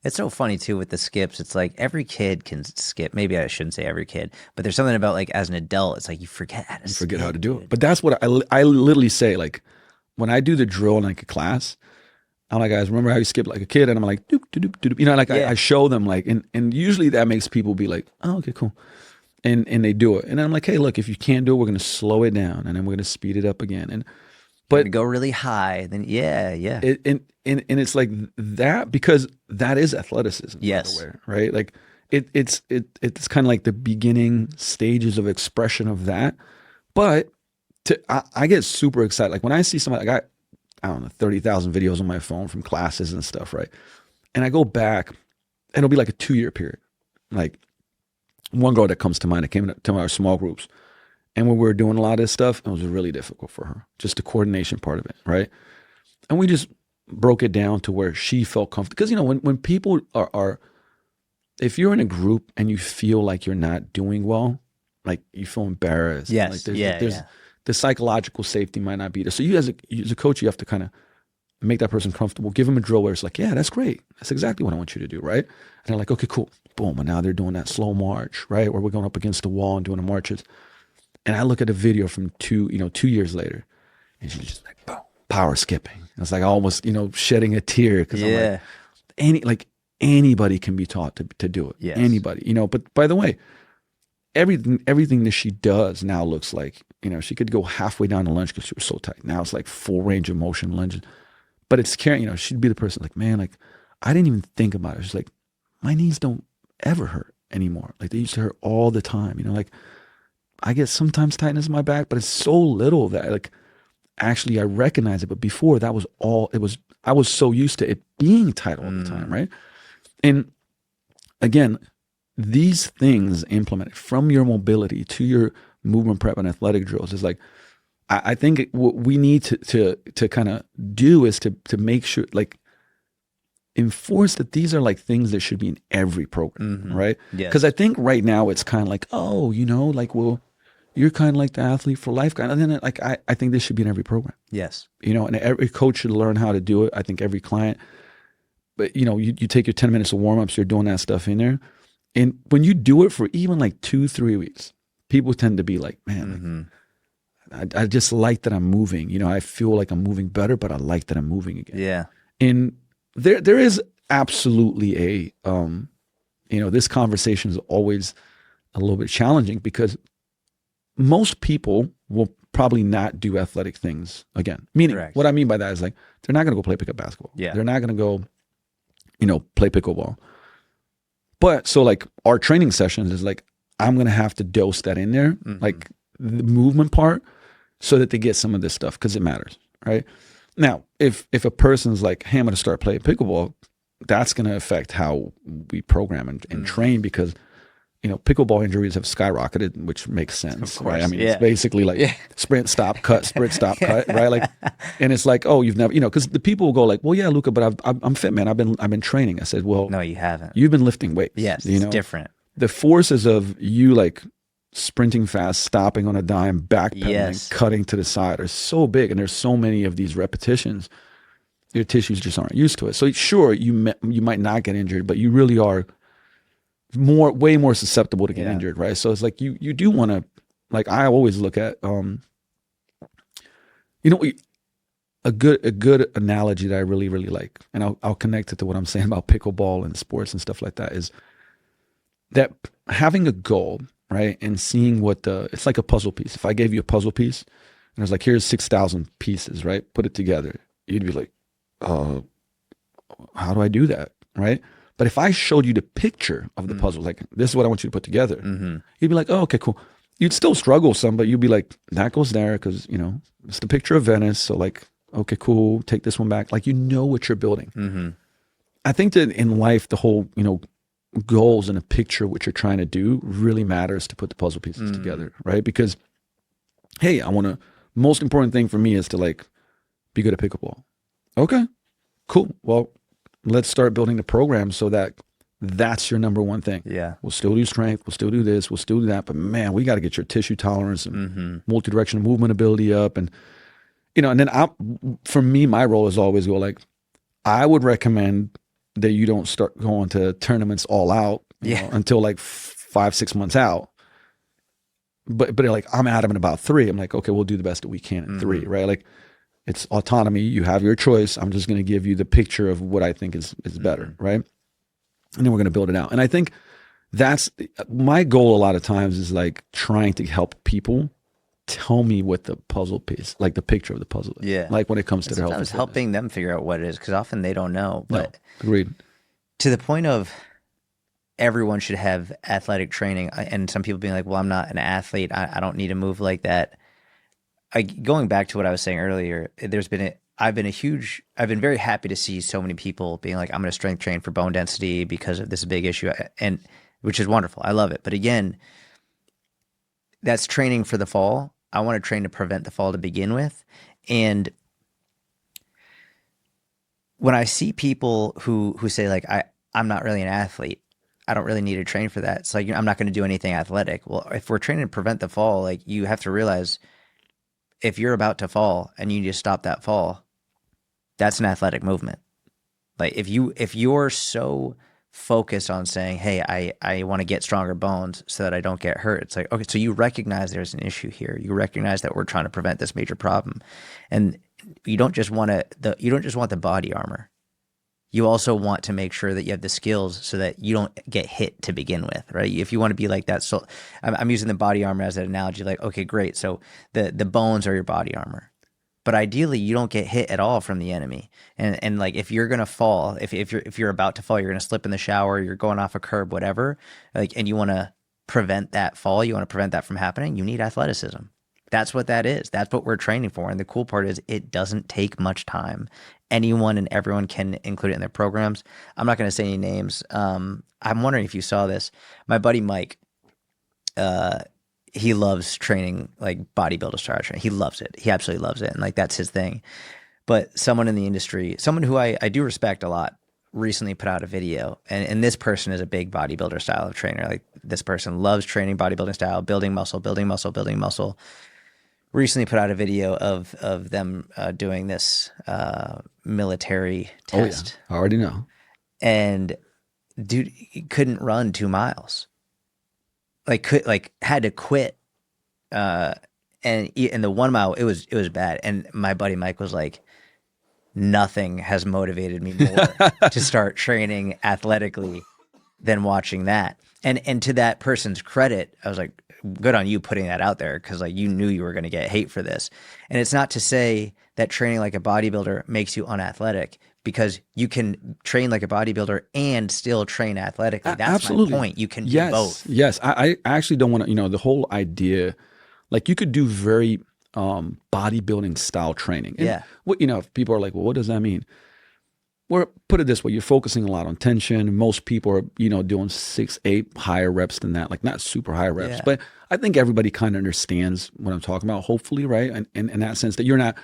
It's so funny too with the skips. It's like every kid can skip. Maybe I shouldn't say every kid, but there's something about like as an adult, it's like you forget how to skip. Forget how to do it. But that's what I literally say. Like when I do the drill in like a class, I'm like, guys, remember how you skip like a kid? And I'm like, doop, doop, doop, doop. You know, like Yeah. I show them like, and usually that makes people be like, oh, okay, cool. And they do it. And I'm like, hey, look, if you can't do it, we're going to slow it down and then we're going to speed it up again. But go really high, then yeah. and it's like that because that is athleticism. Yes. By the way, right? Like it's kind of like the beginning stages of expression of that. But I get super excited. Like when I see somebody, I don't know, 30,000 videos on my phone from classes and stuff, right? And I go back, and it'll be like a 2-year period. Like one girl that comes to mind that came to our small groups. And when we were doing a lot of this stuff, it was really difficult for her, just the coordination part of it, right? And we just broke it down to where she felt comfortable. Because, you know, when people are, if you're in a group and you feel like you're not doing well, like you feel embarrassed. Yes. Like there's the psychological safety might not be there. So you as a coach, you have to kind of make that person comfortable, give them a drill where it's like, yeah, that's great. That's exactly what I want you to do, right? And they're like, okay, cool. Boom. And now they're doing that slow march, right? Or we're going up against the wall and doing the marches. And I look at a video from 2 years later, and she's just like, boom, power skipping. It's like almost, shedding a tear because I'm like, anybody can be taught to do it. Yes. Anybody, But by the way, everything that she does now looks like, she could go halfway down the lunge because she was so tight. Now it's like full range of motion lunges, but it's carrying. She'd be the person like, man, like I didn't even think about it. She's like, my knees don't ever hurt anymore. Like they used to hurt all the time. Like. I get sometimes tightness in my back, but it's so little that like actually I recognize it. But before that was all it was. I was so used to it being tight all the time, right? And again, these things implemented from your mobility to your movement prep and athletic drills is like I think what we need to kind of do is to make sure like enforce that these are like things that should be in every program, right? Because I think right now it's kind of like, oh, like, well, you're kind of like the athlete for life kind. And then like, I think this should be in every program. Yes. And every coach should learn how to do it. I think every client, but you take your 10 minutes of warm-ups, you're doing that stuff in there. And when you do it for even like 2-3 weeks, people tend to be like, man, like, I just like that I'm moving. I feel like I'm moving better, but I like that I'm moving again. Yeah. And there is absolutely this conversation is always a little bit challenging because most people will probably not do athletic things again. Meaning, Correct. What I mean by that is like, they're not going to go play pickup basketball. Yeah. They're not going to go, play pickleball. But so like our training sessions is like, I'm going to have to dose that in there, like the movement part so that they get some of this stuff because it matters, right? Now, if a person's like, hey, I'm going to start playing pickleball, that's going to affect how we program and train because, pickleball injuries have skyrocketed, which makes sense. Of course, right? I mean, it's basically like sprint, stop, cut, sprint, stop, cut, right? Like, and it's like, oh, you've never, because the people will go like, well, yeah, Luca, but I'm fit, man. I've been training. I said, well, no, you haven't. You've been lifting weights. Yes, it's different. The forces of you like sprinting fast, stopping on a dime, backpedaling, cutting to the side are so big, and there's so many of these repetitions. Your tissues just aren't used to it. So sure, you might not get injured, but you really are way more susceptible to get injured, right? So it's like you do want to, like I always look at, a good analogy that I really really like, and I'll connect it to what I'm saying about pickleball and sports and stuff like that is that having a goal. Right. And seeing it's like a puzzle piece. If I gave you a puzzle piece and I was like, here's 6,000 pieces, right? Put it together. You'd be like, how do I do that? Right. But if I showed you the picture of the puzzle, like this is what I want you to put together, you'd be like, oh, okay, cool. You'd still struggle some, but you'd be like, that goes there because, it's the picture of Venice. So like, okay, cool. Take this one back. Like, what you're building. I think that in life, the whole, goals in a picture, what you're trying to do really matters to put the puzzle pieces together, right? Because, hey, most important thing for me is to like be good at pickleball. Okay, cool. Well, let's start building the program so that's your number one thing. Yeah. We'll still do strength. We'll still do this. We'll still do that. But man, we got to get your tissue tolerance and multi-directional movement ability up. And, and then for me, my role is always go like, I would recommend that you don't start going to tournaments all out until like 5-6 months out. But they're like, I'm adamant about 3. I'm like, okay, we'll do the best that we can at 3, right? Like, it's autonomy. You have your choice. I'm just going to give you the picture of what I think is better, right? And then we're going to build it out. And I think that's my goal a lot of times, is like trying to help people tell me what the puzzle piece, like the picture of the puzzle is. Yeah. Like when it comes to their health. Sometimes helping them figure out what it is, because often they don't know. But No, agreed. to the point of everyone should have athletic training, and some people being like, well, I'm not an athlete. I don't need to move like that. Going back to what I was saying earlier, I've been very happy to see so many people being like, I'm going to strength train for bone density because of this big issue, and which is wonderful. I love it. But again, that's training for the fall. I want to train to prevent the fall to begin with. And when I see people who say like, I'm not really an athlete, I don't really need to train for that. It's like, I'm not going to do anything athletic. Well, if we're training to prevent the fall, like, you have to realize if you're about to fall and you need to stop that fall, that's an athletic movement. Like, if you're so focused on saying, hey, I want to get stronger bones so that I don't get hurt, it's like, okay, so you recognize there's an issue here. You recognize that we're trying to prevent this major problem. And you don't just want the body armor. You also want to make sure that you have the skills so that you don't get hit to begin with, right? If you want to be like that, so I'm using the body armor as an analogy. Like, okay, great. So the bones are your body armor, but ideally you don't get hit at all from the enemy. And like, if you're gonna fall, if you're about to fall, you're gonna slip in the shower, you're going off a curb, whatever, like, and you want to prevent that fall, you want to prevent that from happening, you need athleticism. That's what that is. That's what we're training for. And the cool part is it doesn't take much time. Anyone and everyone can include it in their programs. I'm not going to say any names. I'm wondering if you saw this. My buddy Mike, he loves training like bodybuilder style training. He loves it. He absolutely loves it. And like, that's his thing. But someone in the industry, someone who I do respect a lot, recently put out a video. And this person is a big bodybuilder style of trainer. Like, this person loves training bodybuilding style, building muscle. Recently put out a video of them doing this military test. Oh, yeah. I already know. And dude, he couldn't run 2 miles. Had to quit. And in the 1 mile, it was bad. And my buddy Mike was like, nothing has motivated me more to start training athletically than watching that. And to that person's credit, I was like, good on you putting that out there, because like, you knew you were going to get hate for this. And it's not to say that training like a bodybuilder makes you unathletic, because you can train like a bodybuilder and still train athletically. That's absolutely my point. You can do both. Yes. I actually don't want to, the whole idea, like, you could do very bodybuilding style training. And what, if people are like, well, what does that mean? Well, put it this way, you're focusing a lot on tension. Most people are, doing 6-8 higher reps than that, like not super high reps. But I think everybody kind of understands what I'm talking about, hopefully, right? And in that sense, that you're not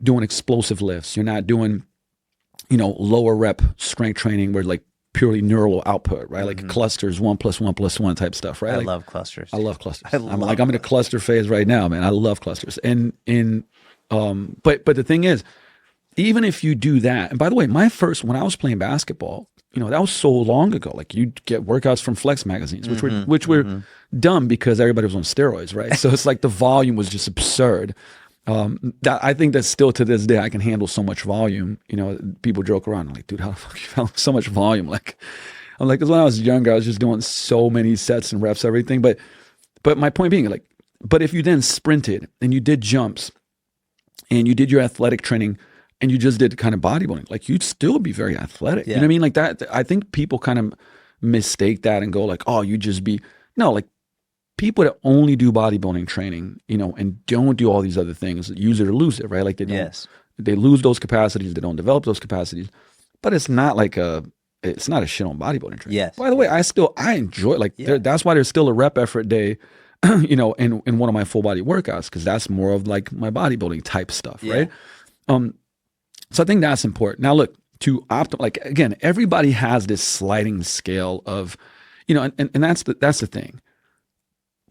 doing explosive lifts. You're not doing, lower rep strength training where like purely neural output, right? Like clusters, 1 + 1 + 1 type stuff, right? I like, love clusters. I'm in a cluster phase right now, man. I love clusters. And but the thing is, even if you do that, and by the way, when I was playing basketball, that was so long ago. Like, you'd get workouts from Flex magazines, which were dumb because everybody was on steroids, right? So it's like the volume was just absurd. I think that still to this day I can handle so much volume. People joke around, I'm like, dude, how the fuck you found so much volume? Like, I'm like, because when I was younger, I was just doing so many sets and reps, everything. But my point being, like, but if you then sprinted and you did jumps and you did your athletic training, and you just did kind of bodybuilding, like, you'd still be very athletic. You know what I mean? Like that, I think people kind of mistake that and go like, oh, you just be, no, like, people that only do bodybuilding training, and don't do all these other things, use it or lose it, right? Like, they lose those capacities, they don't develop those capacities, but it's not it's not a shit on bodybuilding training. Yes. By the way, I enjoy, like, that's why there's still a rep effort day, in one of my full body workouts, because that's more of like my bodybuilding type stuff, right? So I think that's important. Now, look, like, again, everybody has this sliding scale of, and that's the thing.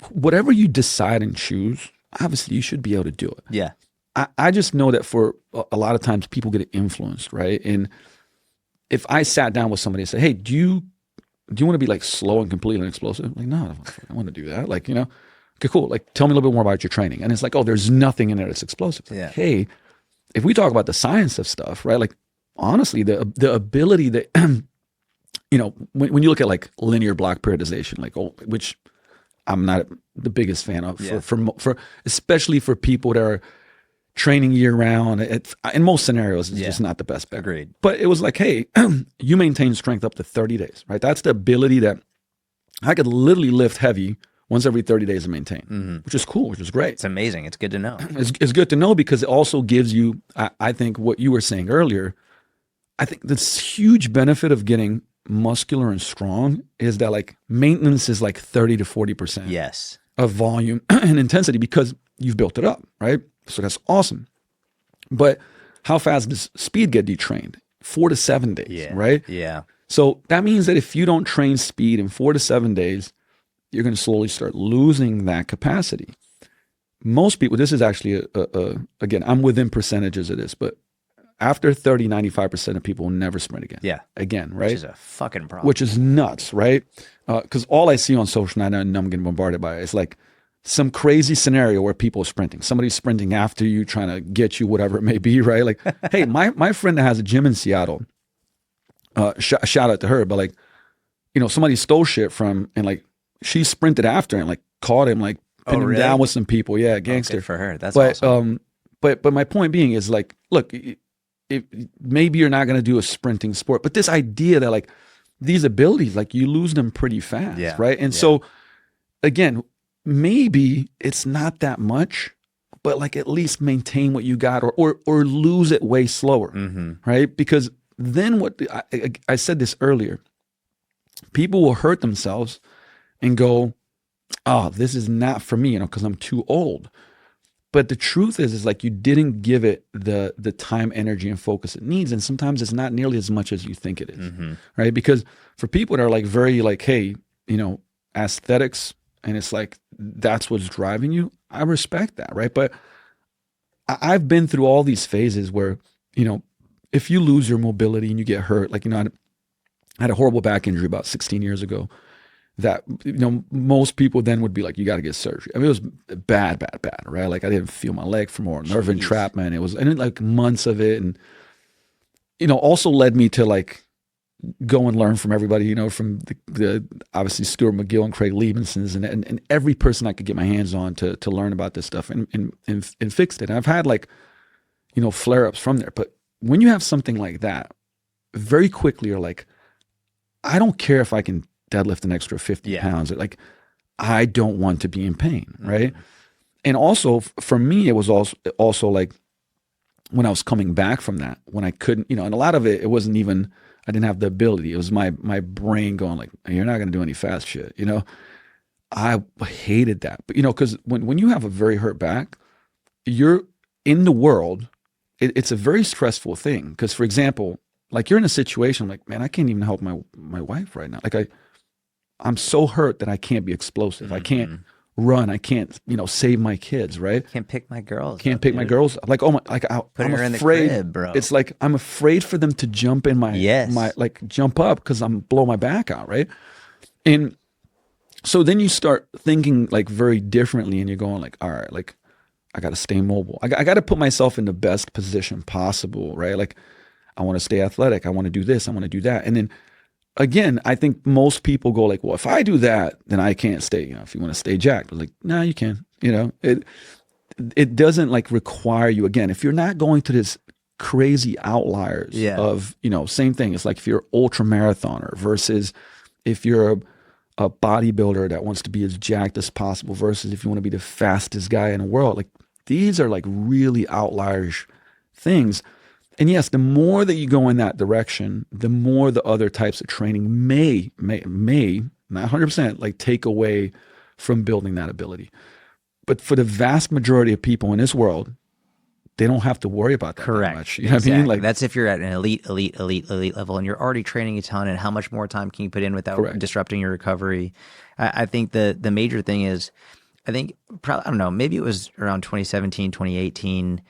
Whatever you decide and choose, obviously you should be able to do it. Yeah. I just know that for a lot of times people get influenced, right? And if I sat down with somebody and said, hey, do you want to be like slow and completely explosive? Like, no, I don't want to do that. Like, okay, cool. Like, tell me a little bit more about your training. And it's like, oh, there's nothing in there that's explosive. Like, Yeah. hey, if we talk about the science of stuff, right? Like, honestly, the ability that, when you look at like linear block periodization, like, which I'm not the biggest fan of for especially for people that are training year round. In most scenarios, it's just not the best bet. Agreed. But it was like, hey, you maintain strength up to 30 days, right? That's the ability that I could literally lift heavy once every 30 days and maintain, which is cool, which is great. It's amazing. It's good to know. It's good to know because it also gives you, I think what you were saying earlier, I think this huge benefit of getting muscular and strong is that like maintenance is like 30 to 40% Yes. of volume and intensity because you've built it up, right? So that's awesome. But how fast does speed get detrained? 4 to 7 days, right? Yeah. So that means that if you don't train speed in 4 to 7 days, you're going to slowly start losing that capacity. Most people, this is actually, again, I'm within percentages of this, but after 30, 95% of people will never sprint again. Yeah. Again, right? Which is a fucking problem. Which is nuts, right? Because all I see on social, and I'm getting bombarded by it, is like some crazy scenario where people are sprinting. Somebody's sprinting after you, trying to get you, whatever it may be, right? Like, hey, my friend that has a gym in Seattle, shout out to her, but like, somebody stole shit from, and like, she sprinted after and like caught him, like pinned him down with some people. Yeah, gangster. Okay, for her. That's awesome. But my point being is like, look, maybe you're not going to do a sprinting sport, but this idea that like these abilities, like you lose them pretty fast, right? And so again, maybe it's not that much, but like at least maintain what you got or lose it way slower, right? Because then what I said this earlier, people will hurt themselves and go, oh, this is not for me, because I'm too old. But the truth is like you didn't give it the time, energy, and focus it needs. And sometimes it's not nearly as much as you think it is, right? Because for people that are like very like, hey, aesthetics, and it's like, that's what's driving you, I respect that, right? But I've been through all these phases where, if you lose your mobility and you get hurt, like, I had a horrible back injury about 16 years ago that, most people then would be like, you got to get surgery. I mean, it was bad, right? Like I didn't feel my leg for more nerve entrapment. It was, and like months of it. And, also led me to like go and learn from everybody, from the obviously Stuart McGill and Craig Liebensons and every person I could get my hands on to learn about this stuff and fixed it. And I've had like, flare-ups from there. But when you have something like that, very quickly you're like, I don't care if I can deadlift an extra 50 pounds. Like, I don't want to be in pain, right? And also, for me, it was also like when I was coming back from that, when I couldn't, and a lot of it wasn't even, I didn't have the ability. It was my brain going like, you're not going to do any fast shit, I hated that. But, because when you have a very hurt back, you're in the world, it's a very stressful thing. Because, for example, like you're in a situation like, man, I can't even help my wife right now. Like I'm so hurt that I can't be explosive. I can't run. I can't, save my kids, right? Can't pick my girls. Can't pick my girls. Like, oh my, like I'm her in the afraid, crib, bro. It's like, I'm afraid for them to jump in my jump up because I'm blow my back out, right? And so then you start thinking like very differently and you're going like, all right, like I got to stay mobile. I got to put myself in the best position possible, right? Like I want to stay athletic. I want to do this. I want to do that. And then again, I think most people go like, well, if I do that, then I can't stay, if you want to stay jacked. But like, no, you can, it doesn't like require you. Again, if you're not going to this crazy outliers of, same thing. It's like if you're an ultra marathoner versus if you're a bodybuilder that wants to be as jacked as possible versus if you want to be the fastest guy in the world. Like these are like really outlierish things. And yes, the more that you go in that direction, the more the other types of training may not 100% like take away from building that ability. But for the vast majority of people in this world, they don't have to worry about that that much. You know what I mean? Like that's if you're at an elite level and you're already training a ton, and how much more time can you put in without disrupting your recovery? I think the major thing is, I think probably, I don't know, maybe it was around 2017, 2018.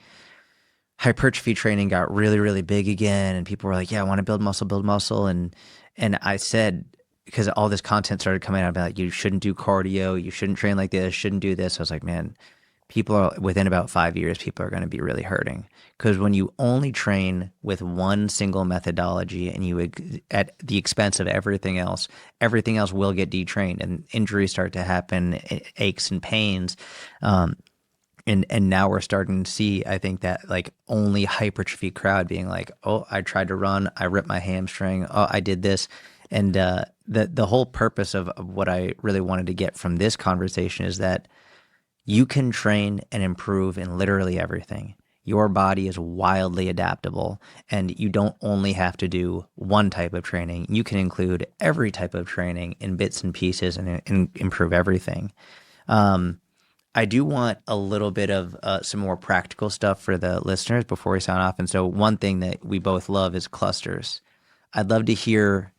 hypertrophy training got really, really big again, and people were like, yeah, I want to build muscle. And I said, because all this content started coming out about you shouldn't do cardio, you shouldn't train like this, shouldn't do this. I was like, man, people are within about 5 years, people are going to be really hurting. Because when you only train with one single methodology and you at the expense of everything else will get detrained and injuries start to happen, aches and pains. And now we're starting to see, I think, that like only hypertrophy crowd being like, oh, I tried to run, I ripped my hamstring, oh, I did this. And the whole purpose of what I really wanted to get from this conversation is that you can train and improve in literally everything. Your body is wildly adaptable, and you don't only have to do one type of training. You can include every type of training in bits and pieces and improve everything. I do want a little bit of some more practical stuff for the listeners before we sign off. And so one thing that we both love is clusters. I'd love to hear,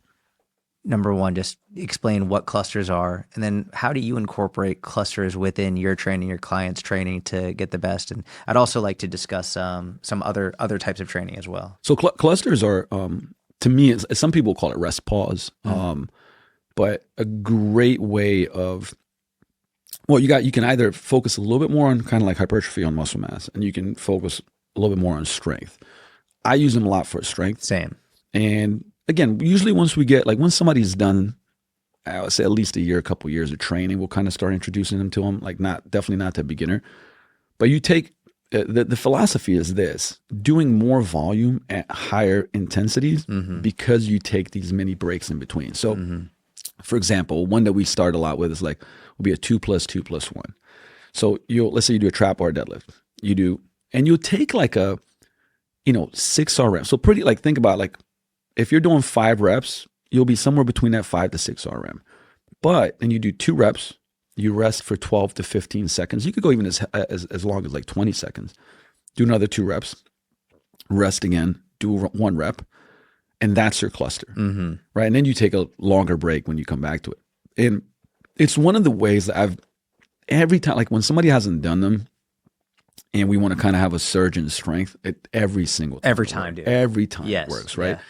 number one, just explain what clusters are, and then how do you incorporate clusters within your training, your clients' training to get the best? And I'd also like to discuss some other types of training as well. So clusters are, to me, some people call it rest pause, but a great way of, well, you can either focus a little bit more on kind of like hypertrophy on muscle mass, and you can focus a little bit more on strength. I use them a lot for strength. Same. And again, usually once we get, like when somebody's done, I would say at least a couple of years of training, we'll kind of start introducing them to them, like definitely not to beginner. But you take, the philosophy is this, doing more volume at higher intensities because you take these mini breaks in between. So for example, one that we start a lot with is like, will be a 2 + 2 + 1. So let's say you do a trap bar deadlift, and you'll take like a, 6 RM. So pretty, like, think about, like, if you're doing 5 reps, you'll be somewhere between that 5 to 6 RM. But then you do 2 reps, you rest for 12 to 15 seconds. You could go even as long as like 20 seconds. Do another 2 reps, rest again, do 1 rep, and that's your cluster, right? And then you take a longer break when you come back to it. And it's one of the ways that every time, like when somebody hasn't done them, and we want to kind of have a surge in strength, every time it works, right? Yeah.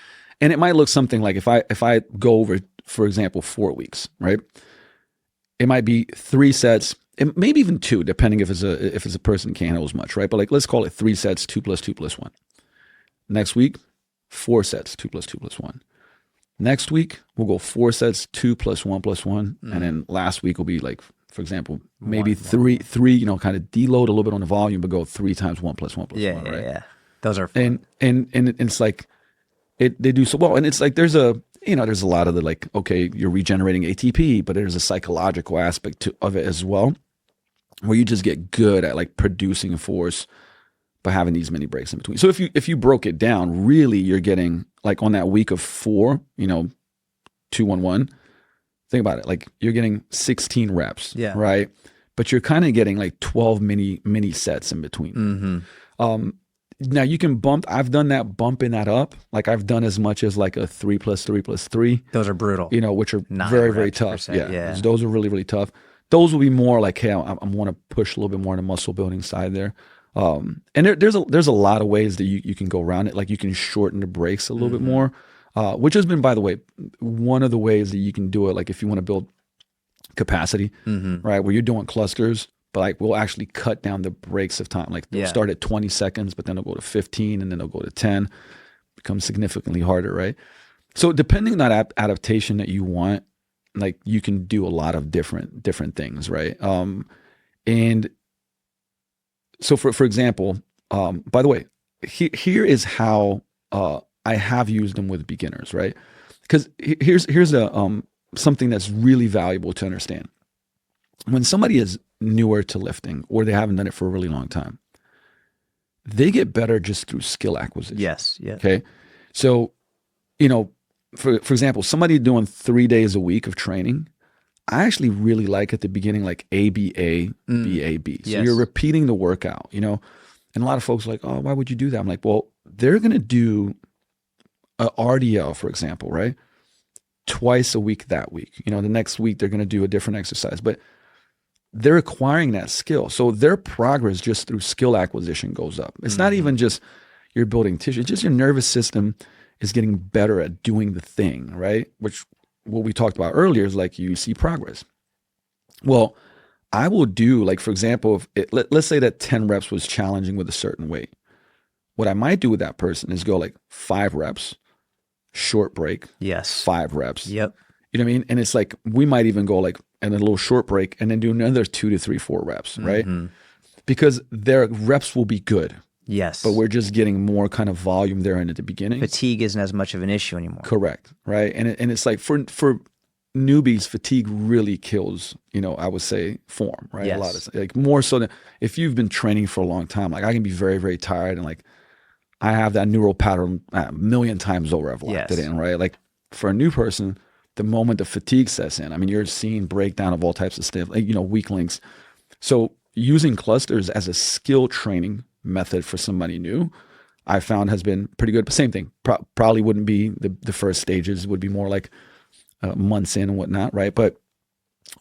And it might look something like if I go over, for example, 4 weeks, right? It might be 3 sets, maybe even 2, depending if it's a person who can't handle as much, right? But like, let's call it 3 sets, 2 + 2 + 1. Next week, 4 sets, 2 + 2 + 1. Next week, we'll go 4 sets, 2 + 1 + 1. And then last week will be like, for example, maybe three, kind of deload a little bit on the volume, but go 3 times 1 + 1 + 1, right? Yeah. Those are fun. And it's like, they do so well. And it's like, there's a lot of the, like, okay, you're regenerating ATP, but there's a psychological aspect of it as well, where you just get good at like producing force by having these mini breaks in between. So if you broke it down, really you're getting, like, on that week of 4, 2 1 1, think about it, like you're getting 16 reps, right? But you're kind of getting like 12 mini sets in between. Now you can I've done that, bumping that up. Like I've done as much as like a 3 + 3 + 3. Those are brutal. Which are very, very tough. Yeah. Those are really, really tough. Those will be more like, hey, I want to push a little bit more on the muscle building side there. And there's a lot of ways that you can go around it. Like you can shorten the breaks a little bit more, which has been, by the way, one of the ways that you can do it. Like if you want to build capacity, right, where you're doing clusters, but like we'll actually cut down the breaks of time. Like they'll start at 20 seconds, but then they'll go to 15, and then they'll go to 10. Becomes significantly harder, right? So depending on that adaptation that you want, like you can do a lot of different things, right? And so for example, by the way, here is how I have used them with beginners, right? Because here's something that's really valuable to understand. When somebody is newer to lifting, or they haven't done it for a really long time, they get better just through skill acquisition. Yes. Okay. So, for example, somebody doing 3 days a week of training, I actually really like at the beginning, like ABA, BAB. So you're repeating the workout, and a lot of folks are like, oh, why would you do that? I'm like, well, they're going to do a RDL, for example, right? Twice a week that week. The next week they're going to do a different exercise. But they're acquiring that skill. So their progress just through skill acquisition goes up. It's not even just you're building tissue. It's just your nervous system is getting better at doing the thing, right? Which what we talked about earlier is like you see progress. Well, I will do, like, for example, let's say that 10 reps was challenging with a certain weight. What I might do with that person is go like 5 reps, short break. Yes. 5 reps. Yep. You know what I mean? And it's like, we might even go like, and a little short break and then do another 2 to 3, 4 reps, right? Because their reps will be good. Yes. But we're just getting more kind of volume there in at the beginning. Fatigue isn't as much of an issue anymore. Correct. Right. And it's like for newbies, fatigue really kills, I would say, form, right? Yes. A lot of, like, more so than if you've been training for a long time, like I can be very, very tired, and like I have that neural pattern a million times over. I've locked it in, right? Like for a new person, the moment the fatigue sets in, I mean, you're seeing breakdown of all types of stuff, like, weak links. So using clusters as a skill training method for somebody new, I found has been pretty good. But same thing, probably wouldn't be the first stages, would be more like months in and whatnot, right? But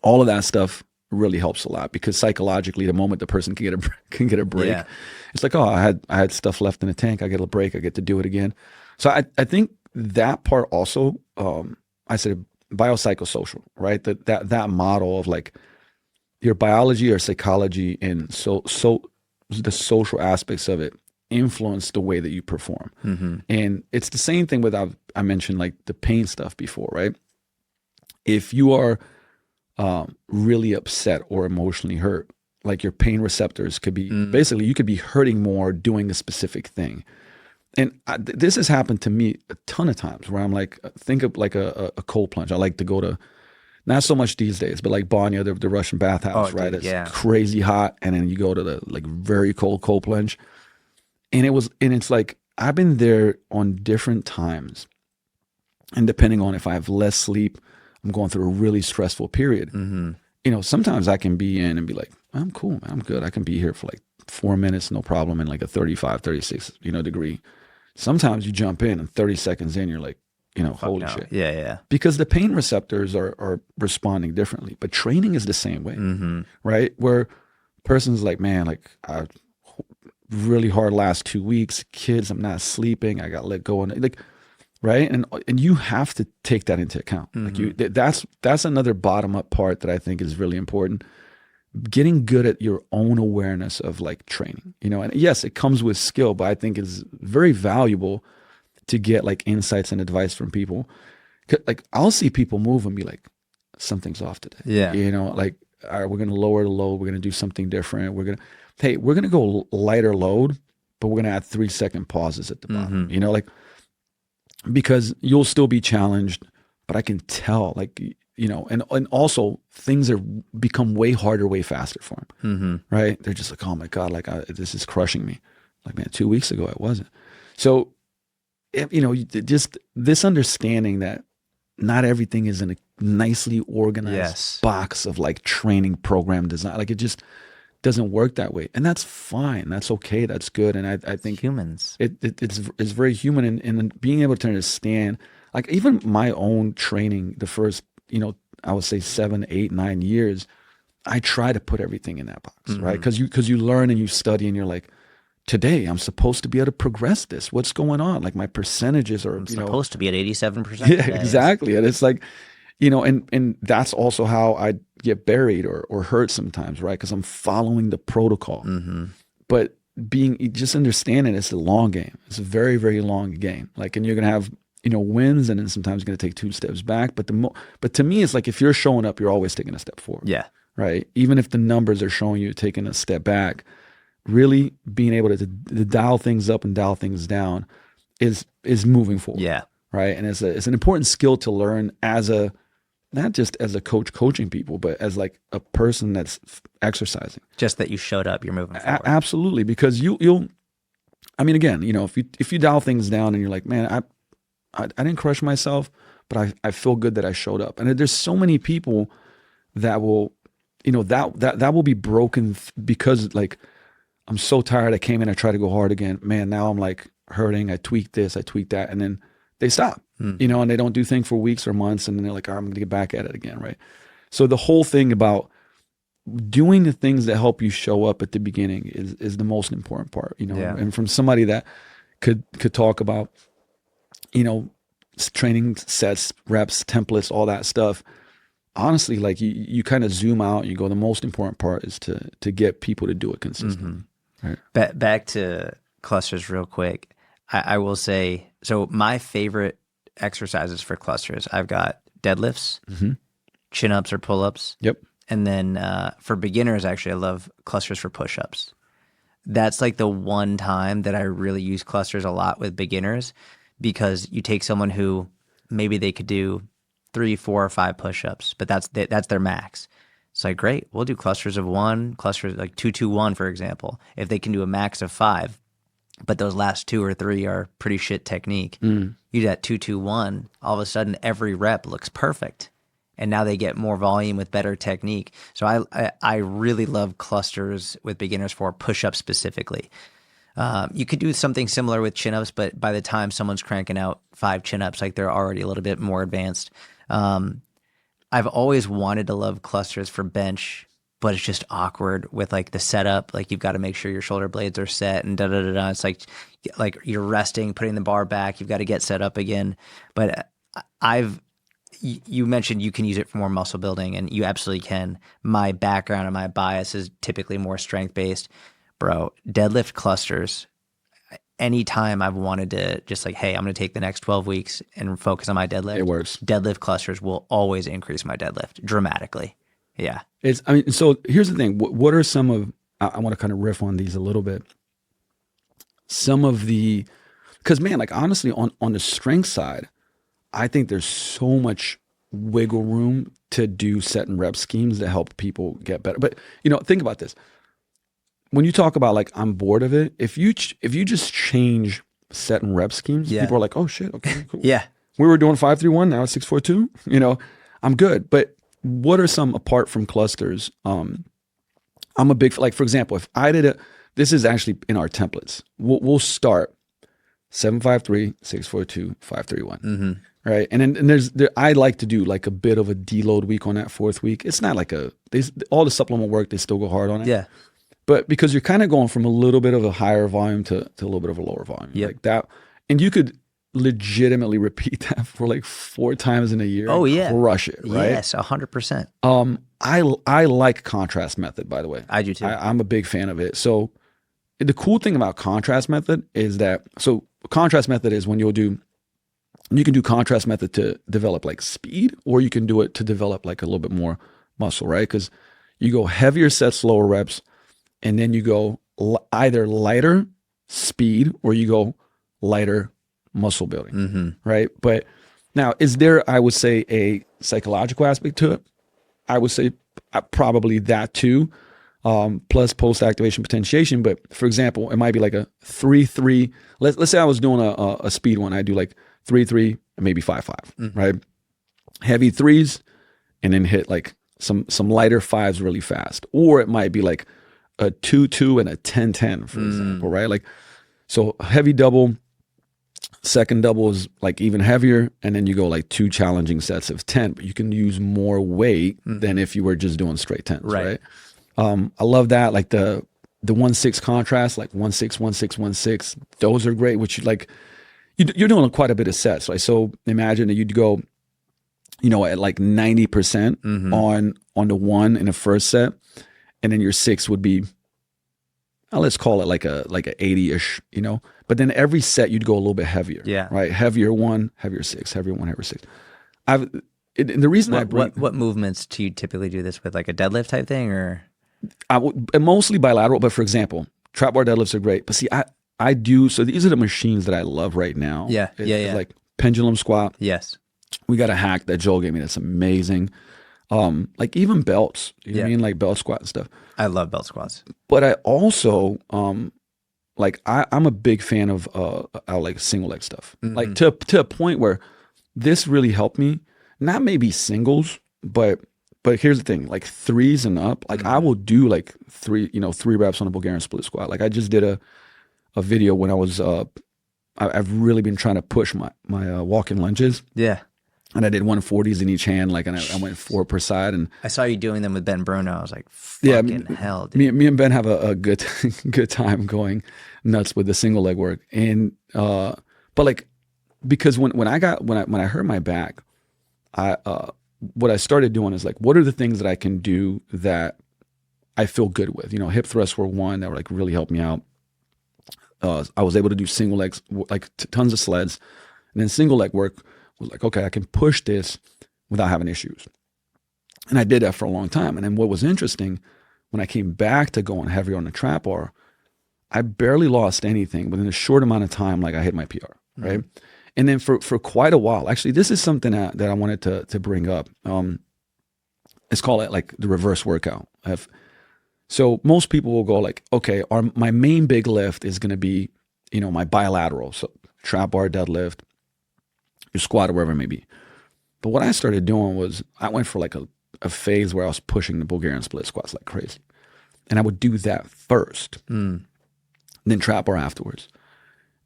all of that stuff really helps a lot, because psychologically, the moment the person can get a break, it's like, oh, I had stuff left in the tank. I get a break. I get to do it again. So I think that part also, I said biopsychosocial, right? That model of like your biology or psychology and so the social aspects of it influence the way that you perform. And it's the same thing with, I mentioned like the pain stuff before, right? If you are really upset or emotionally hurt, like your pain receptors could be, basically you could be hurting more doing a specific thing. And this has happened to me a ton of times where I'm like, think of like a cold plunge. I like to go to, not so much these days, but like Banya, the Russian bathhouse, right? Dude, it's crazy hot. And then you go to the like very cold plunge. And it's like, I've been there on different times. And depending on if I have less sleep, I'm going through a really stressful period. Sometimes I can be in and be like, I'm cool, man, I'm good. I can be here for like 4 minutes, no problem, in like a 35, 36, degree. Sometimes you jump in and 30 seconds in, you're like, holy shit. Yeah. Because the pain receptors are responding differently. But training is the same way, right? Where person's like, man, like I really hard last 2 weeks, kids, I'm not sleeping, I got let go, and like, right? And you have to take that into account. Like that's another bottom up part that I think is really important. Getting good at your own awareness of like training, and yes, it comes with skill, but I think it's very valuable to get like insights and advice from people. Like I'll see people move and be like, something's off today. Yeah. Like, all right, we're going to lower the load. We're going to do something different. We're going to go lighter load, but we're going to add 3-second pauses at the bottom, like, because you'll still be challenged, but I can tell, like, and also things are become way harder, way faster for them, right? They're just like, oh my God, like this is crushing me. Like, man, 2 weeks ago, it wasn't. So, just this understanding that not everything is in a nicely organized box of like training program design. Like it just doesn't work that way. And that's fine. That's okay. That's good. And I think humans, it's very human, and being able to understand, like even my own training, the first, I would say 7, 8, 9 years, I try to put everything in that box, right? Because you learn and you study and you're like, today I'm supposed to be able to progress this. What's going on? Like my percentages are, supposed to be at 87%. Yeah, exactly. And it's like, and that's also how I get buried or hurt sometimes, right? Because I'm following the protocol. But just understanding it's a long game. It's a very, very long game. Like, and you're going to have, wins, and then sometimes you're going to take 2 steps back. But but to me, it's like, if you're showing up, you're always taking a step forward. Yeah. Right. Even if the numbers are showing you taking a step back, really being able to dial things up and dial things down is moving forward. Yeah. Right. And it's an important skill to learn not just as a coach coaching people, but as like a person that's exercising. Just that you showed up, you're moving forward. Absolutely. Because you'll, I mean, again, if you dial things down and you're like, man, I didn't crush myself, but I feel good that I showed up. And there's so many people that will, that will be broken because like, I'm so tired. I came in, I tried to go hard again. Man, now I'm like hurting. I tweaked this, I tweaked that. And then they stop, and they don't do things for weeks or months. And then they're like, oh, I'm going to get back at it again. Right. So the whole thing about doing the things that help you show up at the beginning is the most important part, Yeah. And from somebody that could talk about, training sets, reps, templates, all that stuff. Honestly, like you kind of zoom out and you go, the most important part is to get people to do it consistently. Right? Back to clusters real quick. I will say, so my favorite exercises for clusters, I've got deadlifts, chin-ups or pull-ups. Yep. And then for beginners, actually, I love clusters for push-ups. That's like the one time that I really use clusters a lot with beginners, because you take someone who maybe they could do 3, 4, or 5 push-ups, but that's their max. It's like, great, we'll do clusters of 1, clusters like 2, 2, 1, for example. If they can do a max of 5, but those last 2 or 3 are pretty shit technique, you do that 2, 2, 1, all of a sudden every rep looks perfect. And now they get more volume with better technique. So I really love clusters with beginners for push-ups specifically. You could do something similar with chin-ups, but by the time someone's cranking out 5 chin-ups, like they're already a little bit more advanced. I've always wanted to love clusters for bench, but it's just awkward with like the setup. Like you've got to make sure your shoulder blades are set and da-da-da-da. It's like you're resting, putting the bar back. You've got to get set up again. But you mentioned you can use it for more muscle building, and you absolutely can. My background and my bias is typically more strength-based. Bro, deadlift clusters, anytime I've wanted to just like, hey, I'm going to take the next 12 weeks and focus on my deadlift. It works. Deadlift clusters will always increase my deadlift dramatically. Yeah. So here's the thing. What are some of, I want to kind of riff on these a little bit. Some of the, because man, like honestly, on the strength side, I think there's so much wiggle room to do set and rep schemes that help people get better. But think about this. When you talk about like, I'm bored of it, if you just change set and rep schemes, people are like, oh shit, okay, cool. Yeah. We were doing 5-3-1, now it's 6-4-2, I'm good. But what are some, apart from clusters? I'm a big, like for example, if I did this is actually in our templates. We'll start 7-5-3, 6-4-2, 5-3-1. Right. And then I like to do like a bit of a deload week on that 4th week. It's not like all the supplement work, they still go hard on it. Yeah. But because you're kind of going from a little bit of a higher volume to a little bit of a lower volume. Yep. Like that. And you could legitimately repeat that for like 4 times in a year. Oh yeah. Crush it. Right. Yes. 100%. I like contrast method, by the way. I do too. I'm a big fan of it. So the cool thing about contrast method is that, contrast method is when you can do contrast method to develop like speed, or you can do it to develop like a little bit more muscle, right? Because you go heavier sets, lower reps, and then you go either lighter speed or you go lighter muscle building, right? But now, is there, I would say, a psychological aspect to it? I would say probably that too, plus post-activation potentiation. But for example, it might be like a 3-3. Let's say I was doing a speed one. I do like 3-3 and maybe 5-5, right? Heavy 3s and then hit like some lighter 5s really fast. Or it might be like a 2-2 and a 10-10, for example, right? Like, so heavy double, second double is like even heavier, and then you go like 2 challenging sets of 10, but you can use more weight than if you were just doing straight 10s, right? I love that, like the 1-6 contrast, like 1-6, 1-6, 1-6. Those are great, which you're doing quite a bit of sets. Like, so imagine that you'd go, at like 90% on the 1 in the first set, and then your 6 would be, let's call it like a 80-ish, But then every set you'd go a little bit heavier, right? Heavier 1, heavier 6, heavier 1, heavier 6. The reason what movements do you typically do this with, like a deadlift type thing, or? Mostly bilateral, but for example, trap bar deadlifts are great. But see, I do, so these are the machines that I love right now. Yeah. Like pendulum squat. Yes. We got a hack that Joel gave me that's amazing. Like even belts, you know what I mean? Like belt squat and stuff. I love belt squats. But I also, like I'm a big fan of like single leg stuff. Like to a point where this really helped me. Not maybe singles, but here's the thing, like 3s and up, like I will do like 3 reps on a Bulgarian split squat. Like I just did a video when I was I've really been trying to push my walk-in lunges. Yeah. And I did 140s in each hand, like, and I went 4 per side. And I saw you doing them with Ben Bruno. I was like, yeah, fucking hell, dude. me and Ben have a good good time going nuts with the single leg work. And but like, because when I hurt my back, what I started doing is like, what are the things that I can do that I feel good with? You know, hip thrusts were one that were like really helped me out. I was able to do single legs, like tons of sleds, and then single leg work was like, okay, I can push this without having issues. And I did that for a long time. And then what was interesting, when I came back to going heavier on the trap bar, I barely lost anything, but in a short amount of time, like I hit my PR, right? And then for quite a while, actually, this is something that I wanted to bring up. It's called like the reverse workout. So most people will go like, okay, my main big lift is going to be, you know, my bilateral, so trap bar, deadlift, your squat, or wherever it may be. But what I started doing was I went for like a phase where I was pushing the Bulgarian split squats like crazy. And I would do that first, then trap bar afterwards.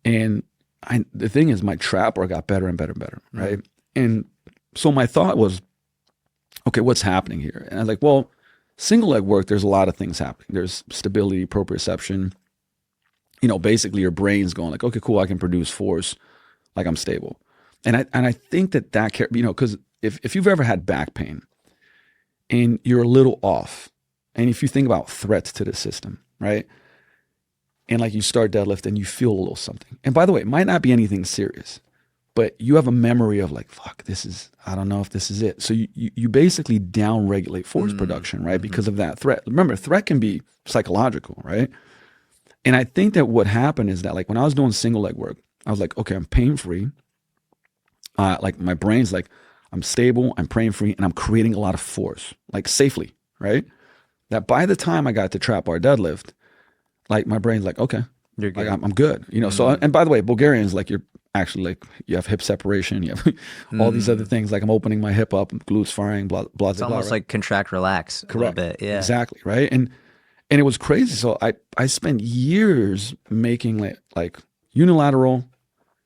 And the thing is, my trap bar got better and better and better, right? And so my thought was, okay, what's happening here? And I was like, well, single leg work, there's a lot of things happening. There's stability, proprioception. You know, basically your brain's going like, okay, cool, I can produce force, like I'm stable. And I think that you know, because if you've ever had back pain and you're a little off, and if you think about threats to the system, right? And like you start deadlift and you feel a little something. And by the way, it might not be anything serious, but you have a memory of like, fuck, I don't know if this is it. So you basically down-regulate force production, right? Because of that threat. Remember, threat can be psychological, right? And I think that what happened is that like when I was doing single leg work, I was like, okay, I'm pain-free. Like my brain's like, I'm stable, I'm pain-free, and I'm creating a lot of force, like safely, right? That by the time I got to trap bar deadlift, like my brain's like, okay, You're good. like I'm good, you know. So, and by the way, Bulgarians, like you're actually like, you have hip separation, you have all these other things, like I'm opening my hip up, glutes firing, blah, blah, It's blah. almost right? like contract, relax a little bit. Yeah. Exactly, right? And it was crazy. So I spent years making like unilateral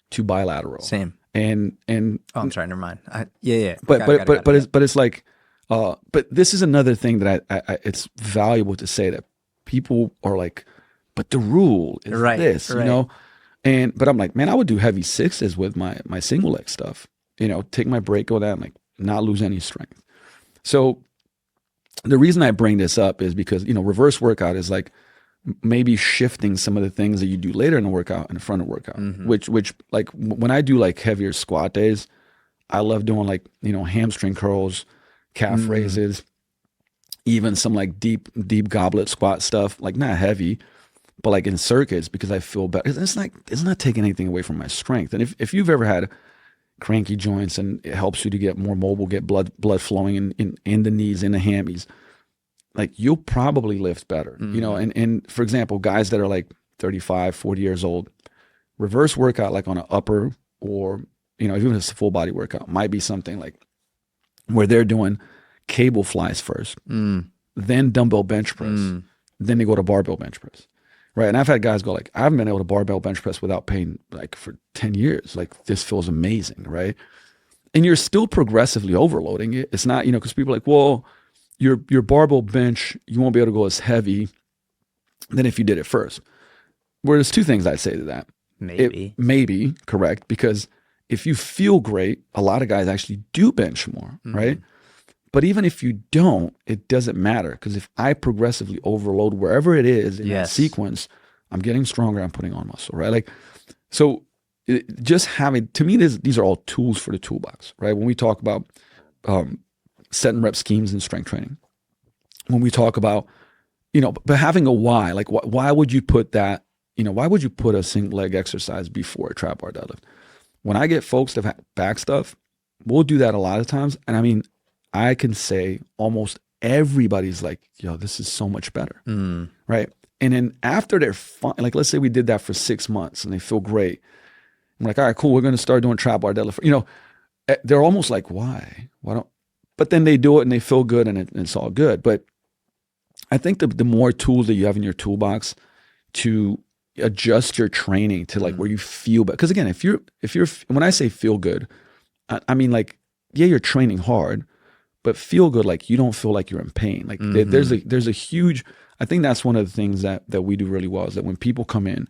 to bilateral. Same. And Oh, I'm sorry, never mind. Yeah. but it's like, but this is another thing that I it's valuable to say, that people are like, but the rule is this, you know? But I'm like, man, I would do heavy sixes with my single leg stuff, you know, take my break, go down, like not lose any strength. So the reason I bring this up is because, you know, reverse workout is like maybe shifting some of the things that you do later in the workout in the front of workout, which like when I do like heavier squat days, I love doing like, you know, hamstring curls, calf raises, even some like deep goblet squat stuff, like not heavy, but like in circuits, because I feel better. It's not taking anything away from my strength. And if you've ever had cranky joints and it helps you to get more mobile, get blood flowing in the knees, in the hammies, like you'll probably lift better, you know? And for example, guys that are like 35, 40 years old, reverse workout, like on an upper, or, you know, even if it's a full body workout, might be something like where they're doing cable flies first, then dumbbell bench press, then they go to barbell bench press. Right. And I've had guys go like, I haven't been able to barbell bench press without pain like for 10 years. Like this feels amazing. Right. And you're still progressively overloading it. It's not, you know, because people are like, well, your barbell bench, you won't be able to go as heavy than if you did it first. Well, there's two things I'd say to that. Maybe correct, because if you feel great, a lot of guys actually do bench more, right? But even if you don't, it doesn't matter, because if I progressively overload wherever it is in that sequence, I'm getting stronger, I'm putting on muscle, right? Like, so just having, to me, these are all tools for the toolbox, right? When we talk about set and rep schemes in strength training, when we talk about, you know, but having a why, like why would you put that, you know, why would you put a single leg exercise before a trap bar deadlift? When I get folks that have back stuff, we'll do that a lot of times. And I mean, I can say almost everybody's like, yo, this is so much better, right? And then after they're fine, like let's say we did that for 6 months and they feel great. I'm like, all right, cool, we're going to start doing trap bar deadlift. You know, they're almost like, why don't, but then they do it and they feel good and it's all good. But I think the more tools that you have in your toolbox to adjust your training to like where you feel better. Because again, if you're when I say feel good, I mean like yeah, you're training hard, but feel good. Like you don't feel like you're in pain. Like there's a huge, I think that's one of the things that we do really well is that when people come in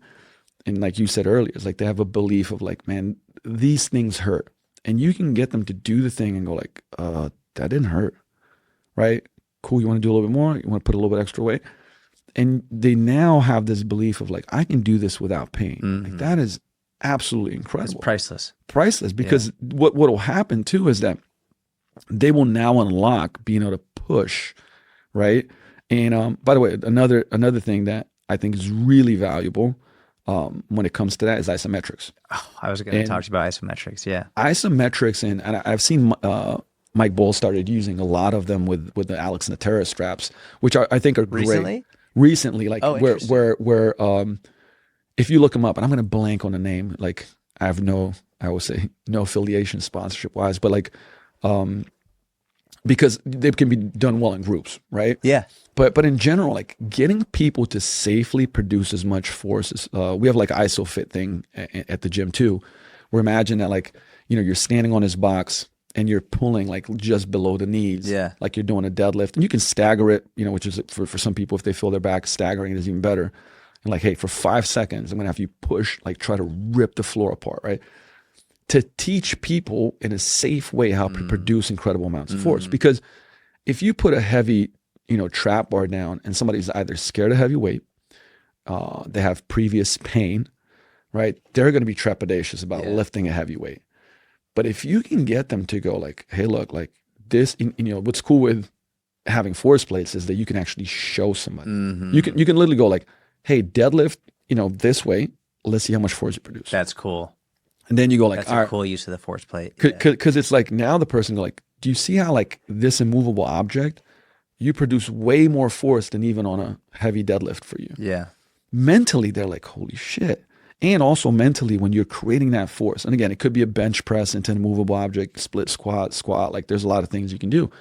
and like you said earlier, it's like they have a belief of like, man, these things hurt. And you can get them to do the thing and go like, that didn't hurt, right? Cool, you want to do a little bit more? You want to put a little bit extra weight? And they now have this belief of like, I can do this without pain. Like that is absolutely incredible. It's priceless. Priceless, because what will happen too is that they will now unlock being able to push, right? And by the way, another thing that I think is really valuable when it comes to that is isometrics. Oh, I was going to talk to you about isometrics. Yeah. Isometrics, and I've seen Mike Bowles started using a lot of them with the Alex Natera straps, which I think are great. Recently, like where if you look them up, and I'm going to blank on the name, like I would say no affiliation sponsorship wise, but like because they can be done well in groups, right? Yeah. But in general, like getting people to safely produce as much force is, we have like ISOFIT thing at the gym too, where imagine that like, you're standing on this box and you're pulling like just below the knees, like you're doing a deadlift, and you can stagger it, which is for some people, if they feel their back, staggering it is even better. And like, hey, for 5 seconds, I'm going to have you push, like try to rip the floor apart, right? To teach people in a safe way how to produce incredible amounts of force. Because if you put a heavy, trap bar down and somebody's either scared of heavy weight, they have previous pain, right? They're going to be trepidatious about lifting a heavy weight. But if you can get them to go like, hey, look, like this, what's cool with having force plates is that you can actually show somebody. You can literally go like, hey, deadlift, this way. Let's see how much force you produce. That's cool. And then you go like, that's a cool use of the force plate. Because it's like now the person go like, do you see how like this immovable object, you produce way more force than even on a heavy deadlift for you. Yeah. Mentally, they're like, holy shit. And also mentally, when you're creating that force, and again, it could be a bench press into an immovable object, split squat, like there's a lot of things you can do.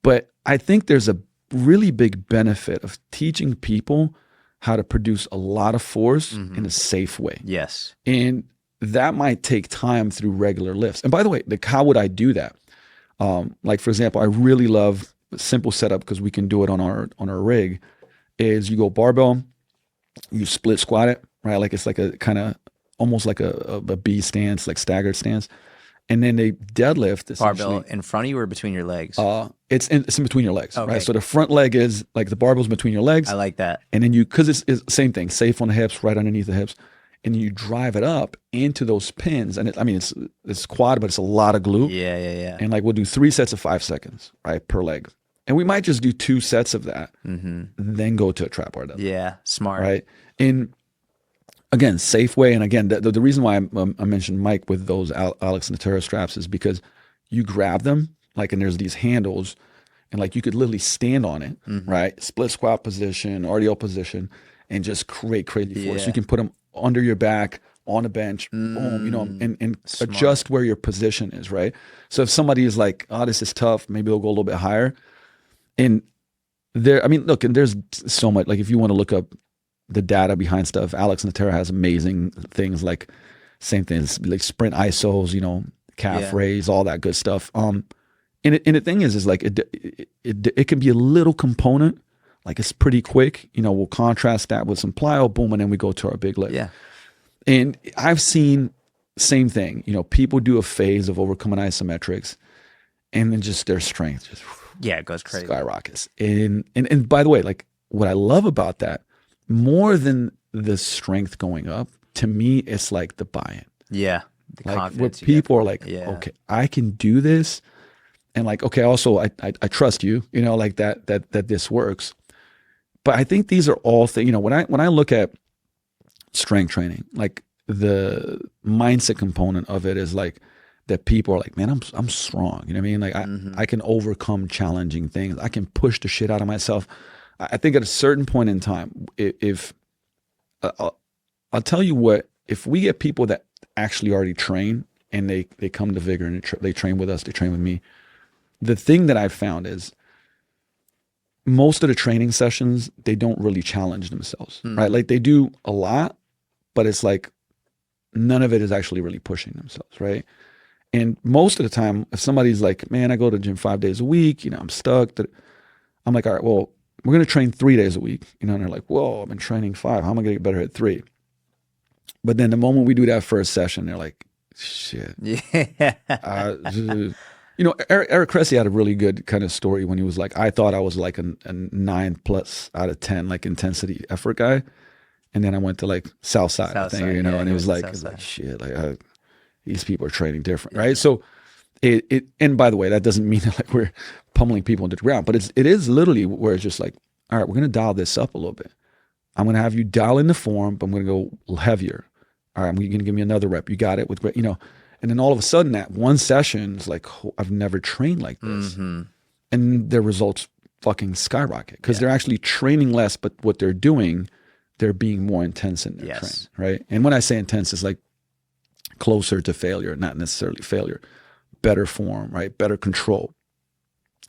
But I think there's a really big benefit of teaching people how to produce a lot of force in a safe way. Yes. And that might take time through regular lifts. And by the way, how would I do that? Like for example, I really love a simple setup because we can do it on our rig. Is you go barbell, you split squat it, right? Like it's like a kind of almost like a B stance, like staggered stance, and then they deadlift. Barbell in front of you or between your legs? It's in between your legs, right? So the front leg is like the barbell's between your legs. I like that. And then because it's same thing, safe on the hips, right underneath the hips. And you drive it up into those pins, and it's quad, but it's a lot of glute. Yeah. And like we'll do 3 sets of 5 seconds, right, per leg, and we might just do 2 sets of that, then go to a trap bar deadlift. Yeah, smart. Right, and again, safe way. And again, the reason why I mentioned Mike with those Alex Natera straps is because you grab them, like, and there's these handles, and like you could literally stand on it, right, split squat position, RDL position, and just create crazy force. You can put them under your back, on a bench, boom, and adjust where your position is, right? So if somebody is like, oh, this is tough, maybe they'll go a little bit higher. And look, and there's so much, like if you want to look up the data behind stuff, Alex Natera has amazing things like same things, like sprint isos, calf raise, all that good stuff. And the thing is like, it can be a little component. Like it's pretty quick, we'll contrast that with some plyo, boom, and then we go to our big lift. Yeah. And I've seen same thing, people do a phase of overcoming isometrics and then just their strength just it goes crazy. Skyrockets. And by the way, like what I love about that, more than the strength going up, to me, it's like the buy-in. Yeah. Like where people are like, okay, I can do this. And like, okay, also I trust you, like that this works. But I think these are all things, when I look at strength training, like the mindset component of it is like that people are like, man, I'm strong. You know what I mean? Like I can overcome challenging things. I can push the shit out of myself. I think at a certain point in time, if I'll tell you what, if we get people that actually already train and they come to Vigor and they train with us, they train with me, the thing that I've found is most of the training sessions, they don't really challenge themselves, right? Like they do a lot, but it's like none of it is actually really pushing themselves, right? And most of the time, if somebody's like, man, I go to the gym 5 days a week, I'm stuck. I'm like, all right, well, we're going to train 3 days a week. And they're like, whoa, I've been training 5. How am I going to get better at 3? But then the moment we do that first session, they're like, shit. Yeah. Eric Cressy had a really good kind of story when he was like, I thought I was like a 9+ out of 10, like intensity effort guy. And then I went to like Southside, and it was like shit, like these people are training different, right? So and by the way, that doesn't mean that like we're pummeling people into the ground, but it is literally where it's just like, all right, we're going to dial this up a little bit. I'm going to have you dial in the form, but I'm going to go heavier. All right, you're going to give me another rep. You got it with great, and then all of a sudden that one session is like, oh, I've never trained like this. Mm-hmm. And their results fucking skyrocket because they're actually training less, but what they're doing, they're being more intense in their training, right? And when I say intense, it's like closer to failure, not necessarily failure, better form, right? Better control.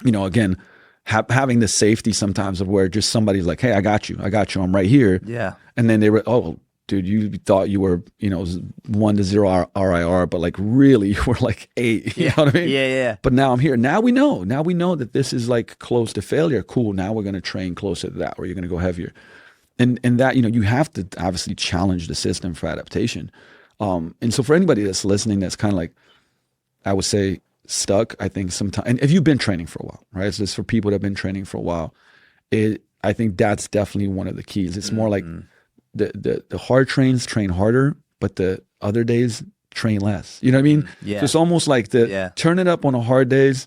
Again, having the safety sometimes of where just somebody's like, hey, I got you, I'm right here. Yeah. And then they were, oh, dude, you thought you were, 1 to 0 RIR, but like really you were like 8, you know what I mean? Yeah. But now I'm here. Now we know that this is like close to failure. Cool. Now we're going to train closer to that, where you're going to go heavier. And that, you have to obviously challenge the system for adaptation. And so for anybody that's listening, that's kind of like, I would say stuck, I think sometimes, and if you've been training for a while, right? So it's for people that have been training for a while, I think that's definitely one of the keys. It's more like the hard trains train harder, but the other days train less. You know what I mean? Yeah. So it's almost like turn it up on the hard days,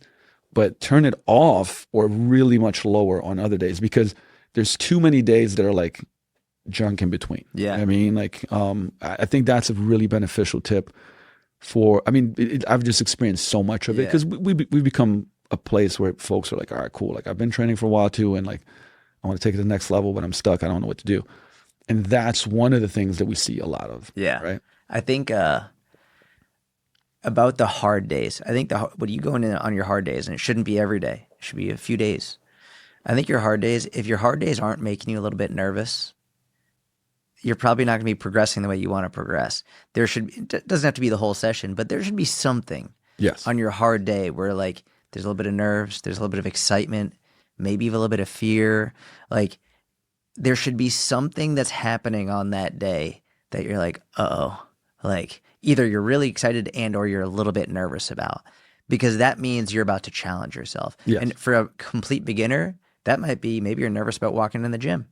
but turn it off or really much lower on other days, because there's too many days that are like junk in between. Yeah. I mean, like, I think that's a really beneficial tip I've just experienced so much of it because we've become a place where folks are like, all right, cool. Like I've been training for a while too. And like, I want to take it to the next level, but I'm stuck. I don't know what to do. And that's one of the things that we see a lot of. Yeah. Right. I think, about the hard days, I think when you go in on your hard days, and it shouldn't be every day, it should be a few days. I think if your hard days aren't making you a little bit nervous, you're probably not going to be progressing the way you want to progress. It doesn't have to be the whole session, but there should be something on your hard day where like there's a little bit of nerves, there's a little bit of excitement, maybe even a little bit of fear. Like there should be something that's happening on that day that you're like, uh-oh, like either you're really excited or you're a little bit nervous about, because that means you're about to challenge yourself. Yes. And for a complete beginner, that might be maybe you're nervous about walking in the gym.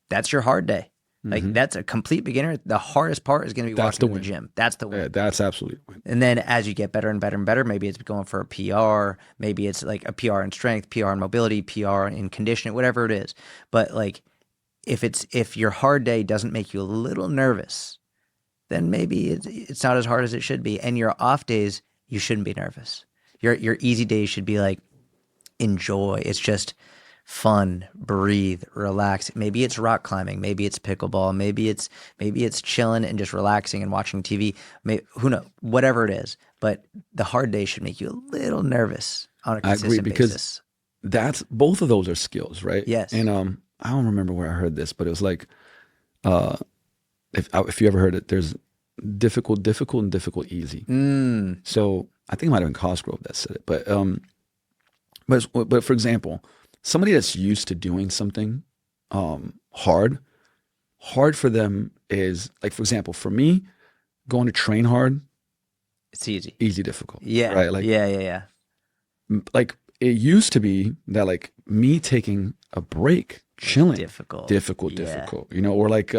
That's your hard day. Like that's a complete beginner. The hardest part is going to be walking in the gym. That's the win. Yeah, that's absolutely the win. And then as you get better and better and better, maybe it's going for a PR. Maybe it's like a PR in strength, PR in mobility, PR in conditioning, whatever it is. But like if your hard day doesn't make you a little nervous, then maybe it's not as hard as it should be. And your off days, you shouldn't be nervous. Your easy days should be like enjoy. It's just fun, breathe, relax. Maybe it's rock climbing, maybe it's pickleball, maybe it's chilling and just relaxing and watching TV. Who knows? Whatever it is. But the hard day should make you a little nervous on a consistent basis. That's both of those are skills, right? Yes. And I don't remember where I heard this, but it was like, if you ever heard it, there's difficult, and difficult, easy. So I think it might have been Cosgrove that said it, but for example, somebody that's used to doing something hard for them is like, for example, for me, going to train hard, it's easy, difficult. Yeah. Right. Like, yeah. Like it used to be that like me taking a break, chilling, difficult, or like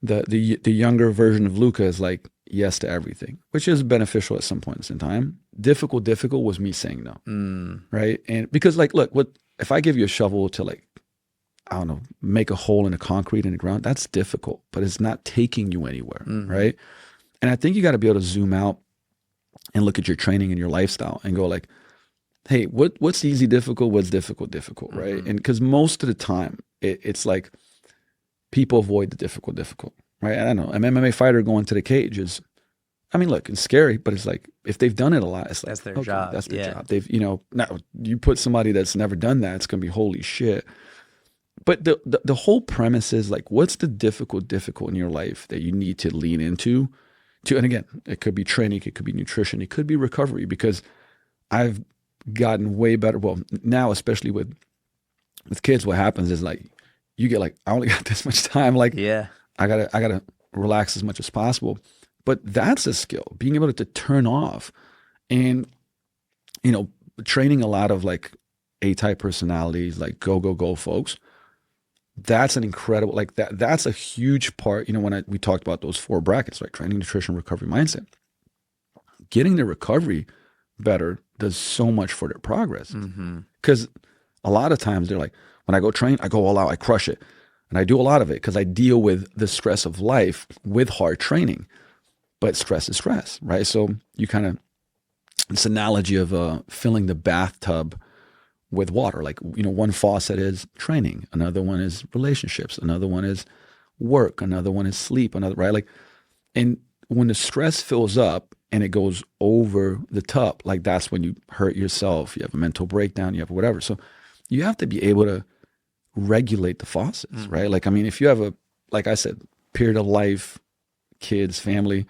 the younger version of Luca is like yes to everything, which is beneficial at some points in time. Difficult was me saying no. Right. And because like, look, if I give you a shovel to like, I don't know, make a hole in the concrete in the ground, that's difficult, but it's not taking you anywhere, right? And I think you got to be able to zoom out and look at your training and your lifestyle and go like, hey, what's easy difficult, what's difficult, right? And because most of the time it's like people avoid the difficult, right? I don't know, an MMA fighter going to the cage is, I mean, look, it's scary, but it's like if they've done it a lot, it's like that's their job. That's their job. They've, now you put somebody that's never done that, it's gonna be holy shit. But the whole premise is like, what's the difficult in your life that you need to lean into and again, it could be training, it could be nutrition, it could be recovery, because I've gotten way better. Well, now, especially with kids, what happens is like, you get like, I only got this much time. Like, Yeah. I gotta relax as much as possible. But that's a skill, being able to turn off. And, you know, training a lot of like A-type personalities, like go folks, that's an incredible, like that's a huge part. You know, when we talked about those 4 brackets, right? Training, nutrition, recovery, mindset. Getting their recovery better does so much for their progress. Because a lot of times they're like, when I go train, I go all out, I crush it. And I do a lot of it because I deal with the stress of life with hard training. But stress is stress, right? So you kind of, this analogy of filling the bathtub with water. Like, you know, one faucet is training, another one is relationships, another one is work, another one is sleep, another, right? Like, and when the stress fills up and it goes over the top, like that's when you hurt yourself, you have a mental breakdown, you have whatever. So you have to be able to regulate the faucets, right? Like, I mean, if you have like I said, period of life, kids, family,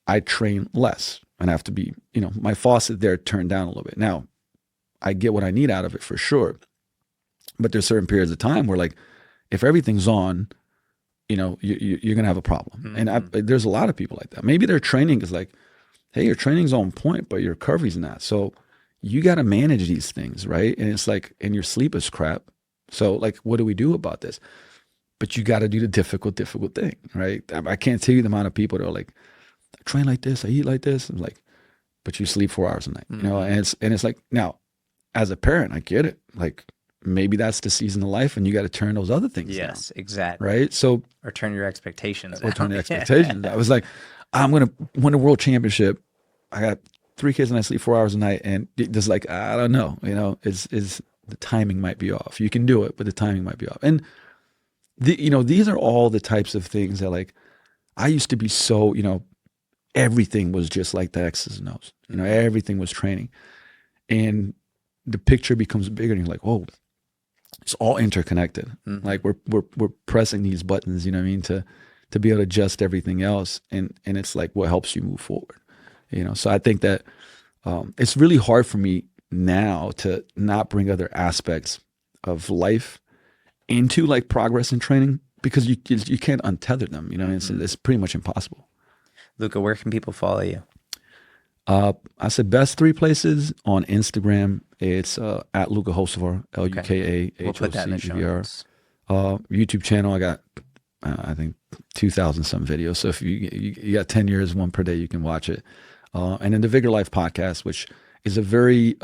I train less and I have to be, you know, my faucet there turned down a little bit. Now, I get what I need out of it for sure. But there's certain periods of time where, like, if everything's on, you know, you're going to have a problem. And there's a lot of people like that. Maybe their training is like, hey, your training's on point, but your recovery's not. So you got to manage these things, right? And it's like, and your sleep is crap. So, like, what do we do about this? But you got to do the difficult thing, right? I can't tell you the amount of people that are like, I train like this, I eat like this. I'm like, but you sleep 4 hours a night, you know? And it's like, now, as a parent, I get it. Like, maybe that's the season of life and you got to turn those other things down. Yes, exactly. Right? So, or turn your expectations or turn the expectations. I was like, I'm going to win a world championship. I got 3 kids and I sleep 4 hours a night. And just like, I don't know, you know, is the timing might be off. You can do it, but the timing might be off. And you know, these are all the types of things that, like, I used to be so, you know, everything was just like the X's and O's. You know, everything was training. And the picture becomes bigger and you're like, whoa, it's all interconnected. Like we're pressing these buttons, you know what I mean, to be able to adjust everything else. And it's like what helps you move forward. You know, so I think that it's really hard for me now to not bring other aspects of life into like progress and training, because you can't untether them. You know, it's pretty much impossible. Luca, where can people follow you? I said best 3 places on Instagram. It's at Luka Hocevar, Luka. We'll put that in the show notes. YouTube channel, I got I think 2,000 some videos. So if you got 10 years, 1 per day, you can watch it. And then the Vigor Life podcast, which is a very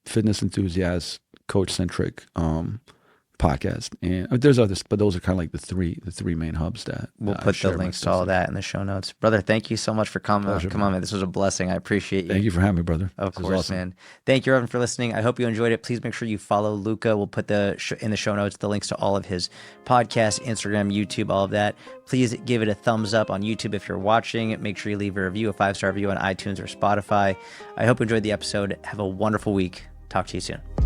fitness enthusiast, coach centric podcast. And there's others, but those are kind of like the three main hubs that we'll put the links to all of that in the show notes. Brother, thank you so much for coming. Come on, man. This was a blessing. I appreciate you. Thank you for having me, brother. Of course, awesome, man. Thank you, everyone, for listening. I hope you enjoyed it. Please make sure you follow Luca. We'll put in the show notes the links to all of his podcasts, Instagram, YouTube, all of that. Please give it a thumbs up on YouTube if you're watching. Make sure you leave a review, a 5-star review on iTunes or Spotify. I hope you enjoyed the episode. Have a wonderful week. Talk to you soon.